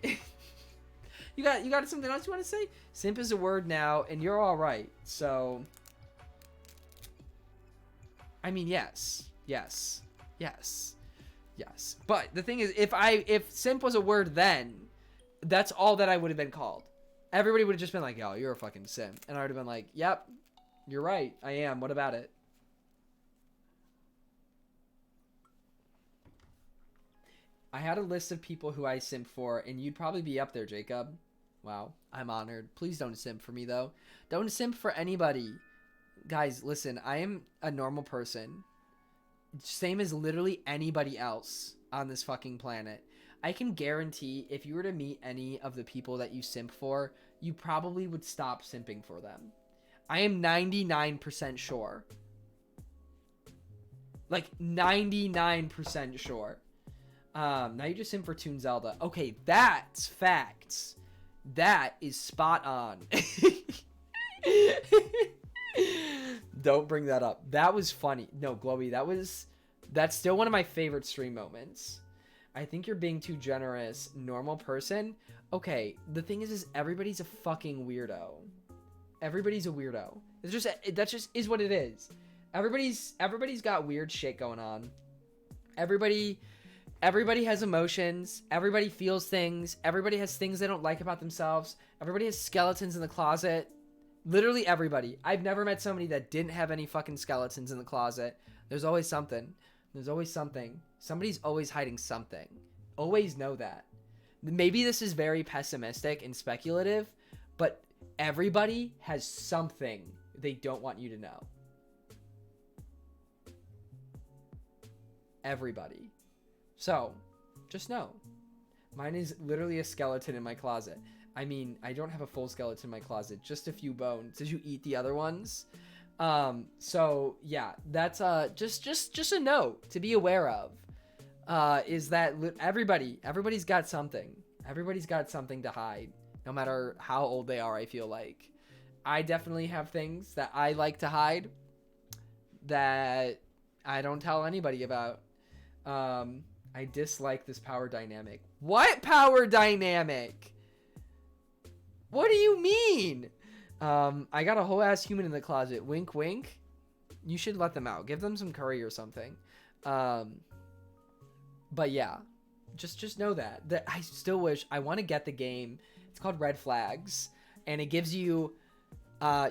You got something else you want to say? Simp is a word now, and you're all right. So, I mean, yes. But the thing is, if simp was a word then, that's all that I would have been called. Everybody would have just been like, "Yo, you're a fucking simp," and I would have been like, "Yep, you're right. I am. What about it?" I had a list of people who I simp for, and you'd probably be up there, Jacob. Wow, I'm honored. Please don't simp for me, though. Don't simp for anybody. Guys, listen, I am a normal person. Same as literally anybody else on this fucking planet. I can guarantee if you were to meet any of the people that you simp for, you probably would stop simping for them. I am 99% sure. Like, 99% sure. Now you just simp for Toon Zelda. Okay, that's facts. That is spot on. Don't bring that up. That was funny. No, Glowy, that's still one of my favorite stream moments. I think you're being too generous. Normal person? Okay, the thing is everybody's a fucking weirdo. Everybody's a weirdo. That just is what it is. Everybody's got weird shit going on. Everybody has emotions. Everybody feels things. Everybody has things they don't like about themselves. Everybody has skeletons in the closet. Literally everybody. I've never met somebody that didn't have any fucking skeletons in the closet. There's always something. Somebody's always hiding something. Always know that. Maybe this is very pessimistic and speculative, but everybody has something they don't want you to know. Everybody. So, just know. Mine is literally a skeleton in my closet. I mean, I don't have a full skeleton in my closet, just a few bones. Did you eat the other ones? So yeah, that's just a note to be aware of. Is that everybody's got something. Everybody's got something to hide, no matter how old they are. I feel like I definitely have things that I like to hide that I don't tell anybody about. I dislike this power dynamic. What power dynamic? What do you mean? I got a whole ass human in the closet. Wink, wink. You should let them out. Give them some curry or something. But yeah, just know that I still wish I want to get the game. It's called Red Flags, and it gives you,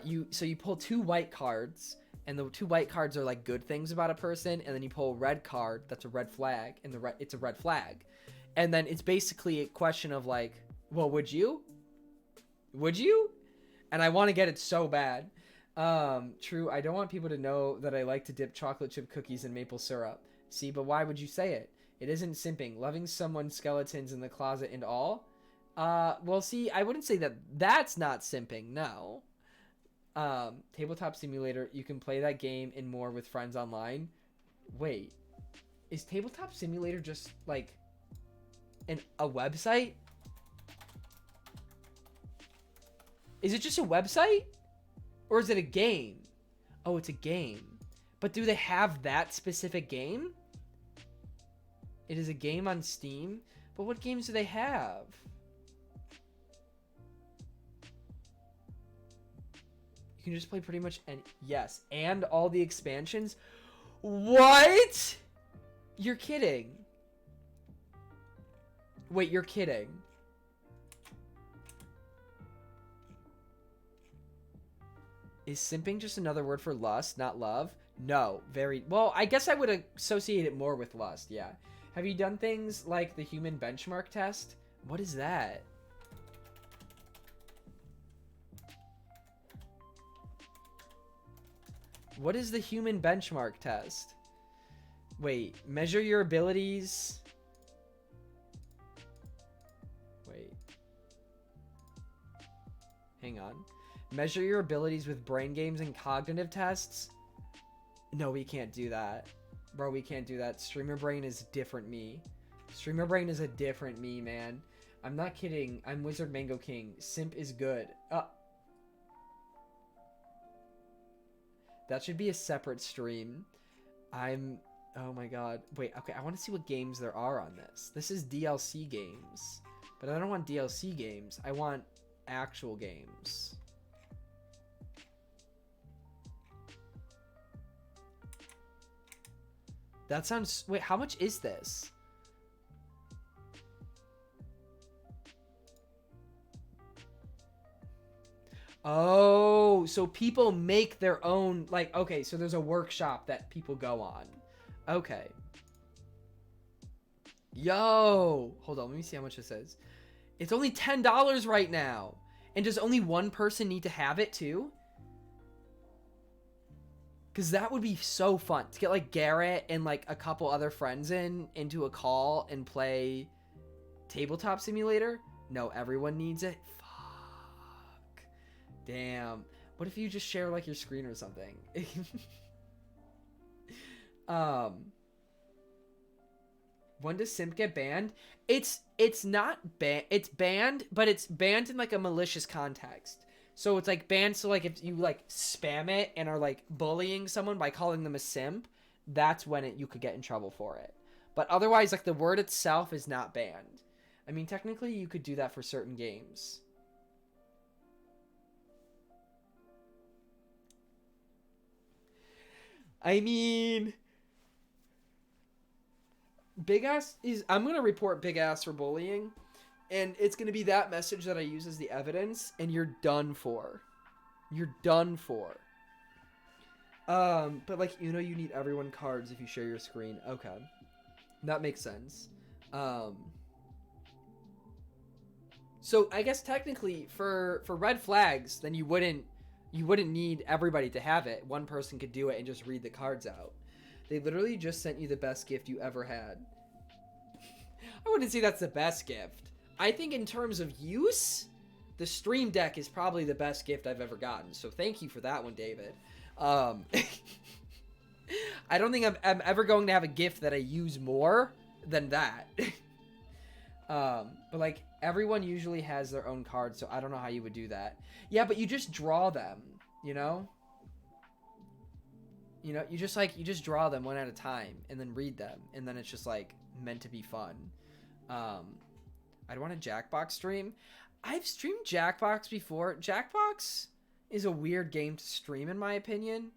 you pull 2 white cards, and the 2 white cards are like good things about a person, and then you pull a red card that's a red flag, and it's a red flag, and then it's basically a question of like, well, would you? And I want to get it so bad. True, I don't want people to know that I like to dip chocolate chip cookies in maple syrup. See, but why would you say it? It isn't simping. Loving someone's skeletons in the closet and all. Well, see, I wouldn't say that that's not simping, no. Tabletop Simulator, you can play that game and more with friends online. Wait, is Tabletop Simulator just like a website? Is it just a website? Or is it a game? Oh, it's a game. But do they have that specific game? It is a game on Steam. But what games do they have? You can just play pretty much any... Yes, and all the expansions? What? You're kidding. Wait, you're kidding. Is simping just another word for lust, not love? No, very... Well, I guess I would associate it more with lust, yeah. Have you done things like the human benchmark test? What is that? What is the human benchmark test? Wait, measure your abilities... Wait. Hang on. Measure your abilities with brain games and cognitive tests? No, we can't do that. Bro, we can't do that. Streamer brain is different me. Streamer brain is a different me, man. I'm not kidding. I'm Wizard Mango King. Simp is good. That should be a separate stream. Oh my god. Wait, okay, I want to see what games there are on this. This is DLC games. But I don't want DLC games. I want actual games. That sounds... Wait, how much is this? Oh, so people make their own... Like, okay, so there's a workshop that people go on. Okay. Yo! Hold on, let me see how much this is. It's only $10 right now. And does only one person need to have it, too? Because that would be so fun to get like Garrett and like a couple other friends into a call and play Tabletop Simulator. No, everyone needs it. Fuck. Damn. What if you just share like your screen or something? When does simp get banned? It's not banned. It's banned, but it's banned in like a malicious context. So it's like banned, so like if you like spam it and are like bullying someone by calling them a simp, that's when you could get in trouble for it. But otherwise, like the word itself is not banned. I mean, technically you could do that for certain games. I mean, Big Ass is... I'm going to report Big Ass for bullying. And it's going to be that message that I use as the evidence, and you're done for. You're done for. But like, you know, you need everyone cards if you share your screen. Okay. That makes sense. So I guess technically for red flags, then you wouldn't need everybody to have it. One person could do it and just read the cards out. They literally just sent you the best gift you ever had. I wouldn't say that's the best gift. I think in terms of use, the Stream Deck is probably the best gift I've ever gotten. So thank you for that one, David. I don't think I'm ever going to have a gift that I use more than that. But like everyone usually has their own cards, so I don't know how you would do that. Yeah, but you just draw them, you know? You know, you just draw them one at a time and then read them, and then it's just like meant to be fun. I'd want a Jackbox stream. I've streamed Jackbox before. Jackbox is a weird game to stream in my opinion.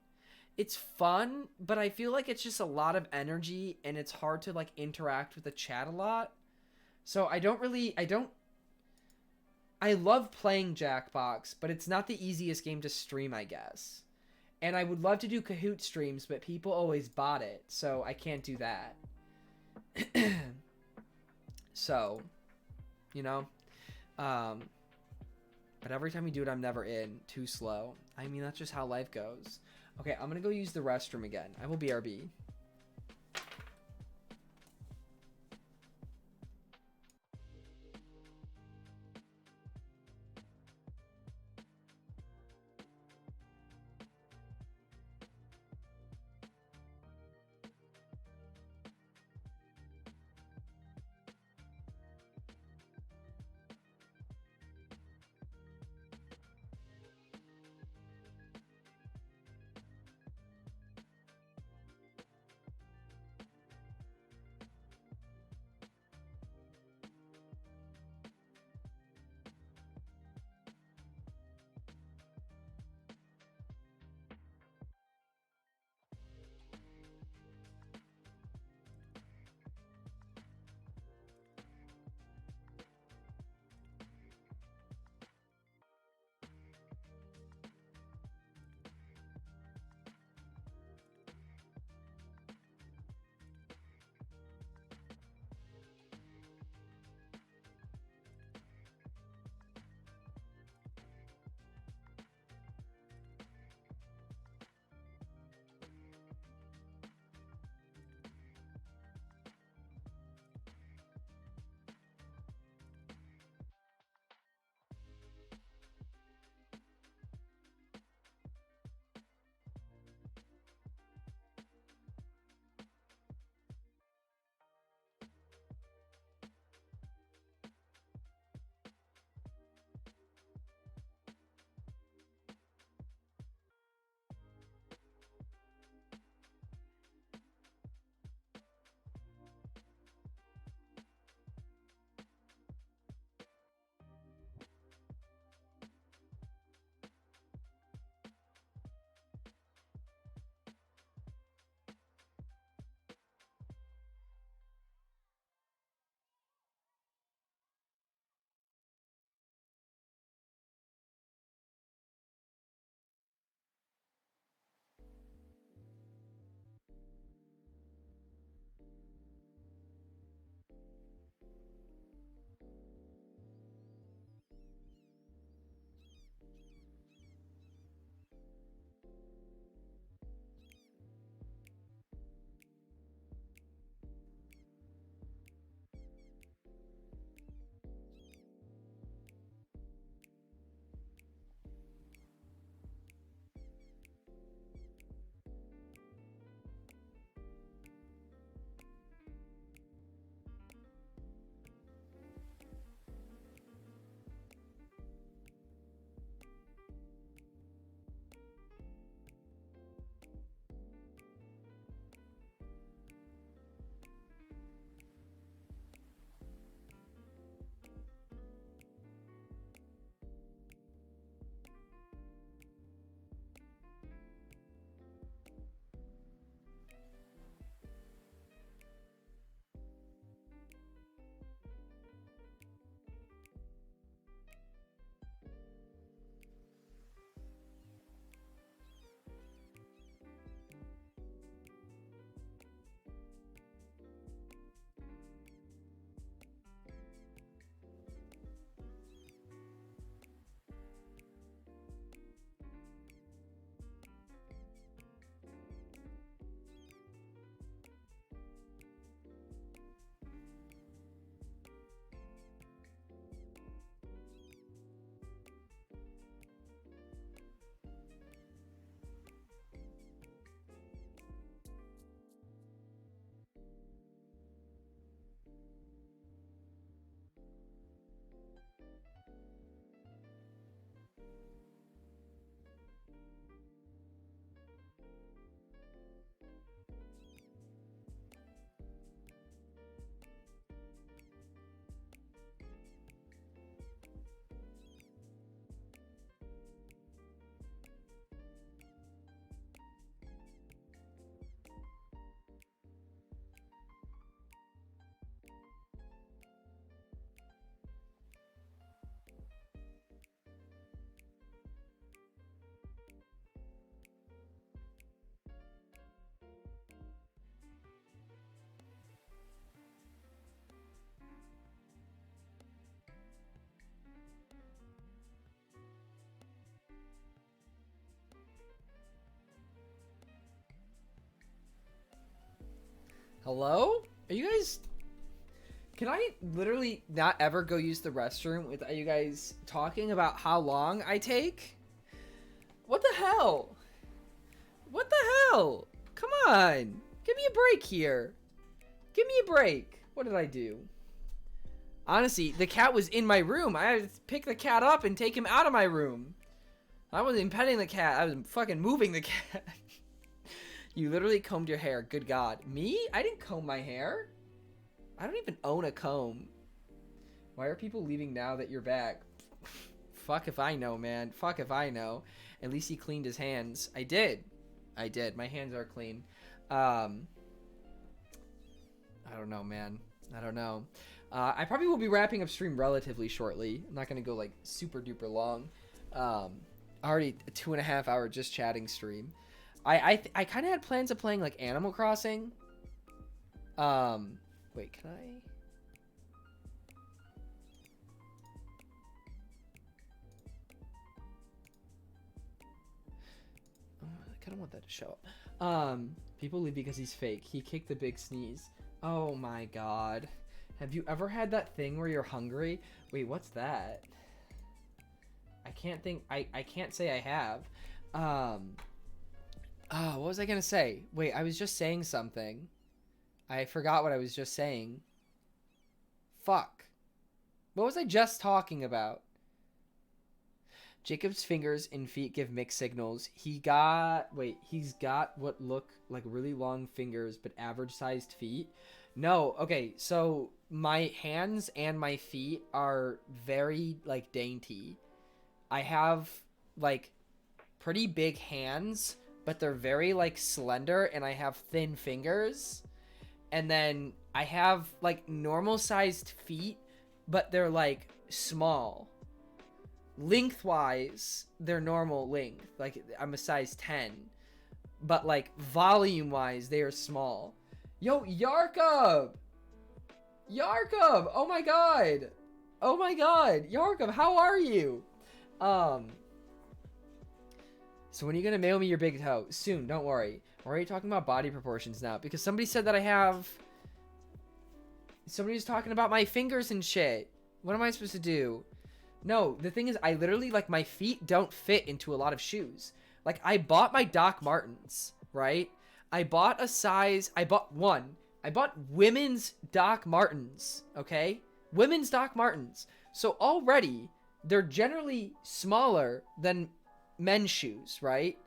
It's fun, but I feel like it's just a lot of energy and it's hard to like interact with the chat a lot. So I love playing Jackbox, but it's not the easiest game to stream, I guess. And I would love to do Kahoot streams, but people always bot it, so I can't do that. So, you know, but every time we do it, I'm never in. Too slow. I mean, that's just how life goes. Okay, I'm gonna go use the restroom again. I will BRB. Hello? Are you guys... Can I literally not ever go use the restroom without you guys talking about how long I take? What the hell? What the hell? Come on. Give me a break here. Give me a break. What did I do? Honestly, the cat was in my room. I had to pick the cat up and take him out of my room. I wasn't petting the cat. I was fucking moving the cat. You literally combed your hair. Good God. Me? I didn't comb my hair. I don't even own a comb. Why are people leaving now that you're back? Fuck if I know, man. Fuck if I know. At least he cleaned his hands. I did. I did. My hands are clean. I don't know, man. I don't know. I probably will be wrapping up stream relatively shortly. I'm not going to go, like, super duper long. Already a 2.5 hour just chatting stream. I kind of had plans of playing, like, Animal Crossing. Wait, can I... I kind of want that to show up. People leave because he's fake. He kicked the big sneeze. Oh my god. Have you ever had that thing where you're hungry? Wait, what's that? I can't think... I can't say I have. What was I gonna say? Wait, I was just saying something. I forgot what I was just saying. Fuck. What was I just talking about? Jacob's fingers and feet give mixed signals. He's got what look like really long fingers but average sized feet. No, okay, so my hands and my feet are very, like, dainty. I have, like, pretty big hands, but they're very, like, slender, and I have thin fingers. And then I have, like, normal sized feet, but they're, like, small. Lengthwise, they're normal length. Like, I'm a size 10. But, like, volume-wise, they are small. Yo, Jacob! Jacob! Oh my god! Oh my god! Jacob, how are you? So when are you gonna mail me your big toe? Soon, don't worry. We're already talking about body proportions now. Because somebody said that I have... Somebody was talking about my fingers and shit. What am I supposed to do? No, the thing is, I literally, like, my feet don't fit into a lot of shoes. Like, I bought my Doc Martens, right? I bought women's Doc Martens, okay? Women's Doc Martens. So already, they're generally smaller than men's shoes, right?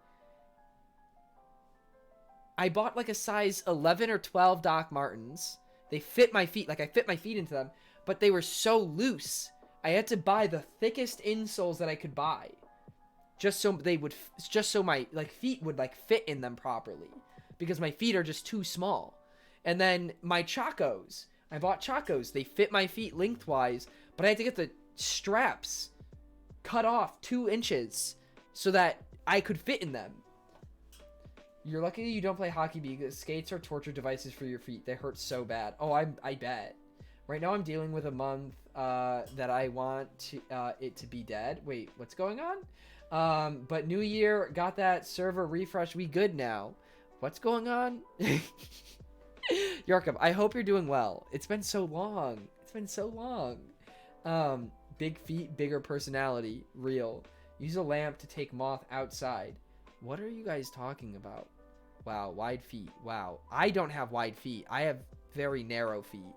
I bought, like, a size 11 or 12 Doc Martens. They fit my feet. Like, I fit my feet into them. But they were so loose. I had to buy the thickest insoles that I could buy. Just so my, like, feet would, like, fit in them properly. Because my feet are just too small. And then my Chacos. I bought Chacos. They fit my feet lengthwise. But I had to get the straps cut off 2 inches. So that I could fit in them. You're lucky you don't play hockey because skates are torture devices for your feet. They hurt so bad. Oh, I bet. Right now I'm dealing with a month that I want it to be dead. Wait, what's going on? But New Year, got that server refresh. We good now. What's going on? Jacob, I hope you're doing well. It's been so long. It's been so long. Big feet, bigger personality. Real. Use a lamp to take moth outside. What are you guys talking about? Wow, wide feet. Wow. I don't have wide feet. I have very narrow feet.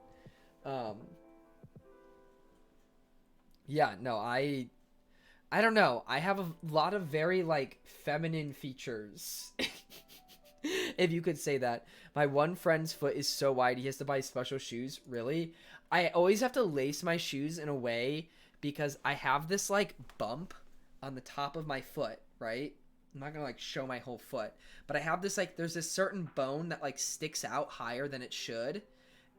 Yeah, no, I don't know. I have a lot of very, like, feminine features. If you could say that. My one friend's foot is so wide, he has to buy special shoes. Really? I always have to lace my shoes in a way because I have this, like, bump on the top of my foot, right? I'm not gonna, like, show my whole foot. But I have this, like, there's this certain bone that, like, sticks out higher than it should.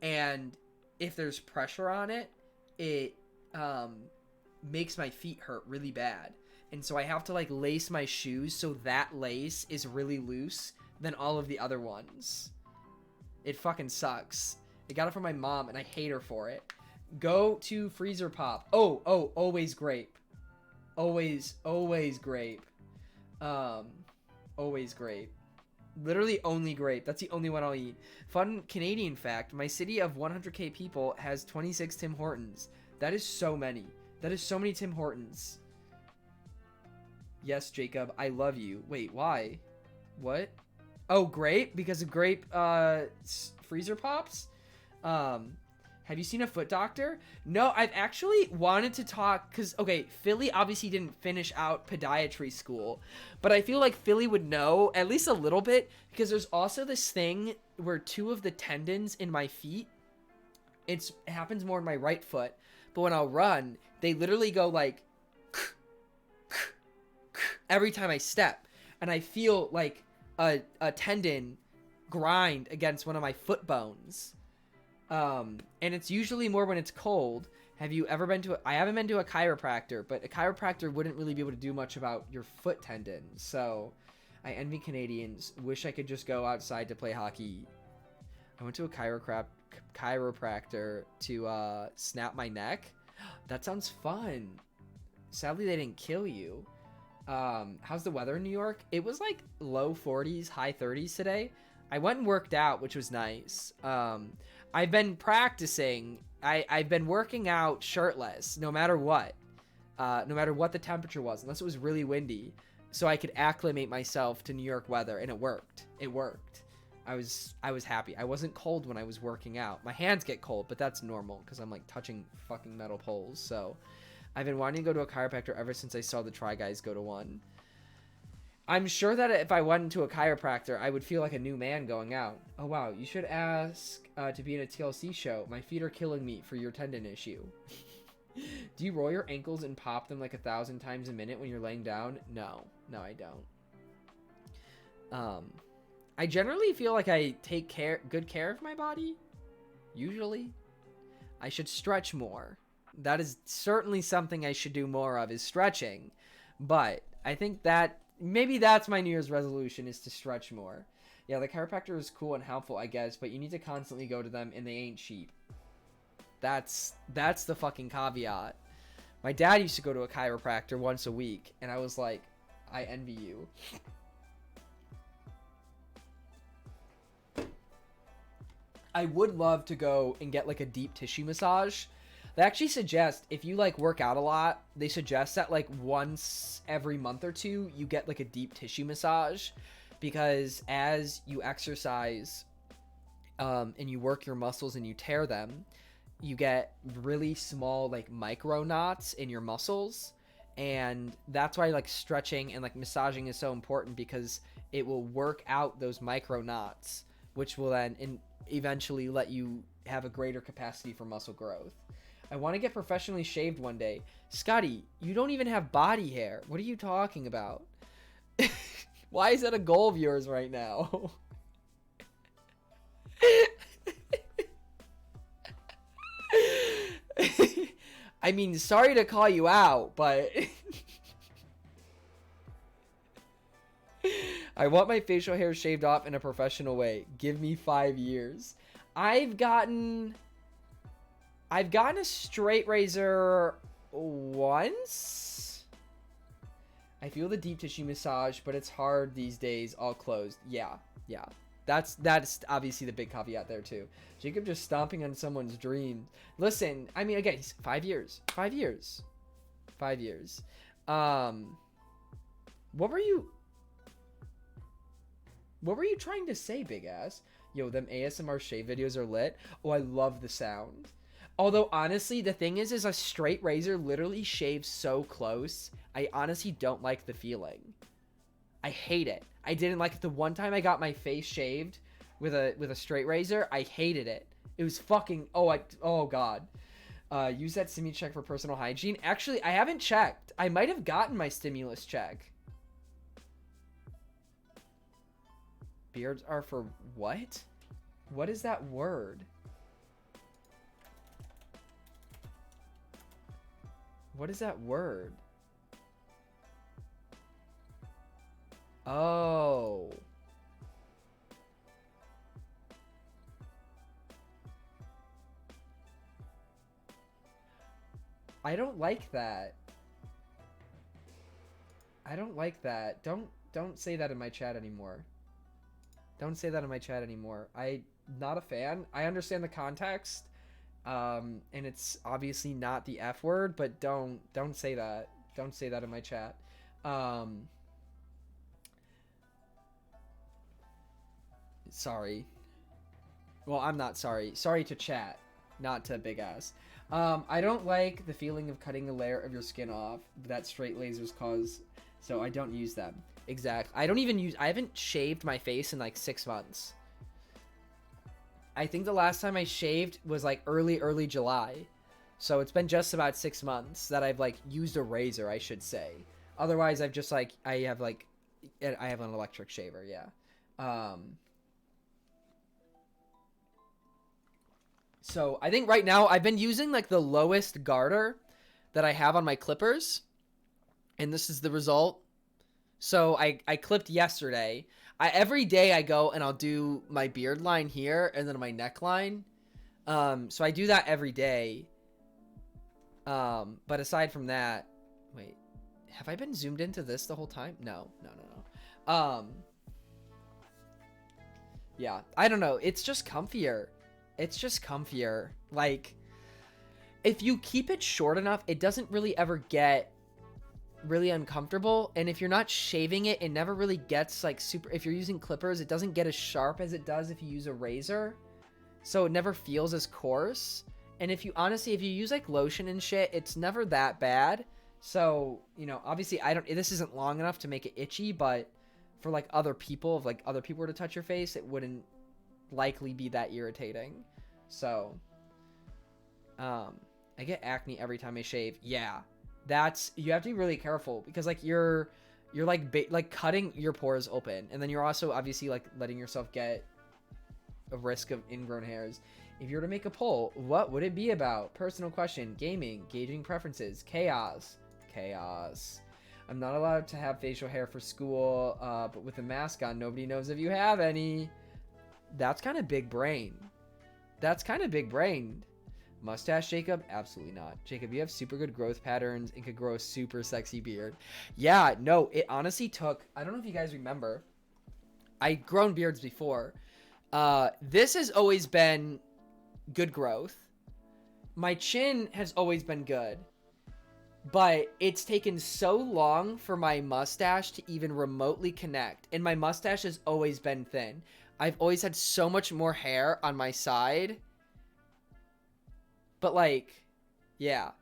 And if there's pressure on it, it makes my feet hurt really bad. And so I have to, like, lace my shoes so that lace is really loose than all of the other ones. It fucking sucks. I got it from my mom, and I hate her for it. Go to Freezer Pop. Oh, always grape. Always grape. Always grape. Literally only grape. That's the only one I'll eat. Fun Canadian fact, my city of 100k people has 26 Tim Hortons. That is so many. That is so many Tim Hortons. Yes, Jacob, I love you. Wait, why? What? Oh, grape? Because of grape freezer pops? Have you seen a foot doctor? No, I've actually wanted to talk, because, okay, Philly obviously didn't finish out podiatry school, but I feel like Philly would know at least a little bit, because there's also this thing where 2 of the tendons in my feet, it happens more in my right foot, but when I'll run, they literally go like, every time I step, and I feel like a tendon grind against one of my foot bones. And it's usually more when it's cold. Have you ever been to I haven't been to a chiropractor, but a chiropractor wouldn't really be able to do much about your foot tendon. So I envy Canadians. Wish I could just go outside to play hockey. I went to a chiropractor to snap my neck. That sounds fun. Sadly, they didn't kill you. How's the weather in New York? It was like low 40s, high 30s today. I went and worked out, which was nice. I've been practicing. I've been working out shirtless, no matter what. No matter what the temperature was, unless it was really windy, so I could acclimate myself to New York weather, and it worked. It worked. I was happy. I wasn't cold when I was working out. My hands get cold, but that's normal because I'm like touching fucking metal poles. So I've been wanting to go to a chiropractor ever since I saw the Try Guys go to one. I'm sure that if I went to a chiropractor, I would feel like a new man going out. Oh, wow. You should ask to be in a TLC show. My feet are killing me for your tendon issue. Do you roll your ankles and pop them like 1,000 times a minute when you're laying down? No. No, I don't. I generally feel like I take good care of my body. Usually. I should stretch more. That is certainly something I should do more of, is stretching. But I think that maybe that's my New Year's resolution, is to stretch more. Yeah, the chiropractor is cool and helpful, I guess, but you need to constantly go to them, and they ain't cheap. That's the fucking caveat. My dad used to go to a chiropractor once a week, and I was like, I envy you. I would love to go and get like a deep tissue massage. They actually suggest, if you like work out a lot, they suggest that like once every month or two you get like a deep tissue massage, because as you exercise and you work your muscles and you tear them, you get really small like micro knots in your muscles, and that's why like stretching and like massaging is so important, because it will work out those micro knots, which will then eventually let you have a greater capacity for muscle growth. I want to get professionally shaved one day. Scotty, you don't even have body hair. What are you talking about? Why is that a goal of yours right now? I mean, sorry to call you out, but I want my facial hair shaved off in a professional way. Give me 5 years. I've gotten a straight razor once. I feel the deep tissue massage, but it's hard these days, all closed. Yeah. That's obviously the big caveat there too. Jacob just stomping on someone's dream. Listen, I mean, again, he's 5 years. 5 years. 5 years. What were you trying to say, big ass? Yo, them ASMR shave videos are lit. Oh, I love the sound. Although, honestly, the thing is a straight razor literally shaves so close. I honestly don't like the feeling. I hate it. I didn't like it the one time I got my face shaved with a straight razor. I hated it. It was fucking, oh god. Use that stimulus check for personal hygiene. Actually, I haven't checked. I might have gotten my stimulus check. Beards are for what? What is that word? What is that word? Oh. I don't like that. I don't like that. Don't say that in my chat anymore. Don't say that in my chat anymore. I'm not a fan. I understand the context. And it's obviously not the F word, but don't say that. Don't say that in my chat. Sorry. Well, I'm not sorry. Sorry to chat, not to big ass. I don't like the feeling of cutting a layer of your skin off that straight lasers cause, so I don't use them. Exactly. I haven't shaved my face in like 6 months. I think the last time I shaved was like early July. So it's been just about 6 months that I've like used a razor, I should say. Otherwise, I've just like, I have an electric shaver, yeah. So I think right now I've been using like the lowest garter that I have on my clippers. And this is the result. So I clipped yesterday. Every day I go and I'll do my beard line here and then my neckline. So I do that every day. But aside from that, wait, have I been zoomed into this the whole time? No. Yeah, I don't know. It's just comfier. Like, if you keep it short enough, it doesn't really ever get really uncomfortable. And if you're not shaving it, it never really gets like super, if you're using clippers, it doesn't get as sharp as it does if you use a razor. So it never feels as coarse. And if you use like lotion and shit, it's never that bad. So, you know, obviously this isn't long enough to make it itchy, but for like other people, if like other people were to touch your face, it wouldn't likely be that irritating. So, I get acne every time I shave. Yeah, you have to be really careful because like you're like cutting your pores open, and then you're also obviously like letting yourself get a risk of ingrown hairs. If you were to make a poll, what would it be about? Personal question, gaming, gauging preferences, chaos. I'm not allowed to have facial hair for school, but with a mask on, nobody knows if you have any. That's kind of big brain. Mustache, Jacob? Absolutely not. Jacob, you have super good growth patterns and could grow a super sexy beard. Yeah, no, it honestly took, I don't know if you guys remember, I'd grown beards before. This has always been good growth. My chin has always been good. But it's taken so long for my mustache to even remotely connect. And my mustache has always been thin. I've always had so much more hair on my side. But like, yeah.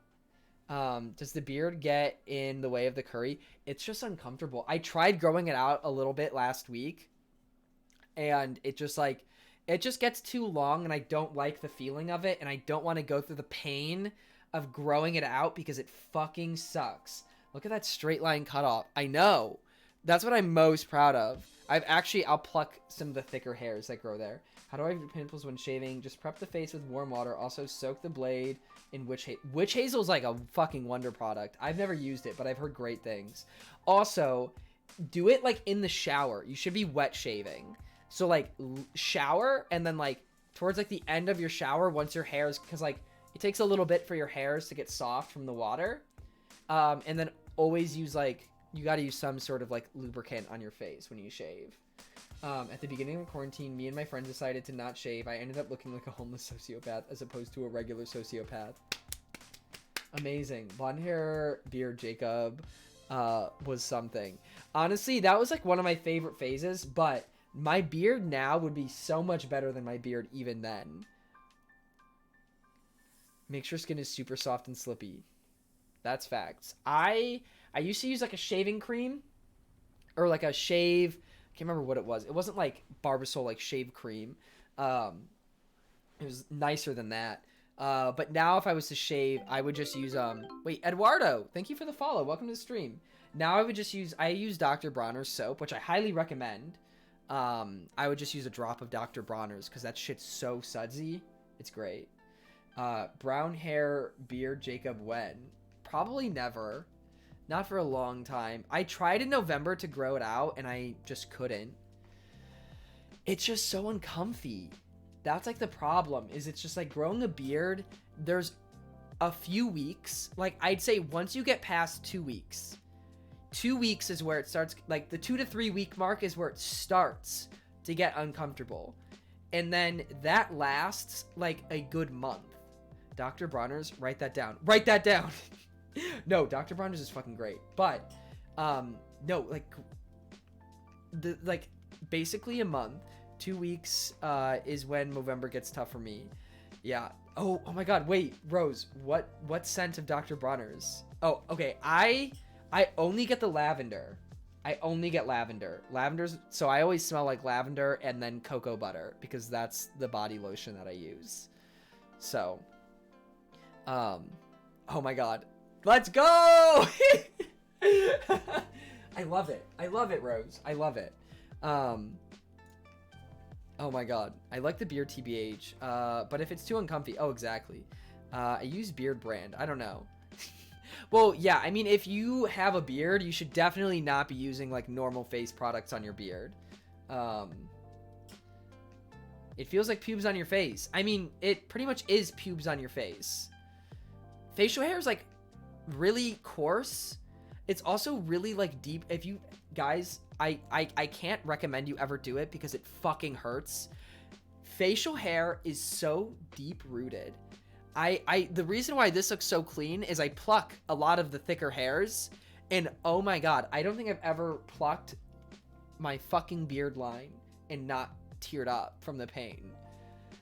Does the beard get in the way of the curry? It's just uncomfortable. I tried growing it out a little bit last week. And it just gets too long and I don't like the feeling of it. And I don't want to go through the pain of growing it out because it fucking sucks. Look at that straight line cutoff. I know. That's what I'm most proud of. I'll pluck some of the thicker hairs that grow there. How do I avoid pimples when shaving? Just prep the face with warm water. Also soak the blade in witch hazel is like a fucking wonder product. I've never used it, but I've heard great things. Also, do it like in the shower. You should be wet shaving. So like shower and then like towards like the end of your shower once your hair's, because like it takes a little bit for your hairs to get soft from the water. And then always use like, you got to use some sort of like lubricant on your face when you shave. At the beginning of quarantine, me and my friends decided to not shave. I ended up looking like a homeless sociopath as opposed to a regular sociopath. Amazing. Blonde hair, beard, Jacob was something. Honestly, that was like one of my favorite phases, but my beard now would be so much better than my beard even then. Make sure skin is super soft and slippy. That's facts. I used to use like a shaving cream or like a shave. I can't remember what it was. It wasn't like Barbasol like shave cream. It was nicer than that. But now if I was to shave, I would just use wait, Eduardo, thank you for the follow. Welcome to the stream. Now I use Dr. Bronner's soap, which I highly recommend. I would just use a drop of Dr. Bronner's because that shit's so sudsy. It's great. Brown hair, beard, Jacob, when? Probably never. Not for a long time. I tried in November to grow it out and I just couldn't. It's just so uncomfy. That's like the problem, is it's just like growing a beard, there's a few weeks. Like I'd say once you get past 2 weeks. 2 weeks is where it starts, like the 2 to 3 week mark is where it starts to get uncomfortable. And then that lasts like a good month. Dr. Bronner's, write that down. Write that down. No, Dr. Bronner's is fucking great. But no, like basically a month. 2 weeks is when Movember gets tough for me. Yeah. Oh my god, wait, Rose, what scent of Dr. Bronner's? Oh, okay. I only get the lavender. I only get lavender. Lavender's, so I always smell like lavender and then cocoa butter because that's the body lotion that I use. So, oh my god. Let's go! I love it. I love it, Rose. I love it. Oh my god. I like the beard TBH. But if it's too uncomfy, oh, exactly. I use Beard brand. I don't know. Well, yeah, I mean, if you have a beard, you should definitely not be using, like, normal face products on your beard. It feels like pubes on your face. I mean, it pretty much is pubes on your face. Facial hair is, like, really coarse. It's also really, like, deep. If you, guys, I can't recommend you ever do it because it fucking hurts. Facial hair is so deep-rooted. The reason why this looks so clean is I pluck a lot of the thicker hairs, and oh my god, I don't think I've ever plucked my fucking beard line and not teared up from the pain.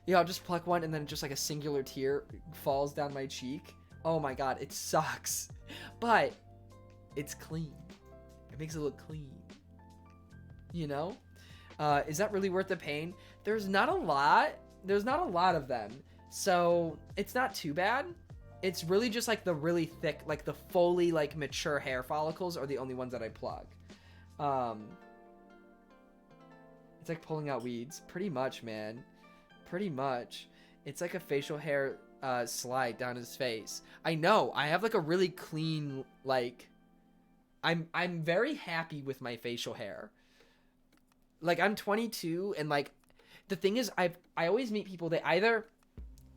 You know, I'll just pluck one and then just like a singular tear falls down my cheek. Oh my god, it sucks. But it's clean. It makes it look clean. You know? Is that really worth the pain? There's not a lot of them. So it's not too bad. It's really just like the really thick, like the fully like mature hair follicles are the only ones that I pluck. It's like pulling out weeds. Pretty much, man. Pretty much. It's like a facial hair slide down his face. I know. I have like a really clean, like, I'm very happy with my facial hair. Like, I'm 22 and like the thing is I always meet people that either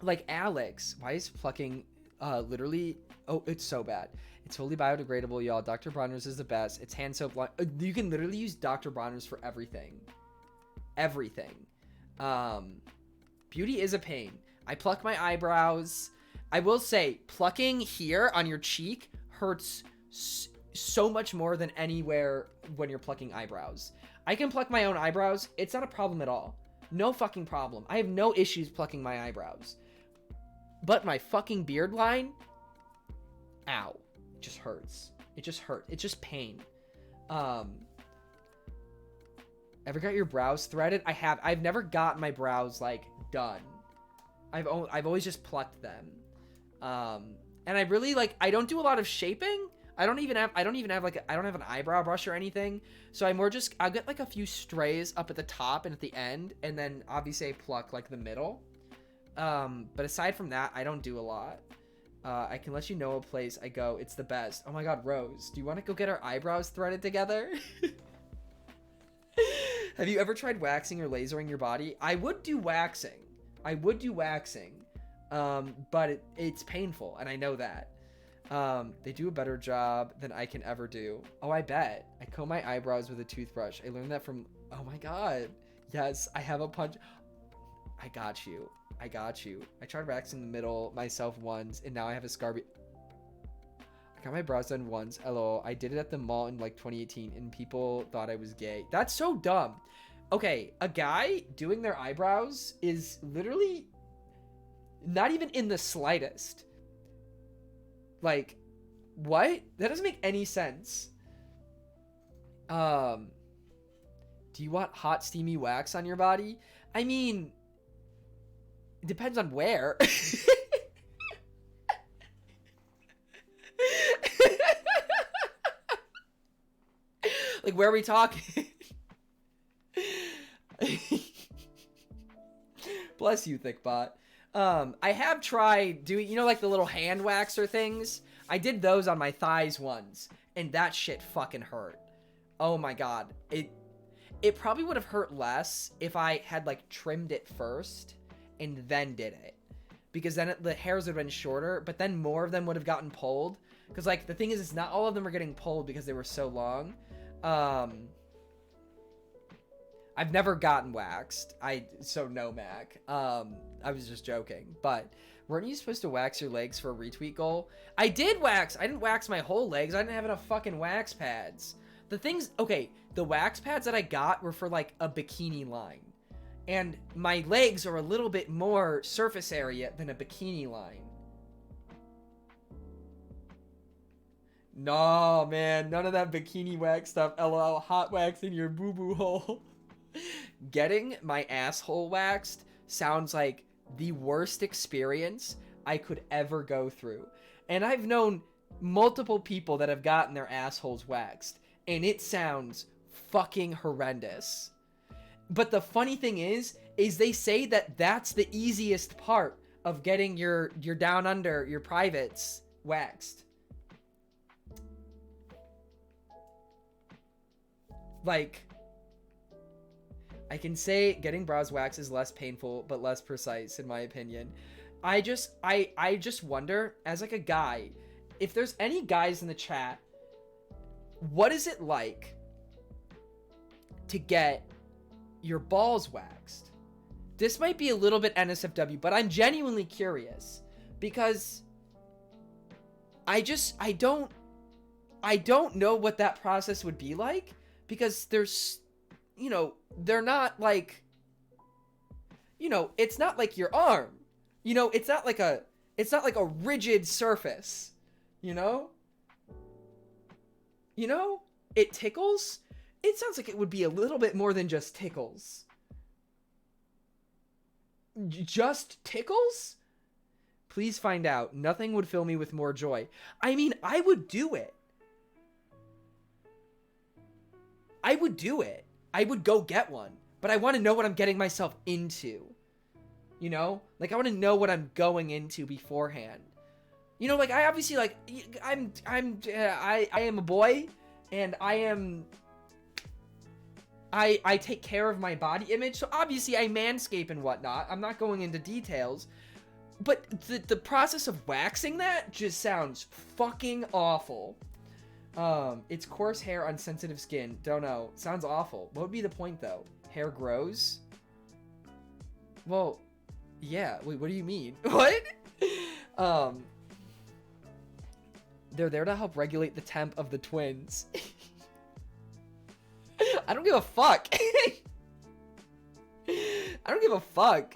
like Alex, why is plucking literally, oh, it's so bad. It's totally biodegradable, y'all. Dr. Bronner's is the best. It's hand soap. You can literally use Dr. Bronner's for everything. Everything. Beauty is a pain. I pluck my eyebrows. I will say, plucking here on your cheek hurts so much more than anywhere when you're plucking eyebrows. I can pluck my own eyebrows. It's not a problem at all. No fucking problem. I have no issues plucking my eyebrows. But my fucking beard line, ow, it just hurts. It just hurts. It's just pain. Ever got your brows threaded? I have. I've never got my brows like done. I've always just plucked them. And I really like. I don't do a lot of shaping. I don't even have like. I don't have an eyebrow brush or anything. So I more just. I'll get like a few strays up at the top and at the end, and then obviously I pluck like the middle. But aside from that, I don't do a lot. I can let you know a place I go. It's the best. Oh my god, Rose, do you want to go get our eyebrows threaded together? Have you ever tried waxing or lasering your body? I would do waxing. But it's painful, and I know that. They do a better job than I can ever do. Oh, I bet. I comb my eyebrows with a toothbrush. I learned that from, oh my god. Yes, I have a punch. I got you. I tried waxing the middle myself once, and now I have a scarby. I got my brows done once. LOL. I did it at the mall in like 2018, and people thought I was gay. That's so dumb. Okay, a guy doing their eyebrows is literally not even in the slightest. Like, what? That doesn't make any sense. Do you want hot, steamy wax on your body? I mean, it depends on where. Like, where are we talking? Bless you, Thickbot. I have tried doing, you know, like the little hand waxer things. I did those on my thighs once, and that shit fucking hurt. Oh my god. It probably would have hurt less if I had like trimmed it first and then did it, because then the hairs would have been shorter, but then more of them would have gotten pulled. Because like the thing is not all of them are getting pulled because they were so long. I've never gotten waxed. So no, Mac. I was just joking. But weren't you supposed to wax your legs for a retweet goal? I did wax. I didn't wax my whole legs. I didn't have enough fucking wax pads. The wax pads that I got were for like a bikini line. And my legs are a little bit more surface area than a bikini line. No, man, none of that bikini wax stuff. LOL, hot wax in your boo-boo hole. Getting my asshole waxed sounds like the worst experience I could ever go through. And I've known multiple people that have gotten their assholes waxed, and it sounds fucking horrendous. But the funny thing is they say that that's the easiest part of getting your down under, your privates waxed. Like, I can say getting brows waxed is less painful, but less precise, in my opinion. I just wonder, as like a guy, if there's any guys in the chat, what is it like to get your balls waxed? This might be a little bit NSFW, but I'm genuinely curious because I don't know what that process would be like, because there's, you know, they're not like, you know, it's not like your arm, you know, it's not like a rigid surface, you know, it tickles. It sounds like it would be a little bit more than just tickles. Just tickles? Please find out. Nothing would fill me with more joy. I mean, I would do it. I would do it. I would go get one. But I want to know what I'm getting myself into. You know? Like, I want to know what I'm going into beforehand. You know, like, I obviously, like, I am a boy, and I take care of my body image, so obviously I manscape and whatnot. I'm not going into details. But the process of waxing that just sounds fucking awful. It's coarse hair on sensitive skin. Don't know. Sounds awful. What would be the point, though? Hair grows? Well, yeah. Wait, what do you mean? What? They're there to help regulate the temp of the twins. I don't give a fuck. I don't give a fuck.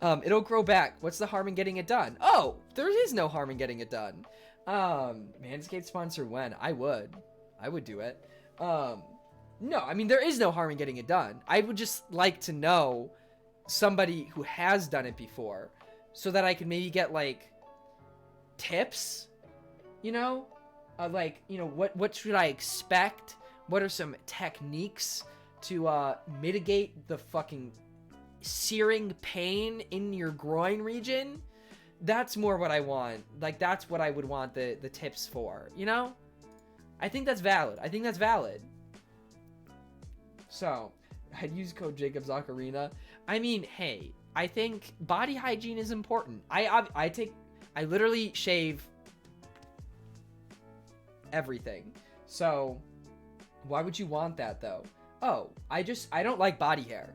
It'll grow back. What's the harm in getting it done? Oh, there is no harm in getting it done. Manscaped sponsor when? I would do it. No, I mean, there is no harm in getting it done. I would just like to know somebody who has done it before, so that I can maybe get, like, tips, you know? Like, you know, what should I expect? What are some techniques to mitigate the fucking searing pain in your groin region? That's more what I want. Like, that's what I would want the tips for, you know? I think that's valid. So, I'd use code JacobsOcarina. I mean, hey, I think body hygiene is important. I literally shave everything. So, why would you want that, though? Oh, I don't like body hair.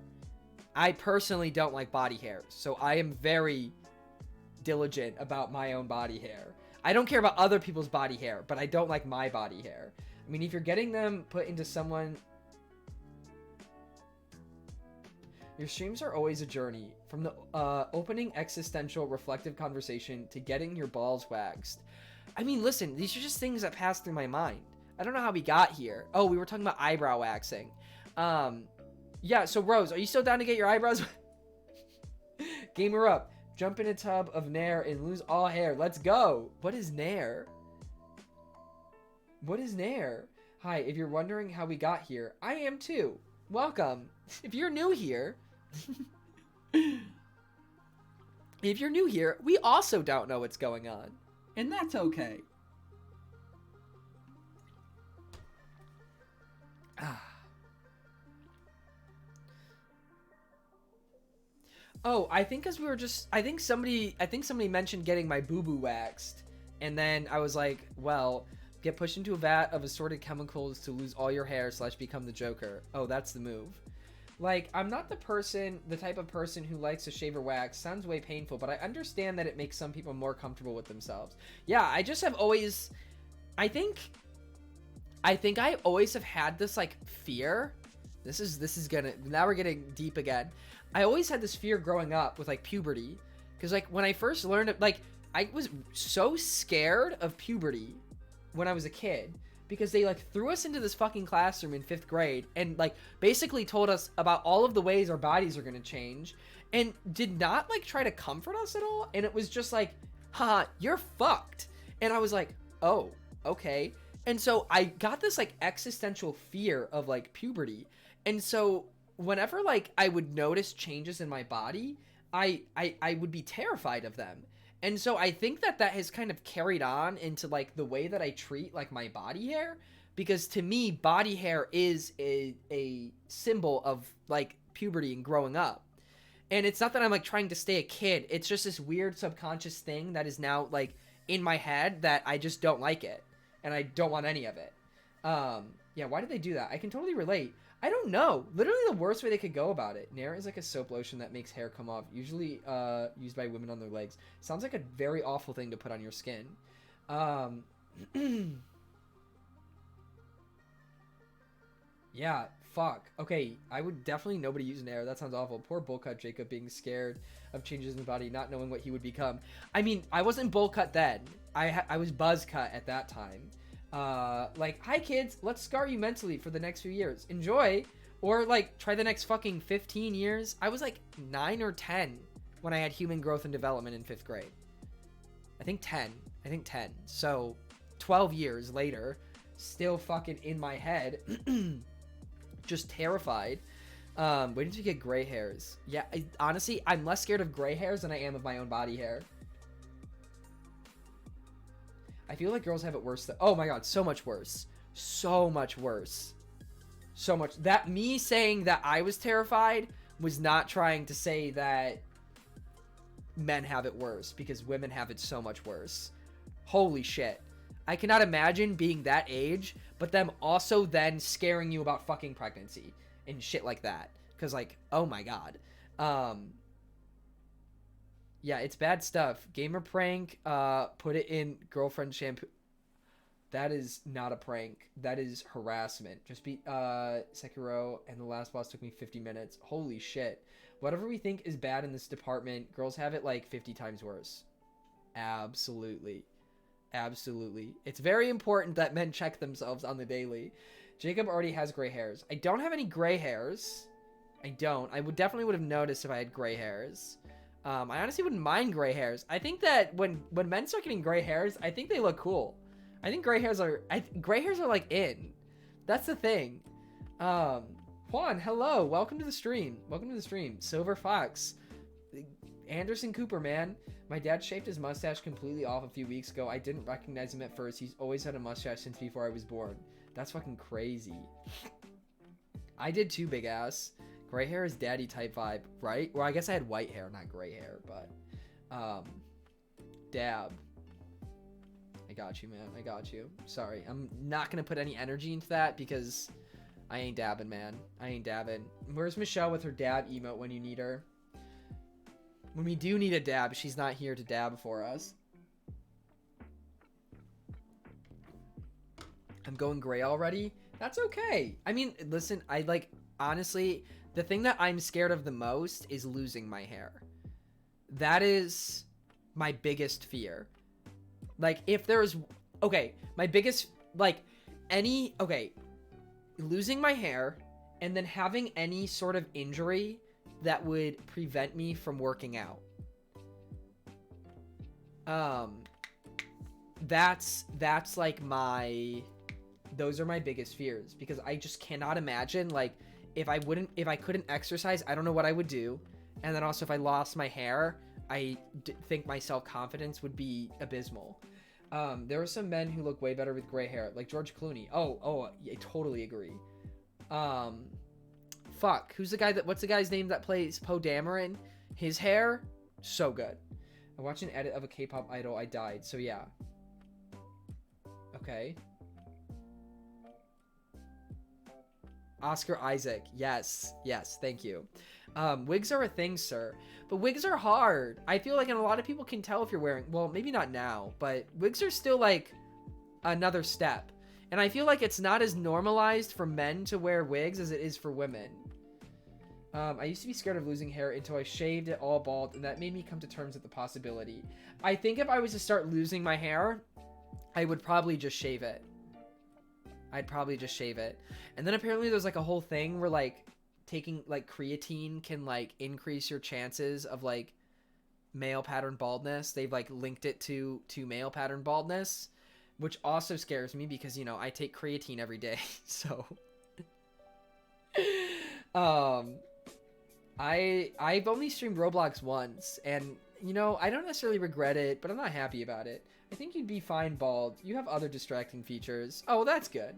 I personally don't like body hair. So, I am very diligent about my own body hair. I don't care about other people's body hair, but I don't like my body hair. I mean, if you're getting them put into someone... Your streams are always a journey. From the opening existential reflective conversation to getting your balls waxed. I mean, listen, these are just things that pass through my mind. I don't know how we got here. Oh, we were talking about eyebrow waxing. Yeah, so Rose, are you still down to get your eyebrows? Gamer up. Jump in a tub of Nair and lose all hair. Let's go. What is Nair? What is Nair? Hi, if you're wondering how we got here, I am too. Welcome. If you're new here... If you're new here, we also don't know what's going on. And that's okay. Oh, I think as we were just... I think somebody mentioned getting my boo-boo waxed. And then I was like, well, Get pushed into a vat of assorted chemicals to lose all your hair / become the Joker. Oh, that's the move. Like, I'm not the type of person who likes to shave or wax. Sounds way painful, but I understand that it makes some people more comfortable with themselves. Yeah, I just have always, I think I always have had this, like, fear. This is gonna, now we're getting deep again. I always had this fear growing up with, like, puberty. Because, like, when I first learned it, like, I was so scared of puberty when I was a kid. Because they, like, threw us into this fucking classroom in 5th grade and, like, basically told us about all of the ways our bodies are gonna change. And did not, like, try to comfort us at all. And it was just like, haha, you're fucked. And I was like, oh, okay. And so I got this, like, existential fear of, like, puberty. And so whenever, like, I would notice changes in my body, I would be terrified of them. And so I think that has kind of carried on into, like, the way that I treat, like, my body hair. Because to me, body hair is a symbol of, like, puberty and growing up. And it's not that I'm, like, trying to stay a kid. It's just this weird subconscious thing that is now, like, in my head that I just don't like it. And I don't want any of it. Yeah, why did they do that? I can totally relate. I don't know. Literally the worst way they could go about it. Nair is like a soap lotion that makes hair come off. Usually used by women on their legs. Sounds like a very awful thing to put on your skin. Yeah, fuck. Okay, I would definitely nobody use Nair. That sounds awful. Poor bowl cut Jacob being scared of changes in the body, not knowing what he would become. I mean, I wasn't bowl cut then. I was buzz cut at that time. Like, hi kids, let's scar you mentally for the next few years. Enjoy. Or, like, try the next fucking 15 years. I was, like, 9 or 10 when I had human growth and development in 5th grade. I think 10. So, 12 years later, still fucking in my head. Just terrified. Waiting to get gray hairs. Yeah, honestly, I'm less scared of gray hairs than I am of my own body hair. I feel like girls have it worse. Oh my god, so much worse. So much worse. So much. That me saying that I was terrified was not trying to say that men have it worse, because women have it so much worse. Holy shit. I cannot imagine being that age, but them also then scaring you about fucking pregnancy and shit like that. Because, like, oh my god. Yeah, it's bad stuff. Gamer prank, put it in girlfriend shampoo. That is not a prank. That is harassment. Just beat Sekiro, and the last boss took me 50 minutes. Holy shit. Whatever we think is bad in this department, girls have it like 50 times worse. Absolutely. Absolutely. It's very important that men check themselves on the daily. Jacob already has gray hairs. I don't have any gray hairs. I don't. I definitely would have noticed if I had gray hairs. I honestly wouldn't mind gray hairs. I think that when men start getting gray hairs, I think they look cool. I think gray hairs are like in. That's the thing. Juan, hello. Welcome to the stream. Silver Fox. Anderson Cooper, man. My dad shaved his mustache completely off a few weeks ago. I didn't recognize him at first. He's always had a mustache since before I was born. That's fucking crazy. I did too, big ass. Gray hair is daddy type vibe, right? Well, I guess I had white hair, not gray hair, but dab. I got you, man. I got you. Sorry. I'm not going to put any energy into that because I ain't dabbing, man. I ain't dabbing. Where's Michelle with her dab emote when you need her? When we do need a dab, she's not here to dab for us. I'm going gray already? That's okay. I mean, listen, honestly, the thing that I'm scared of the most is losing my hair. That is my biggest fear. Like, if there's, okay, my biggest, losing my hair and then having any sort of injury that would prevent me from working out. That's like those are my biggest fears, because I just cannot imagine, like, if I couldn't exercise, I don't know what I would do. And then also if I lost my hair, I think my self-confidence would be abysmal. There are some men who look way better with gray hair, like George Clooney. Oh, I totally agree. Fuck, what's the guy's name that plays Poe Dameron? His hair, so good. I watched an edit of a K-pop idol, I died, so yeah. Okay. Oscar Isaac. Yes, thank you. Wigs are a thing, sir. But wigs are hard. I feel like, and a lot of people can tell if you're wearing, well, maybe not now, but wigs are still like another step. And I feel like it's not as normalized for men to wear wigs as it is for women. I used to be scared of losing hair until I shaved it all bald, and that made me come to terms with the possibility. I think if I was to start losing my hair, I would probably just shave it. I'd probably just shave it. And then apparently there's like a whole thing where like taking like creatine can like increase your chances of like male pattern baldness. They've like linked it to male pattern baldness, which also scares me because, you know, I take creatine every day. So I've only streamed Roblox once, and you know, I don't necessarily regret it, but I'm not happy about it. I think you'd be fine bald. You have other distracting features. Oh, that's good.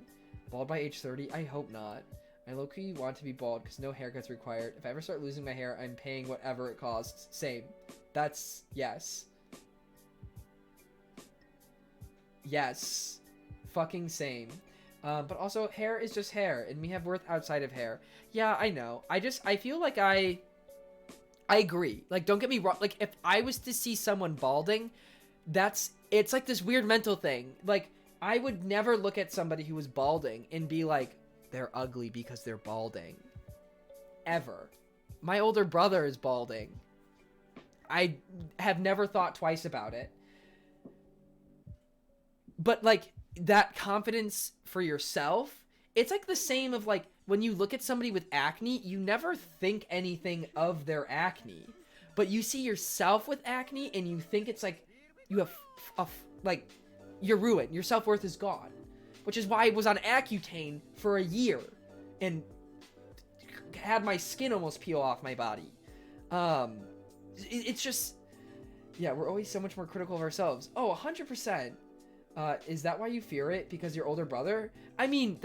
Bald by age 30? I hope not. I low-key want to be bald because no haircut's required. If I ever start losing my hair, I'm paying whatever it costs. Same. That's... yes. Yes. Fucking same. But also, hair is just hair, and we have worth outside of hair. Yeah, I know. I feel like I agree. Like, don't get me wrong. Like, if I was to see someone balding, it's like this weird mental thing. Like, I would never look at somebody who was balding and be like, they're ugly because they're balding. Ever. My older brother is balding. I have never thought twice about it. But, like, that confidence for yourself, it's like the same of, like, when you look at somebody with acne, you never think anything of their acne. But you see yourself with acne, and you think it's, like, you have, like, you're ruined. Your self-worth is gone. Which is why I was on Accutane for a year, and had my skin almost peel off my body. It's just, yeah, we're always so much more critical of ourselves. Oh, 100%. Is that why you fear it? Because your older brother? I mean,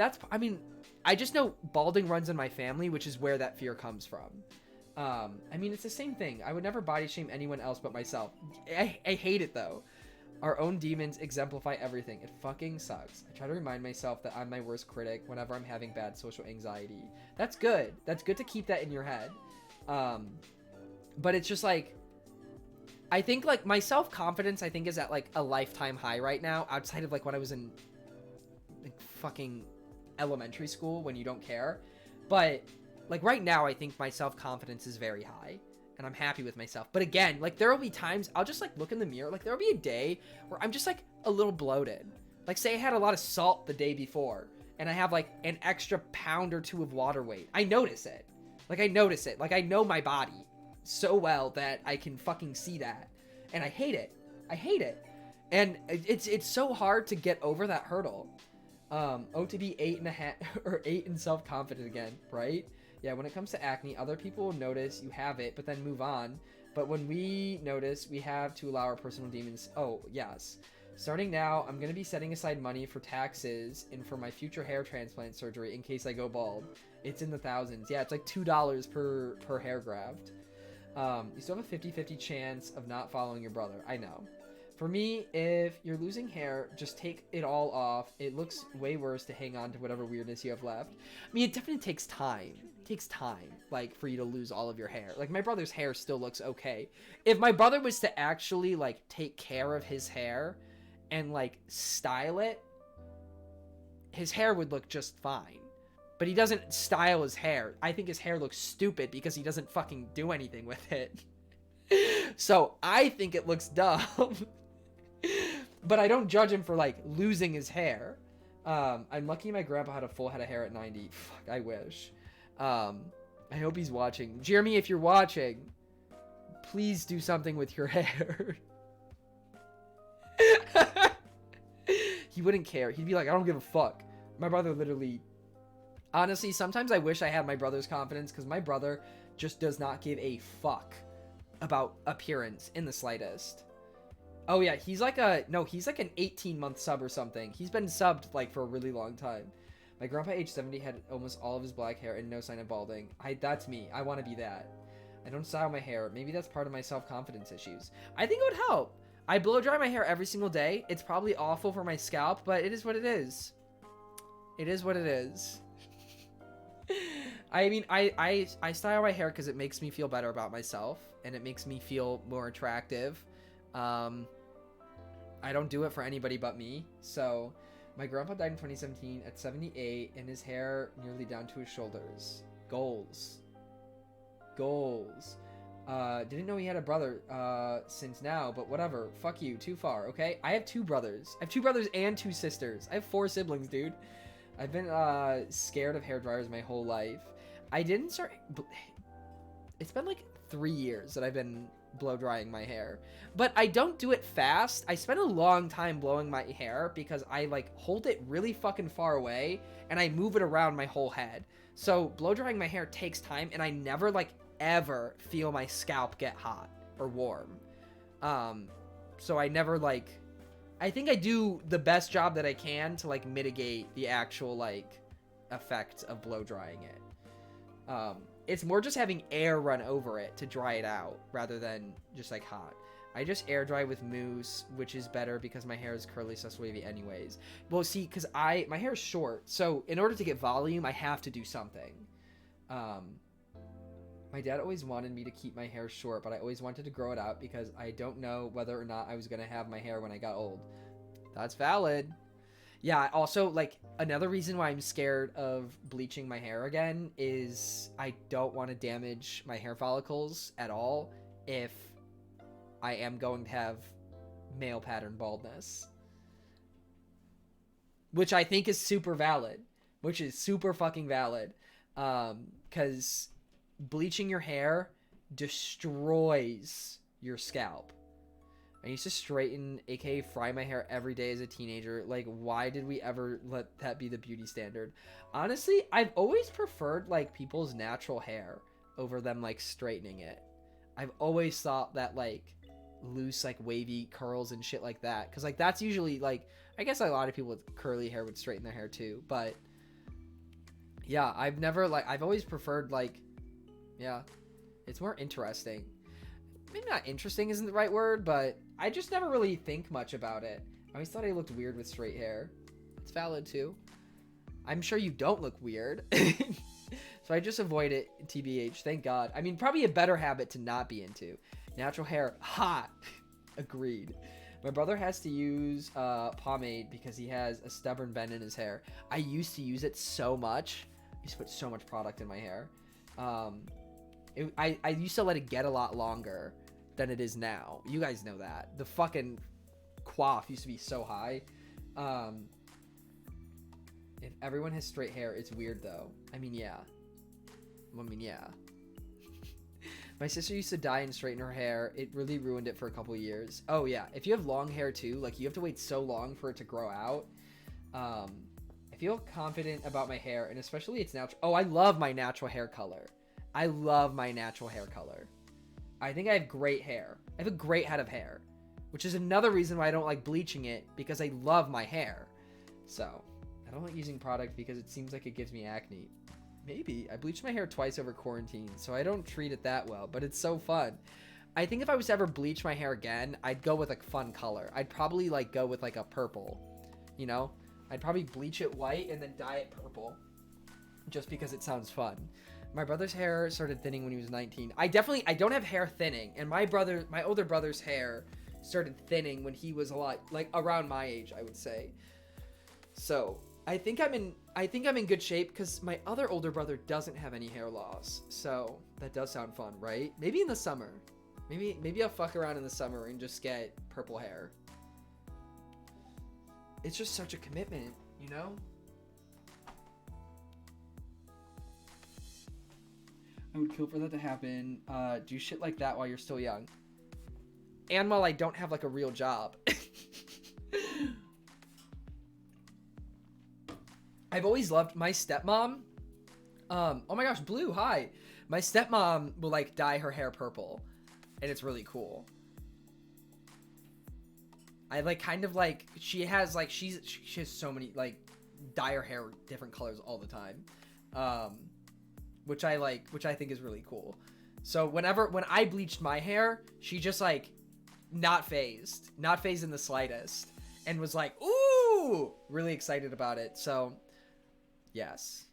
I just know balding runs in my family, which is where that fear comes from. I mean, it's the same thing. I would never body shame anyone else but myself. I hate it, though. Our own demons exemplify everything. It fucking sucks. I try to remind myself that I'm my worst critic whenever I'm having bad social anxiety. That's good. That's good to keep that in your head. But it's just like, I think like my self-confidence, I think, is at like a lifetime high right now, outside of like when I was in like fucking elementary school when you don't care. But like right now, I think my self-confidence is very high. And I'm happy with myself. But again, like there will be times I'll just like look in the mirror. Like there will be a day where I'm just like a little bloated. Like say I had a lot of salt the day before and I have like an extra pound or two of water weight. I notice it. Like I notice it. Like I know my body so well that I can fucking see that. And I hate it. I hate it. And it's so hard to get over that hurdle. To be 8.5 or 8 and self-confident again, right? Yeah, when it comes to acne, other people will notice you have it, but then move on. But when we notice, we have to allow our personal demons. Oh, yes. Starting now, I'm going to be setting aside money for taxes and for my future hair transplant surgery in case I go bald. It's in the thousands. Yeah, it's like $2 per hair graft. You still have a 50-50 chance of not following your brother. I know. For me, if you're losing hair, just take it all off. It looks way worse to hang on to whatever weirdness you have left. I mean, it definitely takes time. It takes time, like, for you to lose all of your hair. Like, my brother's hair still looks okay. If my brother was to actually, like, take care of his hair and, like, style it, his hair would look just fine. But he doesn't style his hair. I think his hair looks stupid because he doesn't fucking do anything with it. So, I think it looks dumb. But I don't judge him for, like, losing his hair. I'm lucky my grandpa had a full head of hair at 90. Fuck, I wish. I hope he's watching. Jeremy, if you're watching, please do something with your hair. He wouldn't care. He'd be like, I don't give a fuck. My brother literally... Honestly, sometimes I wish I had my brother's confidence, because my brother just does not give a fuck about appearance in the slightest. Oh yeah, he's like an 18-month sub or something. He's been subbed like for a really long time. My grandpa age 70 had almost all of his black hair and no sign of balding. That's me. I want to be that. I don't style my hair. Maybe that's part of my self-confidence issues. I think it would help. I blow dry my hair every single day. It's probably awful for my scalp, but it is what it is. It is what it is. I mean, I style my hair because it makes me feel better about myself and it makes me feel more attractive. I don't do it for anybody but me. So my grandpa died in 2017 at 78 and his hair nearly down to his shoulders. Goals. Didn't know he had a brother since now, but whatever. Fuck you. Too far, okay? I have 2 brothers. I have 2 brothers and 2 sisters. I have 4 siblings, dude. I've been scared of hair dryers my whole life. I didn't start... It's been like 3 years that I've been blow drying my hair. But I don't do it fast. I spend a long time blowing my hair because I like hold it really fucking far away and I move it around my whole head. So blow drying my hair takes time and I never like ever feel my scalp get hot or warm. So I never like... I think I do the best job that I can to like mitigate the actual like effect of blow drying it. It's more just having air run over it to dry it out rather than just like hot. I just air dry with mousse, which is better because my hair is curly sus wavy anyways. Well, see, because my hair is short, so in order to get volume, I have to do something. My dad always wanted me to keep my hair short, but I always wanted to grow it out because I don't know whether or not I was going to have my hair when I got old. That's valid. Yeah, also, like, another reason why I'm scared of bleaching my hair again is I don't want to damage my hair follicles at all if I am going to have male pattern baldness. Which I think is super valid. Which is super fucking valid. Because bleaching your hair destroys your scalp. I used to straighten, aka fry my hair every day as a teenager. Like, why did we ever let that be the beauty standard? Honestly, I've always preferred, like, people's natural hair over them, like, straightening it. I've always thought that, like, loose, like, wavy curls and shit like that. Because, like, that's usually, like, I guess a lot of people with curly hair would straighten their hair, too. But, yeah, I've never, like, I've always preferred, like, yeah, it's more interesting. Maybe not interesting isn't the right word, but I just never really think much about it. I always thought I looked weird with straight hair. It's valid too. I'm sure you don't look weird. So I just avoid it, TBH, thank God. I mean, probably a better habit to not be into. Natural hair, hot. Agreed. My brother has to use pomade because he has a stubborn bend in his hair. I used to use it so much. I used to put so much product in my hair. I used to let it get a lot longer than it is now. You guys know that. The fucking coif used to be so high. If everyone has straight hair, it's weird though. I mean, yeah. My sister used to dye and straighten her hair. It really ruined it for a couple years. Oh yeah, if you have long hair too, like you have to wait so long for it to grow out. I feel confident about my hair, and especially its natural. Oh, I love my natural hair color. I love my natural hair color. I think I have great hair. I have a great head of hair, which is another reason why I don't like bleaching it, because I love my hair. So, I don't like using product because it seems like it gives me acne. Maybe. I bleached my hair twice over quarantine, so I don't treat it that well, but it's so fun. I think if I was to ever bleach my hair again, I'd go with a fun color. I'd probably like go with like a purple, you know? I'd probably bleach it white and then dye it purple, just because it sounds fun. My brother's hair started thinning when he was 19. I don't have hair thinning, and my older brother's hair started thinning when he was a lot, like around my age, I would say. So I think I'm in good shape because my other older brother doesn't have any hair loss. So that does sound fun, right? Maybe in the summer. Maybe I'll fuck around in the summer and just get purple hair. It's just such a commitment, you know? I would kill for that to happen. Do shit like that while you're still young. And while I don't have like a real job. I've always loved my stepmom. Oh my gosh, Blue, hi. My stepmom will like dye her hair purple. And it's really cool. I like kind of like, she has like, she has so many like dye her hair different colors all the time. Which I think is really cool. So when I bleached my hair, she just like not phased in the slightest, and was like, ooh, really excited about it. So yes.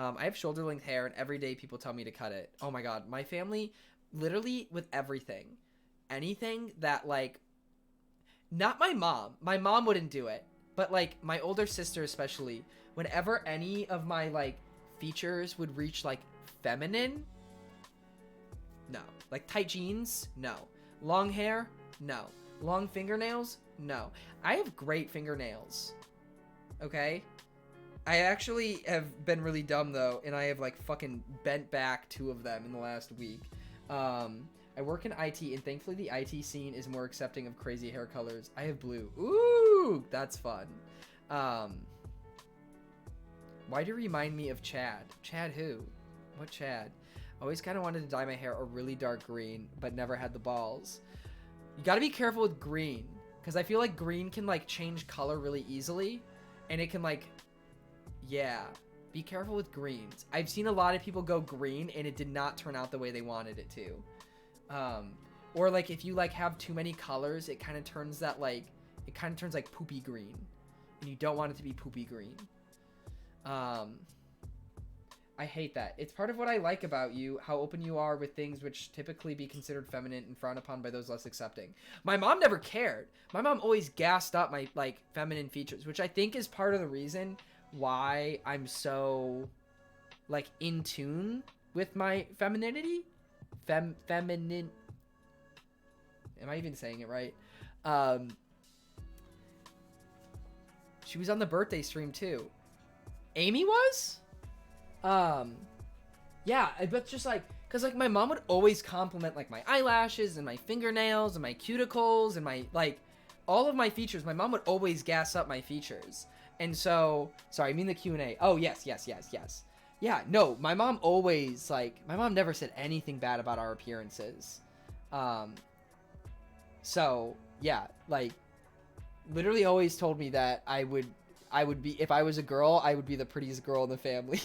I have shoulder length hair, and every day people tell me to cut it. Oh my god, my family, literally with everything, anything that like, not my mom. My mom wouldn't do it, but like my older sister especially. Whenever any of my like features would reach like feminine, no. Like tight jeans, no. Long hair, no. Long fingernails, no. I have great fingernails. Okay? I actually have been really dumb though, and I have like fucking bent back 2 of them in the last week. I work in IT, and thankfully the IT scene is more accepting of crazy hair colors. I have blue. Ooh, that's fun. Why do you remind me of Chad? Chad who? What Chad? Always kind of wanted to dye my hair a really dark green, but never had the balls. You gotta be careful with green, because I feel like green can like change color really easily, and it can like, yeah, be careful with greens. I've seen a lot of people go green, and it did not turn out the way they wanted it to. Or like if you like have too many colors, it kind of turns that like, it kind of turns like poopy green, and you don't want it to be poopy green. I hate that. It's part of what I like about you, how open you are with things which typically be considered feminine and frowned upon by those less accepting. My mom never cared. My mom always gassed up my like feminine features, which I think is part of the reason why I'm so like in tune with my femininity. Feminine. Am I even saying it right? She was on the birthday stream too. Amy was? Yeah, but just like, cause like my mom would always compliment like my eyelashes and my fingernails and my cuticles and my like all of my features. My mom would always gas up my features. And so, sorry, I mean the Q&A. Oh, yes. Yeah, no, my mom always like, my mom never said anything bad about our appearances. So yeah, like literally always told me that I would be, if I was a girl, I would be the prettiest girl in the family.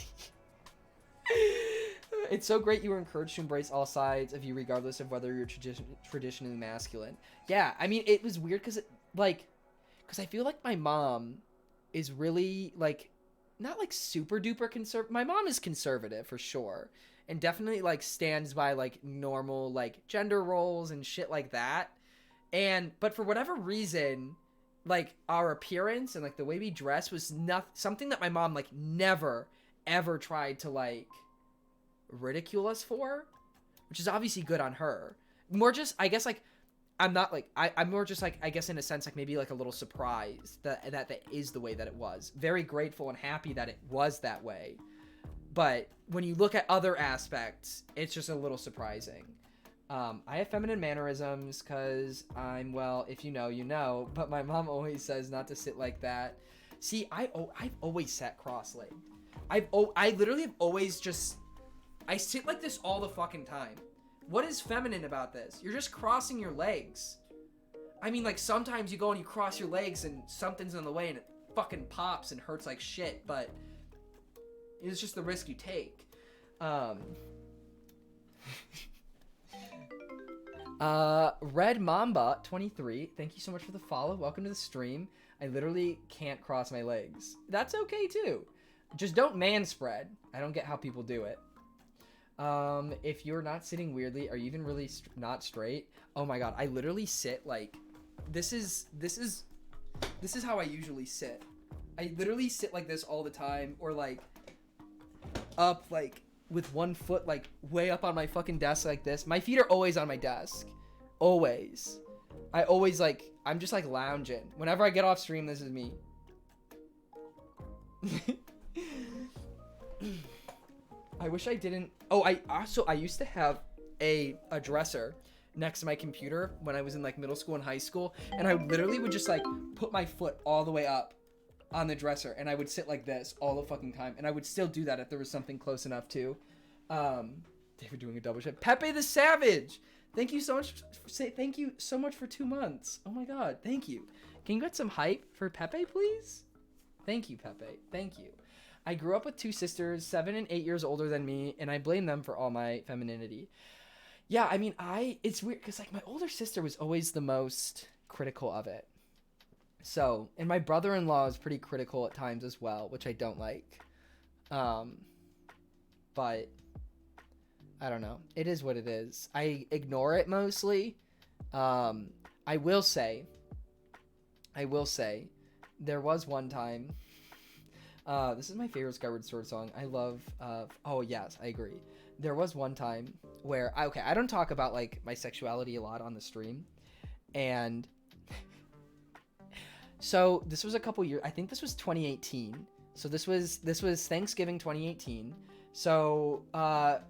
It's so great you were encouraged to embrace all sides of you regardless of whether you're traditionally masculine. Yeah, I mean, it was weird because I feel like my mom is really like, not like super duper conservative. My mom is conservative for sure, and definitely like stands by like normal like gender roles and shit like that. But for whatever reason, like our appearance and like the way we dress was not something that my mom like never ever tried to like ridicule us for, which is obviously good on her. More just, I guess, like I'm not like I'm more just like, I guess in a sense like maybe like a little surprised that is the way that it was. Very grateful and happy that it was that way, but when you look at other aspects, it's just a little surprising. I have feminine mannerisms because I'm, well, if you know, you know, but my mom always says not to sit like that. See, I've always sat cross-legged. I literally have always just, I sit like this all the fucking time. What is feminine about this? You're just crossing your legs. I mean, like, sometimes you go and you cross your legs and something's in the way and it fucking pops and hurts like shit, but it's just the risk you take. Red Mamba 23, thank you so much for the follow. Welcome to the stream. I literally can't cross my legs. That's okay too. Just don't man spread. I don't get how people do it. If you're not sitting weirdly, are you even really not straight? Oh my god, I literally sit like, this is how I usually sit. I literally sit like this all the time, or like up like with one foot like way up on my fucking desk like this. My feet are always on my desk. Always. I always like, I'm just like lounging. Whenever I get off stream, this is me. I wish I didn't. Oh, I used to have a dresser next to my computer when I was in like middle school and high school, and I literally would just like put my foot all the way up on the dresser, and I would sit like this all the fucking time, and I would still do that if there was something close enough to. They were doing a double shift. Pepe the Savage, thank you so much. Thank you so much for 2 months. Oh my god, thank you. Can you get some hype for Pepe, please? Thank you, Pepe. Thank you. I grew up with 2 sisters, 7 and 8 years older than me, and I blame them for all my femininity. Yeah, I mean, it's weird because like my older sister was always the most critical of it. So, and my brother-in-law is pretty critical at times as well, which I don't like. but I don't know. It is what it is. I ignore it mostly. I will say, there was one time. This is my favorite Skyward Sword song. I love. Oh yes, I agree. There was one time where I don't talk about like my sexuality a lot on the stream, and so this was a couple years. I think this was 2018. So this was Thanksgiving 2018. So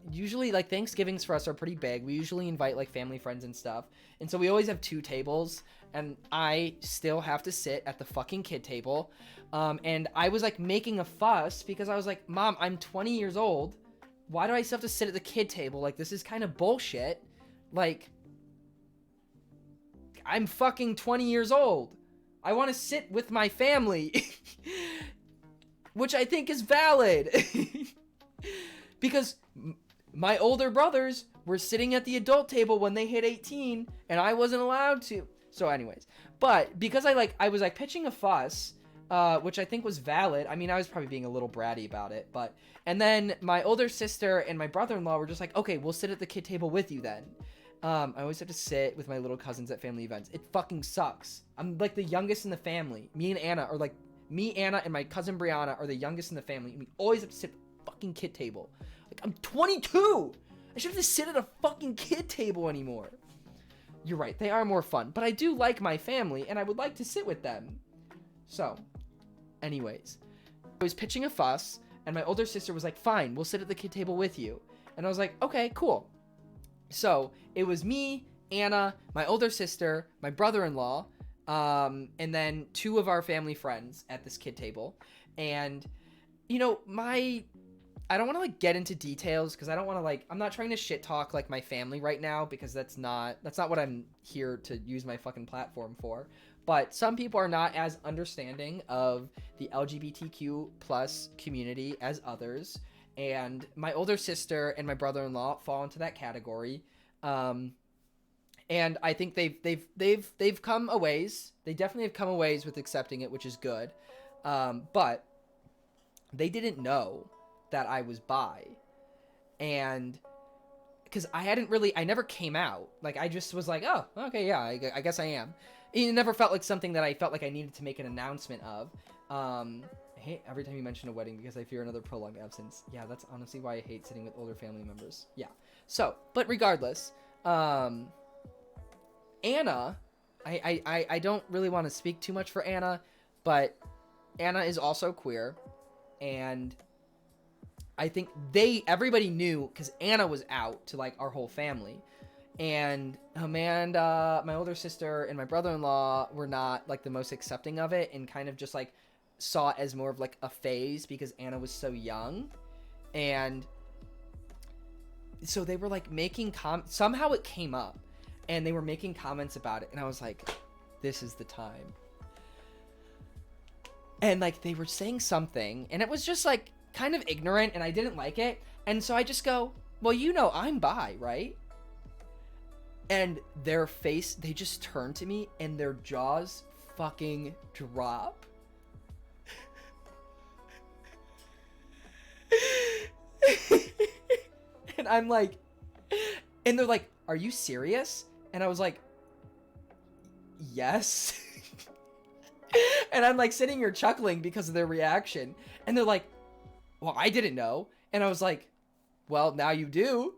usually like Thanksgivings for us are pretty big. We usually invite like family, friends, and stuff. And so we always have 2 tables, and I still have to sit at the fucking kid table. And I was like making a fuss because I was like, Mom, I'm 20 years old. Why do I still have to sit at the kid table? Like, this is kind of bullshit. Like, I'm fucking 20 years old. I want to sit with my family. Which I think is valid. Because my older brothers were sitting at the adult table when they hit 18, and I wasn't allowed to. So anyways, but because I was like pitching a fuss, which I think was valid. I mean, I was probably being a little bratty about it, but, and then my older sister and my brother-in-law were just like, okay, we'll sit at the kid table with you then. I always have to sit with my little cousins at family events. It fucking sucks. I'm like the youngest in the family. Me, Anna, and my cousin Brianna are the youngest in the family. And we always have to sit at the fucking kid table. Like, I'm 22. I shouldn't have to sit at a fucking kid table anymore. You're right. They are more fun. But I do like my family, and I would like to sit with them. So, anyways. I was pitching a fuss, and my older sister was like, fine, we'll sit at the kid table with you. And I was like, okay, cool. So, it was me, Anna, my older sister, my brother-in-law, and then 2 of our family friends at this kid table. And, you know, I don't want to like get into details because I don't want to like, I'm not trying to shit talk like my family right now because that's not what I'm here to use my fucking platform for. But some people are not as understanding of the LGBTQ plus community as others. And my older sister and my brother-in-law fall into that category. And I think they've come a ways. They definitely have come a ways with accepting it, which is good. But they didn't know that I was bi. And because I never came out. Like, I just was like, oh, okay, yeah, I guess I am. It never felt like something that I felt like I needed to make an announcement of. I hate every time you mention a wedding because I fear another prolonged absence. Yeah, that's honestly why I hate sitting with older family members. Yeah. So, but regardless, Anna, I don't really want to speak too much for Anna, but Anna is also queer, and I think everybody knew because Anna was out to like our whole family, and Amanda, my older sister, and my brother-in-law were not like the most accepting of it, and kind of just like saw it as more of like a phase because Anna was so young. And so they were like making somehow it came up and they were making comments about it, and I was like, this is the time. And like they were saying something and it was just like kind of ignorant and I didn't like it, and so I just go, well, you know, I'm bi, right? And their face, they just turn to me and their jaws fucking drop. And I'm like, and they're like, are you serious? And I was like, yes. And I'm like sitting here chuckling because of their reaction. And they're like, well, I didn't know. And I was like, well, now you do.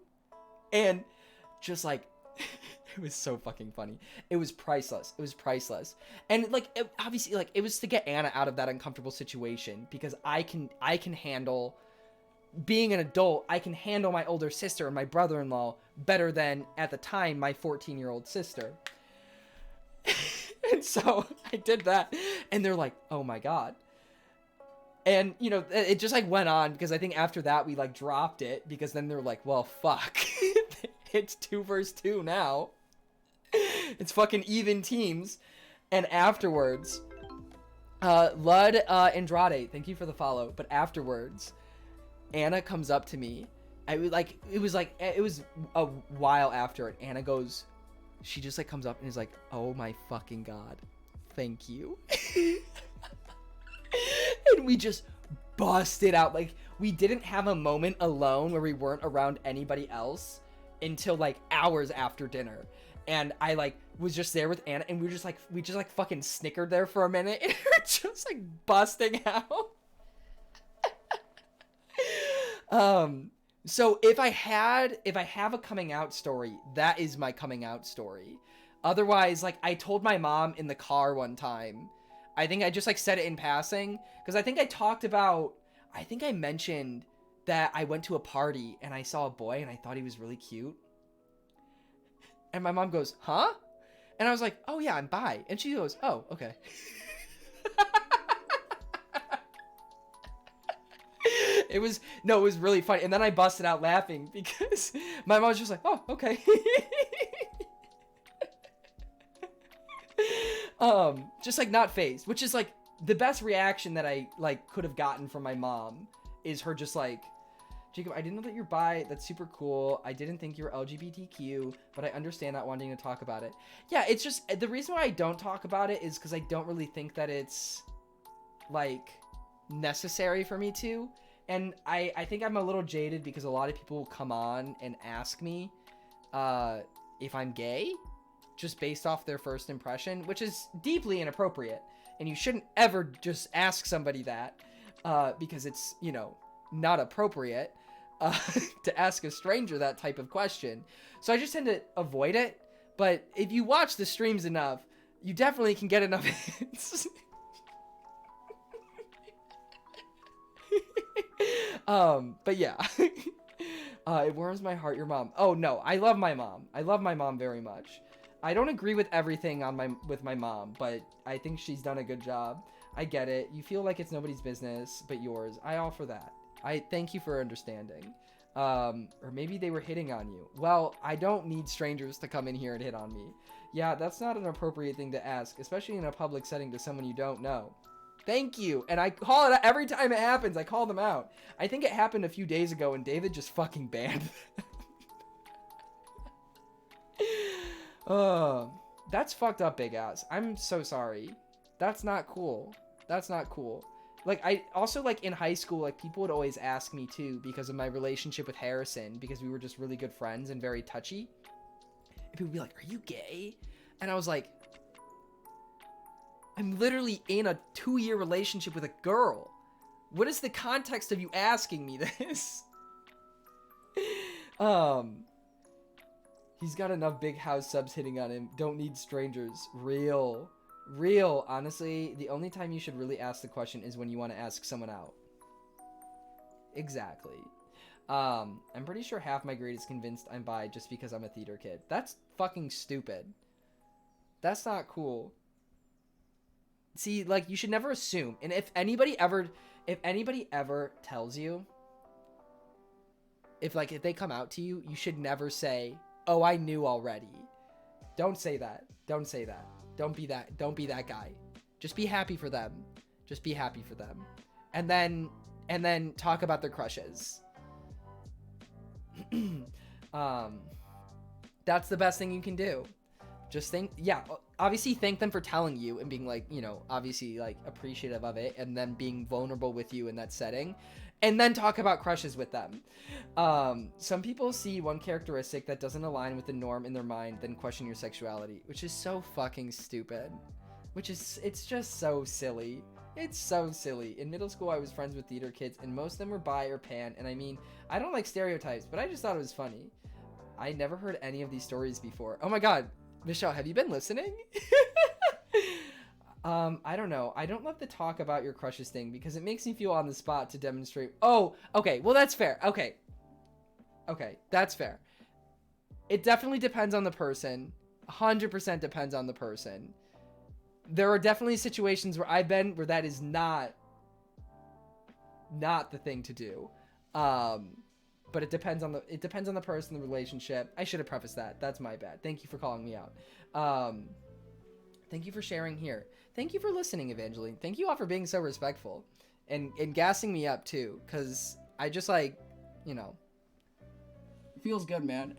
And just like, it was so fucking funny. It was priceless. It was priceless. And like, obviously, like, it was to get Anna out of that uncomfortable situation because I can handle being an adult. I can handle my older sister and my brother-in-law better than at the time my 14-year-old sister. And so I did that, and they're like, oh my god. And you know, it just like went on because I think after that we like dropped it because then they're like, well, fuck. It's 2 versus 2 now. It's fucking even teams. And afterwards, Lud Andrade, thank you for the follow, but afterwards Anna comes up to me. It was a while after it. Anna goes, she just like comes up and is like, oh my fucking god, thank you. And we just busted out. Like, we didn't have a moment alone where we weren't around anybody else until like hours after dinner. And I like was just there with Anna, and we just like fucking snickered there for a minute, and we were just like busting out. So if I have a coming out story, that is my coming out story. Otherwise, like, I told my mom in the car one time, I think I just like said it in passing, because I think I mentioned that I went to a party and I saw a boy and I thought he was really cute. And my mom goes, huh? And I was like, oh yeah, I'm bi. And she goes, oh, okay. It was really funny. And then I busted out laughing because my mom was just like, oh, okay. Just like not phased, which is like the best reaction that I like could have gotten from my mom is her just like, Jacob, I didn't know that you're bi. That's super cool. I didn't think you were LGBTQ, but I understand not wanting to talk about it. Yeah, it's just the reason why I don't talk about it is because I don't really think that it's like necessary for me to. And I think I'm a little jaded because a lot of people will come on and ask me if I'm gay just based off their first impression, which is deeply inappropriate. And you shouldn't ever just ask somebody that because it's, you know, not appropriate to ask a stranger that type of question. So I just tend to avoid it. But if you watch the streams enough, you definitely can get enough hints. But yeah. It warms my heart, your mom. Oh no, I love my mom. I love my mom very much. I don't agree with everything with my mom, but I think she's done a good job. I get it. You feel like it's nobody's business but yours. I offer that. I thank you for understanding. Or maybe they were hitting on you. Well, I don't need strangers to come in here and hit on me. Yeah, that's not an appropriate thing to ask, especially in a public setting to someone you don't know. Thank you. And I call it out every time it happens. I call them out. I think it happened a few days ago and David just fucking banned them. That's fucked up, big ass. I'm so sorry. That's not cool. That's not cool. Like, I also, like, in high school, like, people would always ask me, too, because of my relationship with Harrison, because we were just really good friends and very touchy. And people would be like, are you gay? And I was like, I'm literally in a 2-year relationship with a girl. What is the context of you asking me this? He's got enough big house subs hitting on him. Don't need strangers. Real. Honestly, the only time you should really ask the question is when you want to ask someone out. Exactly. I'm pretty sure half my grade is convinced I'm bi just because I'm a theater kid. That's fucking stupid. That's not cool. See, like, you should never assume. And if anybody ever tells you, if they come out to you, you should never say, oh, I knew already. Don't say that. Don't say that. Don't be that guy. Just be happy for them. Just be happy for them. And then talk about their crushes. That's the best thing you can do. Just obviously thank them for telling you and being like, you know, obviously like appreciative of it and then being vulnerable with you in that setting. And then talk about crushes with them. Some people see one characteristic that doesn't align with the norm in their mind, then question your sexuality, which is so fucking stupid. It's just so silly. It's so silly. In middle school, I was friends with theater kids, and most of them were bi or pan. And I mean, I don't like stereotypes, but I just thought it was funny. I never heard any of these stories before. Oh my god, Michelle, have you been listening? I don't know. I don't love the talk about your crushes thing because it makes me feel on the spot to demonstrate. Oh, okay. Well, that's fair. Okay, that's fair. It definitely depends on the person. 100% depends on the person. There are definitely situations where I've been where that is not the thing to do. But it depends on the person, the relationship. I should have prefaced that. That's my bad. Thank you for calling me out. Thank you for sharing here. Thank you for listening, Evangeline. Thank you all for being so respectful and gassing me up too, because I just like, you know, it feels good, man.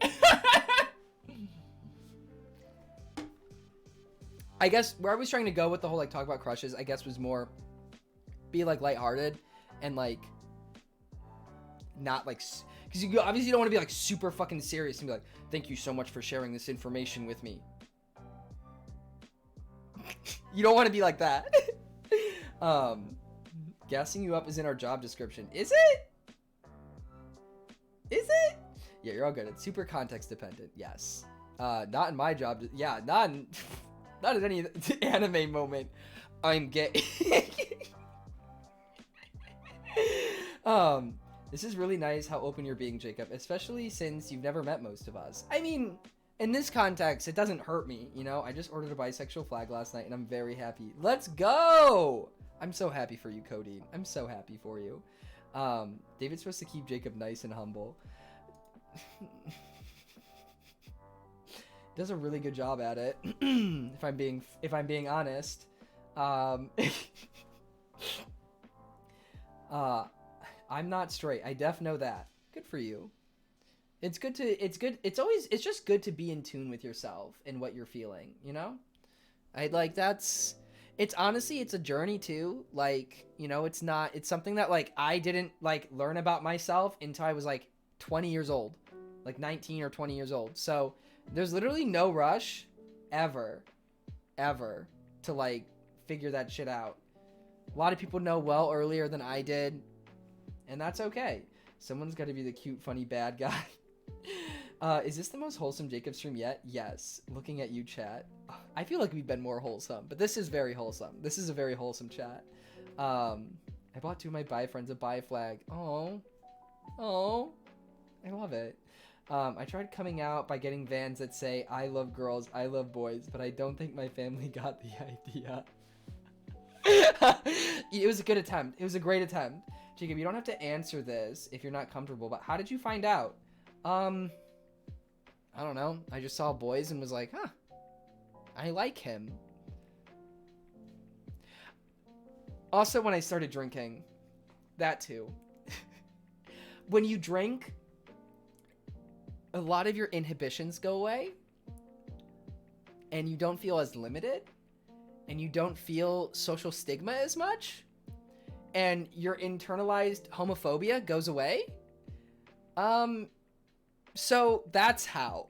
I guess where I was trying to go with the whole like talk about crushes, I guess was more be like lighthearted and like not like, because you obviously don't want to be like super fucking serious and be like, thank you so much for sharing this information with me. You don't want to be like that. Gassing you up is in our job description. Is it? Is it? Yeah, you're all good. It's super context dependent. Yes. Not in my job. Yeah, not in any anime moment. I'm gay. This is really nice how open you're being, Jacob, especially since you've never met most of us. I mean, in this context, it doesn't hurt me, you know? I just ordered a bisexual flag last night, and I'm very happy. Let's go! I'm so happy for you, Cody. I'm so happy for you. David's supposed to keep Jacob nice and humble. Does a really good job at it, if I'm being honest. I'm not straight. I def know that. Good for you. It's just good to be in tune with yourself and what you're feeling, you know? It's honestly, it's a journey too. Like, you know, it's something that like I didn't like learn about myself until I was like 20 years old, like 19 or 20 years old. So there's literally no rush ever to like figure that shit out. A lot of people know well earlier than I did, and that's okay. Someone's got to be the cute, funny, bad guy. Is this the most wholesome Jacob stream yet? Yes. Looking at you, chat. I feel like we've been more wholesome, but this is very wholesome. This is a very wholesome chat. I bought 2 of my bi friends a bi flag. Oh, I love it. I tried coming out by getting vans that say, I love girls, I love boys, but I don't think my family got the idea. It was a good attempt. It was a great attempt. Jacob, you don't have to answer this if you're not comfortable, but how did you find out? I don't know. I just saw boys and was like, huh, I like him. Also, when I started drinking, that too. When you drink, a lot of your inhibitions go away, and you don't feel as limited, and you don't feel social stigma as much, and your internalized homophobia goes away. So that's how.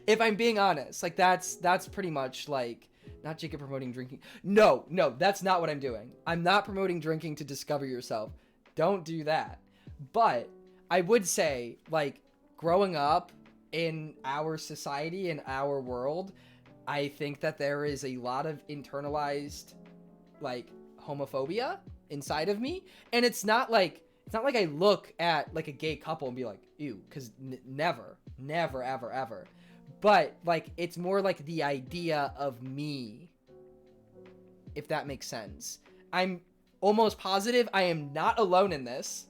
If I'm being honest, like that's pretty much like, not Jacob promoting drinking. No, that's not what I'm doing. I'm not promoting drinking to discover yourself. Don't do that. But I would say, like, growing up in our society, in our world, I think that there is a lot of internalized, like, homophobia inside of me. And it's not like I look at, like, a gay couple and be like, ew, because never, ever. But, like, it's more like the idea of me, if that makes sense. I'm almost positive I am not alone in this.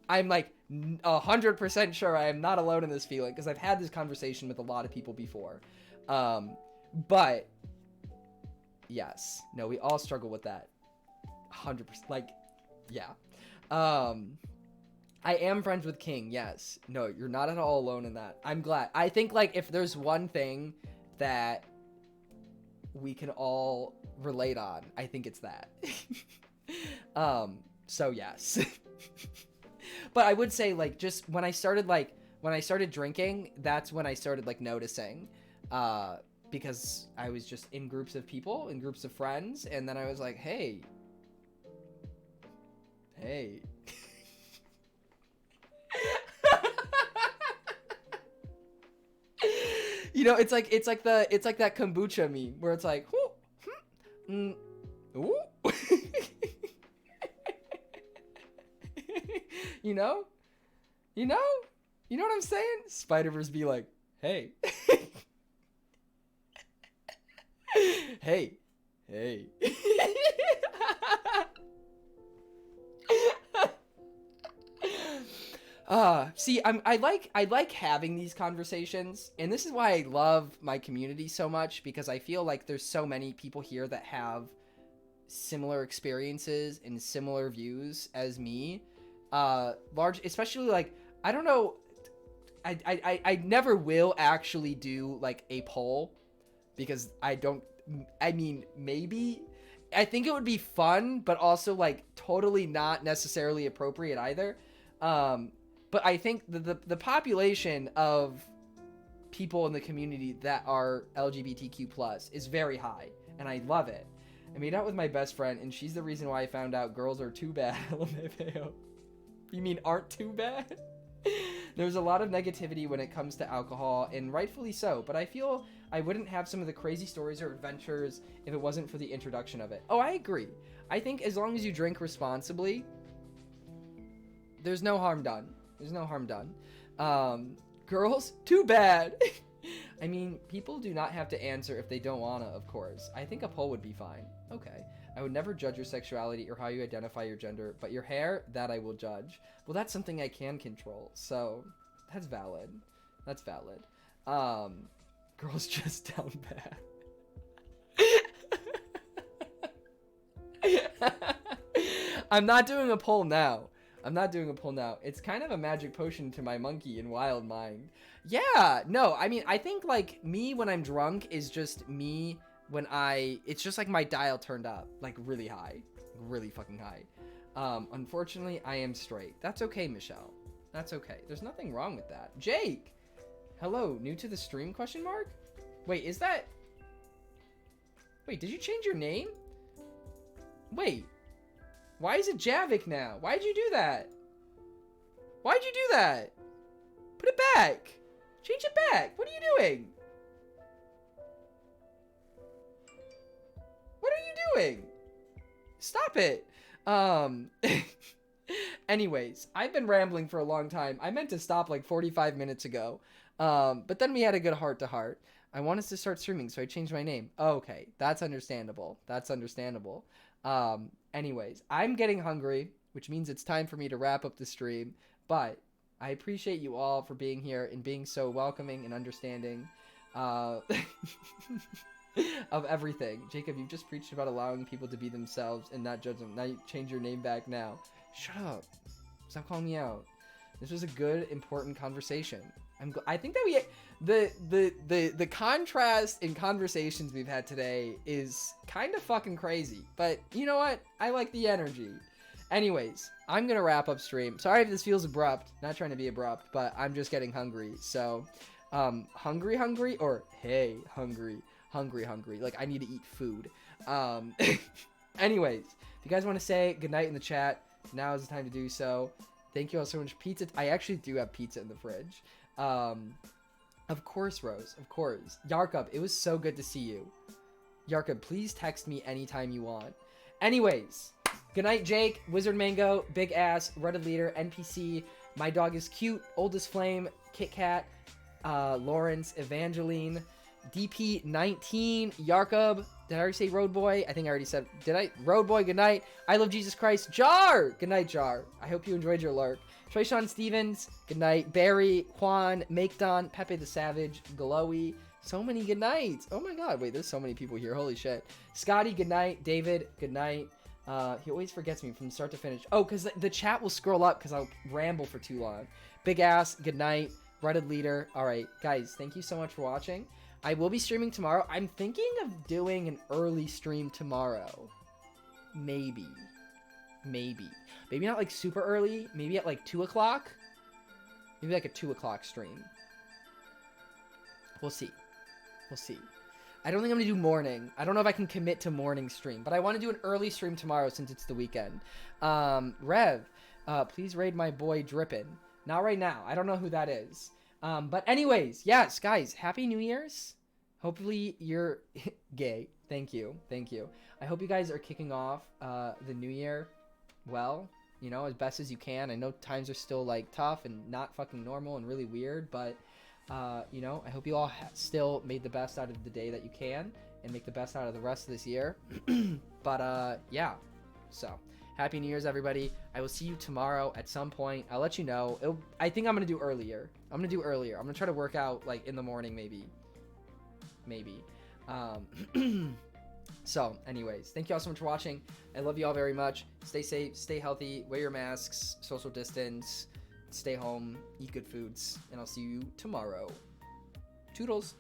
I'm, like, 100% sure I am not alone in this feeling, because I've had this conversation with a lot of people before. But, yes. No, we all struggle with that. 100%. Like, yeah. I am friends with King, yes. No, you're not at all alone in that. I'm glad. I think, like, if there's one thing that we can all relate on, I think it's that. So yes. But I would say, like, just when I started drinking, that's when I started, like, noticing, because I was just in groups of people, in groups of friends, and then I was like, hey. You know, it's like that kombucha meme where it's like, ooh. You know what I'm saying? Spider-Verse be like, hey. hey. See, I like having these conversations, and this is why I love my community so much, because I feel like there's so many people here that have similar experiences and similar views as me. Especially, like, I don't know, I never will actually do, like, a poll, because maybe I think it would be fun, but also like totally not necessarily appropriate either. But I think the population of people in the community that are LGBTQ plus is very high, and I love it. I made out with my best friend, and she's the reason why I found out girls are too bad. LMFAO. You mean aren't too bad? There's a lot of negativity when it comes to alcohol, and rightfully so, but I feel I wouldn't have some of the crazy stories or adventures if it wasn't for the introduction of it. Oh, I agree. I think as long as you drink responsibly, there's no harm done. There's no harm done. Girls, too bad. I mean, people do not have to answer if they don't wanna, of course. I think a poll would be fine. Okay. I would never judge your sexuality or how you identify your gender, but your hair, that I will judge. Well, that's something I can control, so that's valid. That's valid. Girls just down bad. I'm not doing a poll now. It's kind of a magic potion to my monkey and wild mind. Yeah, no, I mean, I think, like, me when I'm drunk is just me when it's just like my dial turned up, like, really high. Really fucking high. Unfortunately, I am straight. That's okay, Michelle. That's okay. There's nothing wrong with that. Jake! Hello, new to the stream, question mark? Wait, is that... Wait, did you change your name? Wait. Why is it Javik now? Why'd you do that? Why'd you do that? Put it back. Change it back. What are you doing? What are you doing? Stop it. Anyways, I've been rambling for a long time. I meant to stop like 45 minutes ago. But then we had a good heart-to-heart. I wanted to start streaming, so I changed my name. Okay, that's understandable. Anyways, I'm getting hungry, which means it's time for me to wrap up the stream. But I appreciate you all for being here and being so welcoming and understanding of everything. Jacob, you've just preached about allowing people to be themselves and not judge them. Now you change your name back now. Shut up. Stop calling me out. This was a good, important conversation. I think that the contrast in conversations we've had today is kind of fucking crazy. But you know what? I like the energy. Anyways, I'm gonna wrap up stream. Sorry if this feels abrupt. Not trying to be abrupt, but I'm just getting hungry. So, hungry, or hey, hungry. Like I need to eat food. Anyways, if you guys want to say goodnight in the chat, now is the time to do so. Thank you all so much. Pizza. I actually do have pizza in the fridge. Of course, Rose. Of course. Jakob, it was so good to see you. Jakob, please text me anytime you want. Anyways, good night, Jake, Wizard Mango, Big Ass, Reddit Leader, NPC, My Dog is Cute, Oldest Flame, Kit Kat, Lawrence, Evangeline, DP19, Jakob. Did I already say Road Boy? I think I already said, did I? Road Boy, good night. I love Jesus Christ. Jar! Good night, Jar. I hope you enjoyed your lurk. Trayshawn Stevens, good night. Barry, Juan, Makedon, Pepe the Savage, Glowy. So many good nights. Oh my god, wait, there's so many people here. Holy shit. Scotty, good night. David, good night. He always forgets me from start to finish. Oh, because the chat will scroll up because I'll ramble for too long. Big Ass, good night. Reddit Leader. Alright, guys, thank you so much for watching. I will be streaming tomorrow. I'm thinking of doing an early stream tomorrow. Maybe. Maybe not like super early. Maybe at like 2 o'clock. Maybe like a 2 o'clock stream. We'll see. I don't think I'm gonna do morning. I don't know if I can commit to morning stream, but I want to do an early stream tomorrow since it's the weekend. Rev, please raid my boy Drippin'. Not right now. I don't know who that is. But anyways, yes, guys, Happy New Year's. Hopefully you're gay. Thank you. I hope you guys are kicking off the new year well, you know, as best as you can. I know times are still like tough and not fucking normal and really weird, but you know, I hope you all still made the best out of the day that you can and make the best out of the rest of this year. But yeah, so Happy New Year's, everybody. I will see you tomorrow at some point. I'll let you know. I think I'm gonna do earlier. I'm gonna try to work out like in the morning, maybe. So anyways, thank you all so much for watching. I love you all very much. Stay safe, stay healthy, wear your masks, social distance, stay home, eat good foods, and I'll see you tomorrow. Toodles.